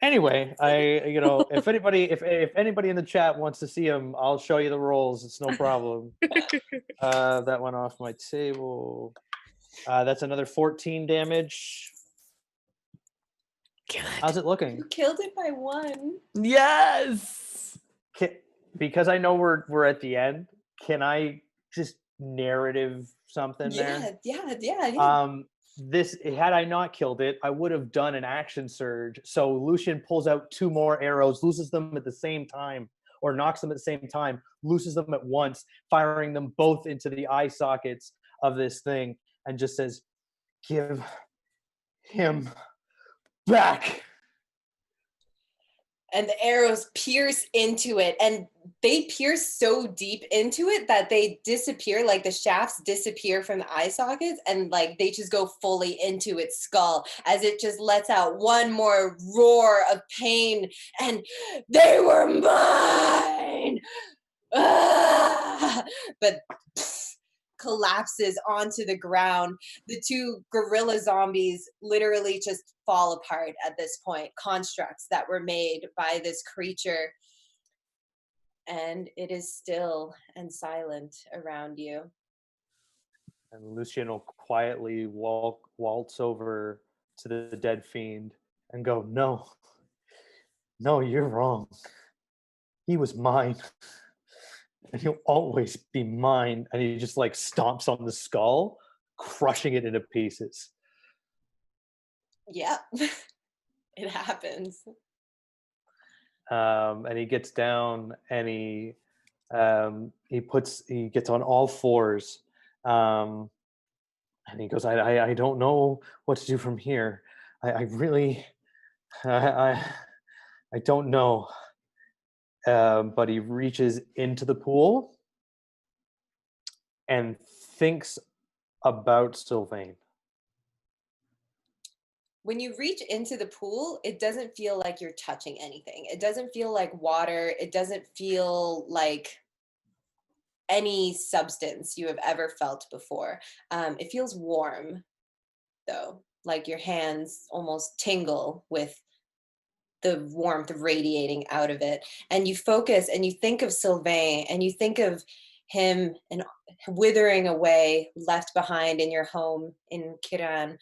Anyway, if anybody in the chat wants to see him, I'll show you the rolls. It's no problem. That went off my table. That's another 14 damage. How's it looking? You killed it by 1. Yes. Because I know we're at the end, can I just narrative something there? Yeah. This, had I not killed it, I would have done an action surge. So Lucian pulls out 2 more arrows, looses them at the same time, or knocks them at the same time, looses them at once, firing them both into the eye sockets of this thing, and just says, "Give him back." And the arrows pierce into it, and they pierce so deep into it that they disappear, like the shafts disappear from the eye sockets, and like they just go fully into its skull as it just lets out one more roar of pain, and they were mine! Ah! But collapses onto the ground. The 2 gorilla zombies literally just fall apart at this point, constructs that were made by this creature. And it is still and silent around you. And Lucian will quietly waltz over to the dead fiend and go, "No, you're wrong. He was mine. And he'll always be mine." And he just like stomps on the skull, crushing it into pieces. Yeah, it happens. And he gets down and he gets on all fours, and he goes, I don't know what to do from here. I really, I don't know. But he reaches into the pool and thinks about Sylvain. When you reach into the pool, it doesn't feel like you're touching anything. It doesn't feel like water. It doesn't feel like any substance you have ever felt before. It feels warm, though, like your hands almost tingle with the warmth radiating out of it. And you focus and you think of Sylvain, and you think of him and withering away, left behind in your home in Kiran.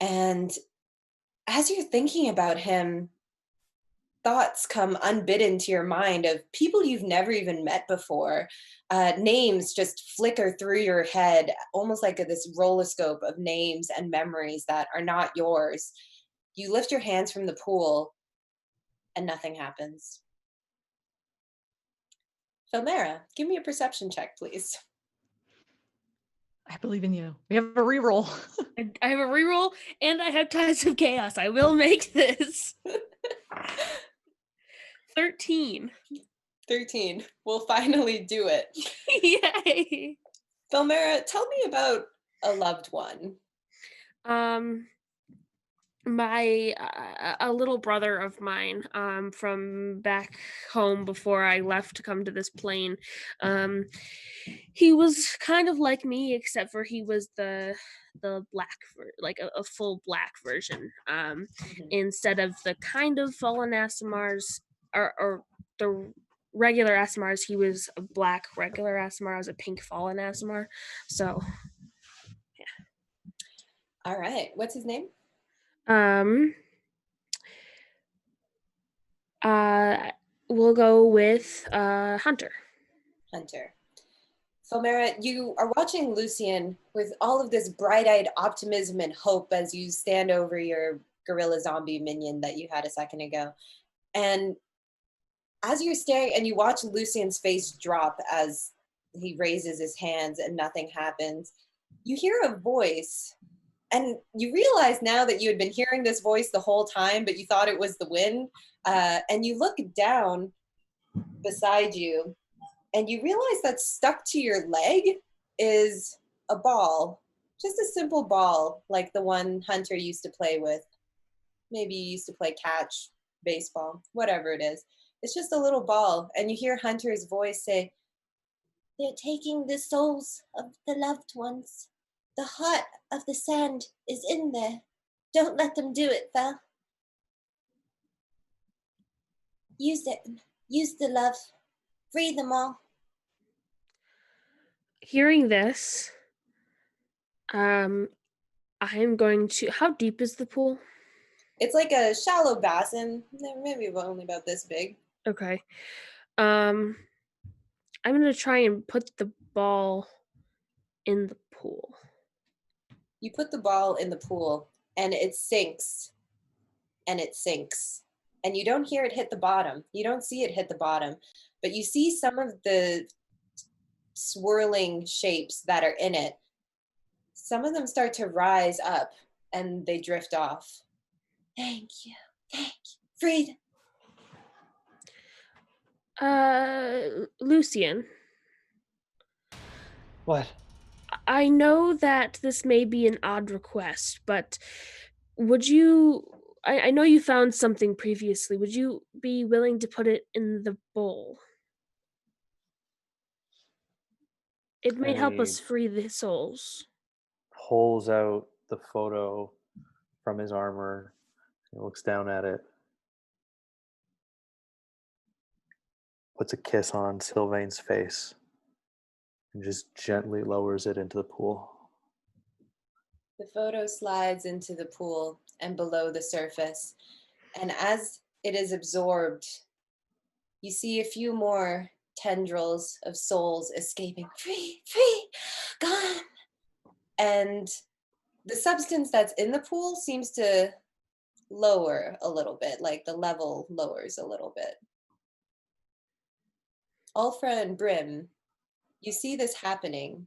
And as you're thinking about him, thoughts come unbidden to your mind of people you've never even met before. Names just flicker through your head, almost like this roller scope of names and memories that are not yours. You lift your hands from the pool, and nothing happens. Filmera, give me a perception check, please. I believe in you. We have a reroll. I have a reroll, and I have Tides of Chaos. I will make this. 13. 13. We'll finally do it. Yay! Filmera, tell me about a loved one. A little brother of mine, from back home before I left to come to this plane. He was kind of like me, except for he was the black, like a full black version. Instead of the kind of fallen Asimars or the regular Asimars, he was a black regular Asimar. I was a pink fallen Asimar. So, yeah. All right. What's his name? We'll go with Hunter. Hunter. Filmera, you are watching Lucian with all of this bright-eyed optimism and hope as you stand over your gorilla zombie minion that you had a second ago. And as you're staring and you watch Lucian's face drop as he raises his hands and nothing happens, you hear a voice. And you realize now that you had been hearing this voice the whole time, but you thought it was the wind. And you look down beside you, and you realize that stuck to your leg is a ball. Just a simple ball, like the one Hunter used to play with. Maybe you used to play catch, baseball, whatever it is. It's just a little ball, and you hear Hunter's voice say, "They're taking the souls of the loved ones. The heart of the sand is in there. Don't let them do it, Val. Use it. Use the love. Free them all." Hearing this, I'm going to. How deep is the pool? It's like a shallow basin, maybe only about this big. Okay. I'm gonna try and put the ball in the pool. You put the ball in the pool, and it sinks, and it sinks. And you don't hear it hit the bottom. You don't see it hit the bottom, but you see some of the swirling shapes that are in it. Some of them start to rise up, and they drift off. Thank you. Thank you. Freedom. Lucian, What? I know that this may be an odd request, but would you? I know you found something previously. Would you be willing to put it in the bowl? It may help He us free the souls. pulls out the photo from his armor. He looks down at it. Puts a kiss on Sylvain's face. And just gently lowers it into the pool. The photo slides into the pool and below the surface. And as it is absorbed, you see a few more tendrils of souls escaping. Free, free, gone. And the substance that's in the pool seems to lower a little bit, like the level lowers a little bit. Ulfra and Brim, you see this happening.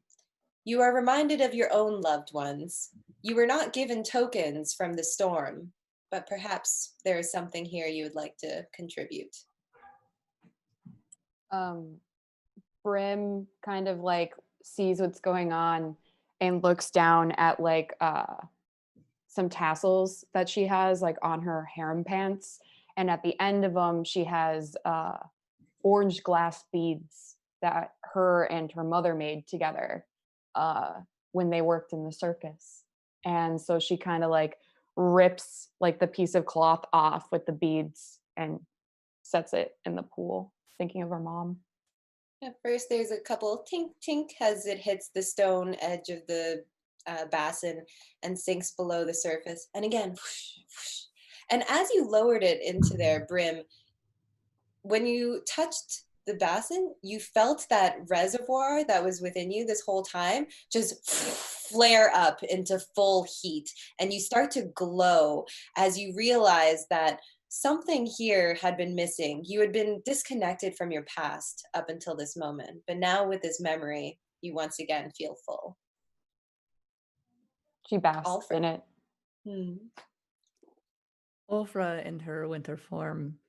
You are reminded of your own loved ones. You were not given tokens from the storm, but perhaps there is something here you would like to contribute. Brim kind of like sees what's going on and looks down at like some tassels that she has like on her harem pants, and at the end of them she has orange glass beads that her and her mother made together when they worked in the circus. And so she kind of like rips like the piece of cloth off with the beads and sets it in the pool, thinking of her mom. At first, there's a couple tink tink as it hits the stone edge of the basin and sinks below the surface. And again, whoosh, whoosh. And as you lowered it into their Brim, when you touched the basin, you felt that reservoir that was within you this whole time just flare up into full heat. And you start to glow as you realize that something here had been missing. You had been disconnected from your past up until this moment. But now with this memory, you once again feel full. She basks Ulfra. in it. Ulfra in her winter form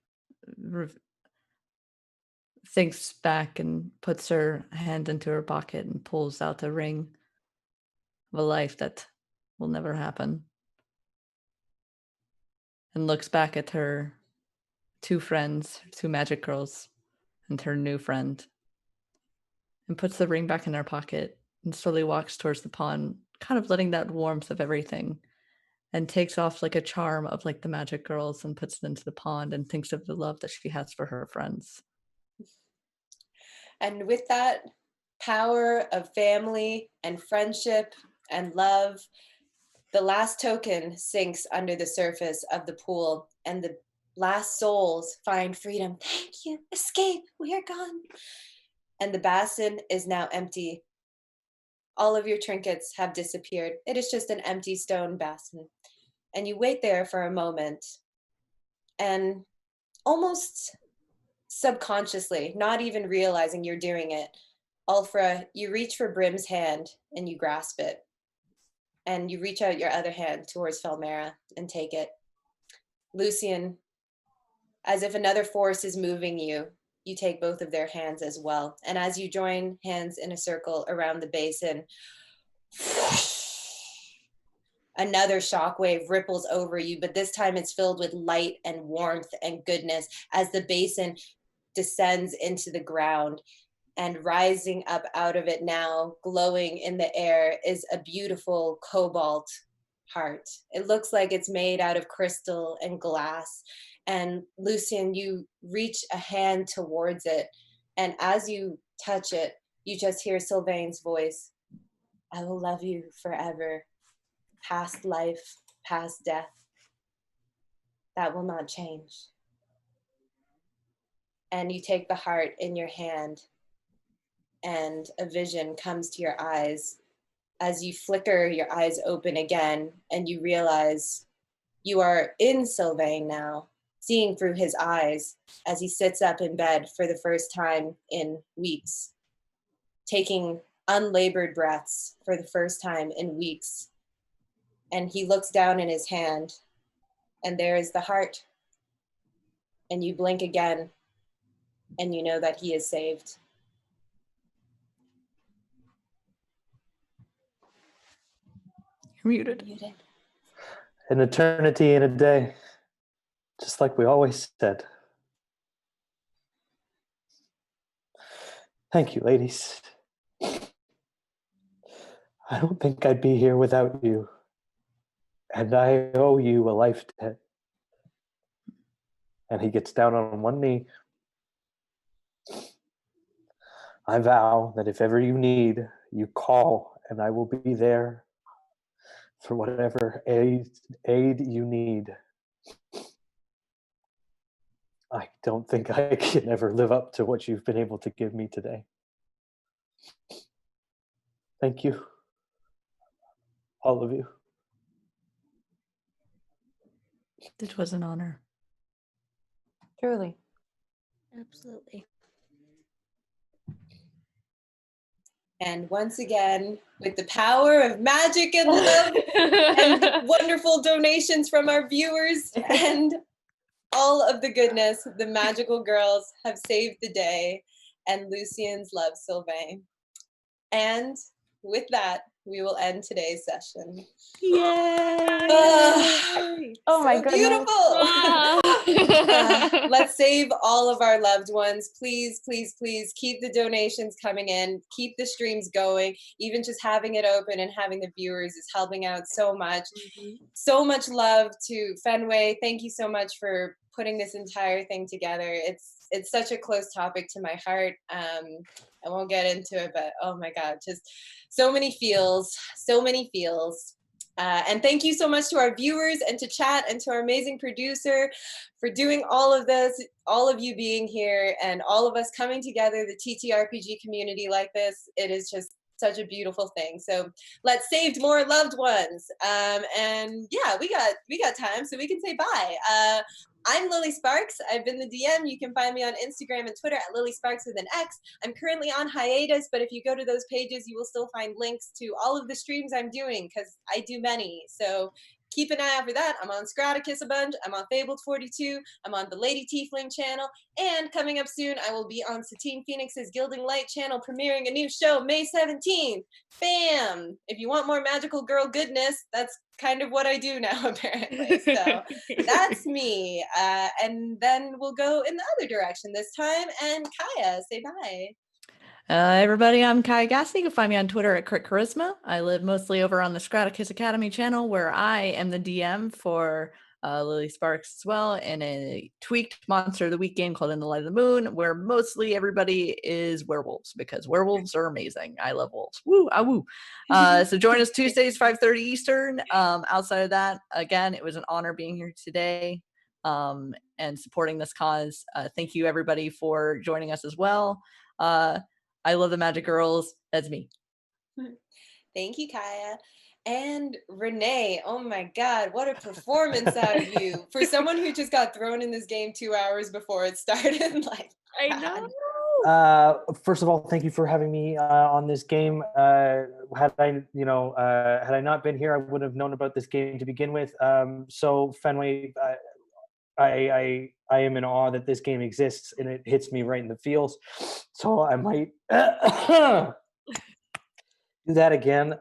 thinks back and puts her hand into her pocket and pulls out a ring of a life that will never happen. And looks back at her two friends, two magic girls, and her new friend. And puts the ring back in her pocket and slowly walks towards the pond, kind of letting that warmth of everything, and takes off like a charm of like the magic girls and puts it into the pond and thinks of the love that she has for her friends. And with that power of family and friendship and love, the last token sinks under the surface of the pool, and the last souls find freedom. Thank you. Escape. We are gone. And the basin is now empty. All of your trinkets have disappeared. It is just an empty stone basin. And you wait there for a moment, and almost subconsciously, not even realizing you're doing it, Ulfra, you reach for Brim's hand and you grasp it. And you reach out your other hand towards Felmera and take it. Lucian, as if another force is moving you, you take both of their hands as well. And as you join hands in a circle around the basin, Another shockwave ripples over you, but this time it's filled with light and warmth and goodness as the basin descends into the ground. And rising up out of it now, glowing in the air, is a beautiful cobalt heart. It looks like it's made out of crystal and glass. And Lucian, you reach a hand towards it. And as you touch it, you just hear Sylvain's voice. I will love you forever. Past life, past death. That will not change. And you take the heart in your hand, and a vision comes to your eyes. As you flicker your eyes open again, and you realize you are in Sylvain now, seeing through his eyes as he sits up in bed for the first time in weeks, taking unlabored breaths for the first time in weeks. And he looks down in his hand, and there is the heart. And you blink again, and you know that he is saved. Muted. An eternity in a day, just like we always said. Thank you, ladies. I don't think I'd be here without you. And I owe you a life debt. And he gets down on one knee. I vow that if ever you need, you call, and I will be there for whatever aid you need. I don't think I can ever live up to what you've been able to give me today. Thank you. All of you. It was an honor. Truly. Absolutely. And once again, with the power of magic and love and wonderful donations from our viewers and all of the goodness, the magical girls have saved the day, and Lucian's loves Sylvain. And with that, we will end today's session. Yay! Oh my So goodness. beautiful. Let's save all of our loved ones. Please, please, please keep the donations coming in. Keep the streams going. Even just having it open and having the viewers is helping out so much. So much love to Fenway. Thank you so much for putting this entire thing together. It's such a close topic to my heart. I won't get into it, but oh my God, just so many feels, so many feels. And thank you so much to our viewers and to chat and to our amazing producer for doing all of this, all of you being here and all of us coming together, the TTRPG community like this. It is just such a beautiful thing. So let's save more loved ones. And yeah, we got time, so we can say bye. I'm Lily Sparks. I've been the DM. You can find me on Instagram and Twitter at Lily Sparks with an X. I'm currently on hiatus, but if you go to those pages, you will still find links to all of the streams I'm doing because I do many. So keep an eye out for that. I'm on Scraticus a bunch. I'm on Fabled 42. I'm on the Lady Tiefling channel. And coming up soon, I will be on Satine Phoenix's Gilding Light channel, premiering a new show May 17th. Bam! If you want more magical girl goodness, that's kind of what I do now, apparently. So that's me. And then we'll go in the other direction this time. And Kaya, say bye. Everybody, I'm Kai Gassney. You can find me on Twitter at Crit Charisma. I live mostly over on the Scraticus Academy channel, where I am the DM for Lily Sparks as well, in a tweaked Monster of the Week game called In the Light of the Moon, where mostly everybody is werewolves, because werewolves are amazing. I love wolves. Woo, ah, woo. So join us Tuesdays, 5:30 Eastern. Outside of that, again, it was an honor being here today and supporting this cause. Thank you, everybody, for joining us as well. I love the Magic Girls. That's me. Thank you, Kaya. And Renee, oh my God, what a performance out of you. For someone who just got thrown in this game 2 hours before it started, like, I know. First of all, thank you for having me on this game. Had I not been here, I would have known about this game to begin with. So Fenway, I am in awe that this game exists, and it hits me right in the feels. So I might do that again.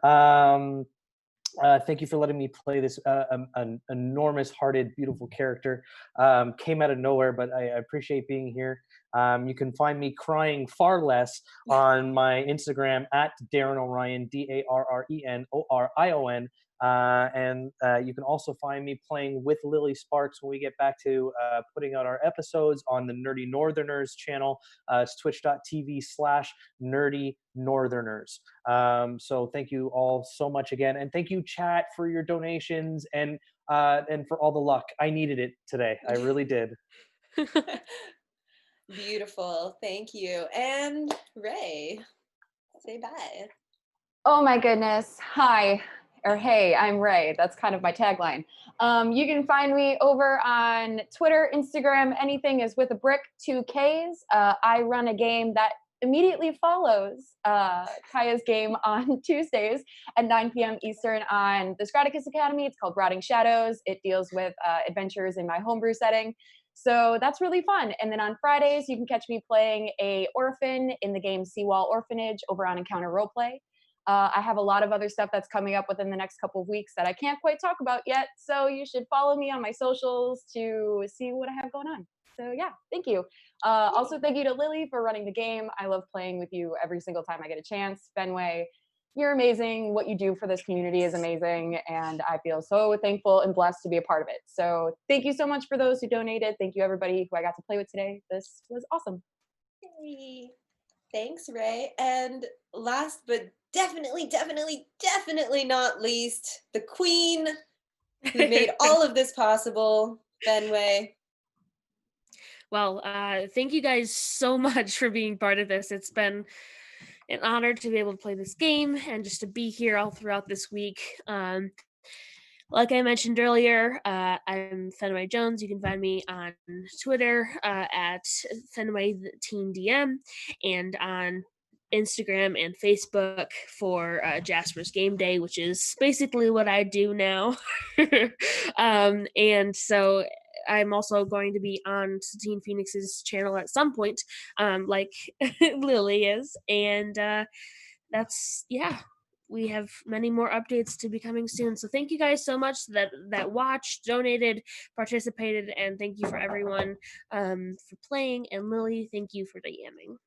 Thank you for letting me play this an enormous-hearted, beautiful character. Came out of nowhere, but I appreciate being here. You can find me crying far less on my Instagram at Darren Orion, DarrenOrion. And you can also find me playing with Lily Sparks when we get back to putting out our episodes on the Nerdy Northerners channel. It's twitch.tv/Nerdy Northerners. So thank you all so much again, and thank you, chat, for your donations and for all the luck. I needed it today. I really did. Beautiful. Thank you. And Ray, say bye. Oh my goodness. Hi, or hey, I'm Ray. That's kind of my tagline. You can find me over on Twitter, Instagram, anything is with a brick, 2 Ks. I run a game that immediately follows Kaya's game on Tuesdays at 9 p.m. Eastern on the Scraticus Academy. It's called Rotting Shadows. It deals with adventures in my homebrew setting. So that's really fun. And then on Fridays, you can catch me playing a orphan in the game Seawall Orphanage over on Encounter Roleplay. I have a lot of other stuff that's coming up within the next couple of weeks that I can't quite talk about yet. So you should follow me on my socials to see what I have going on. So yeah, thank you. Also, thank you to Lily for running the game. I love playing with you every single time I get a chance. Fenway, you're amazing. What you do for this community is amazing. And I feel so thankful and blessed to be a part of it. So thank you so much for those who donated. Thank you, everybody who I got to play with today. This was awesome. Yay. Thanks, Ray. And last but definitely not least, the queen who made all of this possible, Fenway. Well, thank you guys so much for being part of this. It's been an honor to be able to play this game and just to be here all throughout this week. Like I mentioned earlier, I'm Fenway Jones. You can find me on Twitter at Fenway Teen DM and on Instagram and Facebook for Jasper's Game Day, which is basically what I do now. And so I'm also going to be on Satine Phoenix's channel at some point, like Lily is. And that's, yeah. We have many more updates to be coming soon. So thank you guys so much that watched, donated, participated, and thank you for everyone for playing. And Lily, thank you for DMing.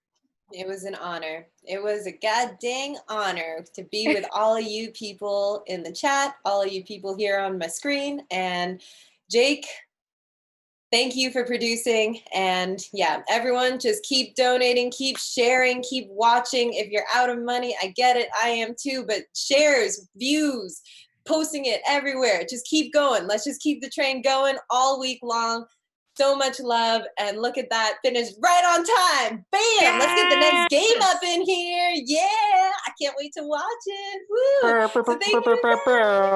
It was an honor. It was a god dang honor to be with all of you people in the chat, all of you people here on my screen. And Jake, thank you for producing. And yeah, everyone just keep donating, keep sharing, keep watching. If you're out of money, I get it. I am too. But shares, views, posting it everywhere. Just keep going. Let's just keep the train going all week long. So much love. And look at that. Finished right on time. Bam! Yes! Let's get the next game up in here. Yeah! I can't wait to watch it. Woo! So thank you.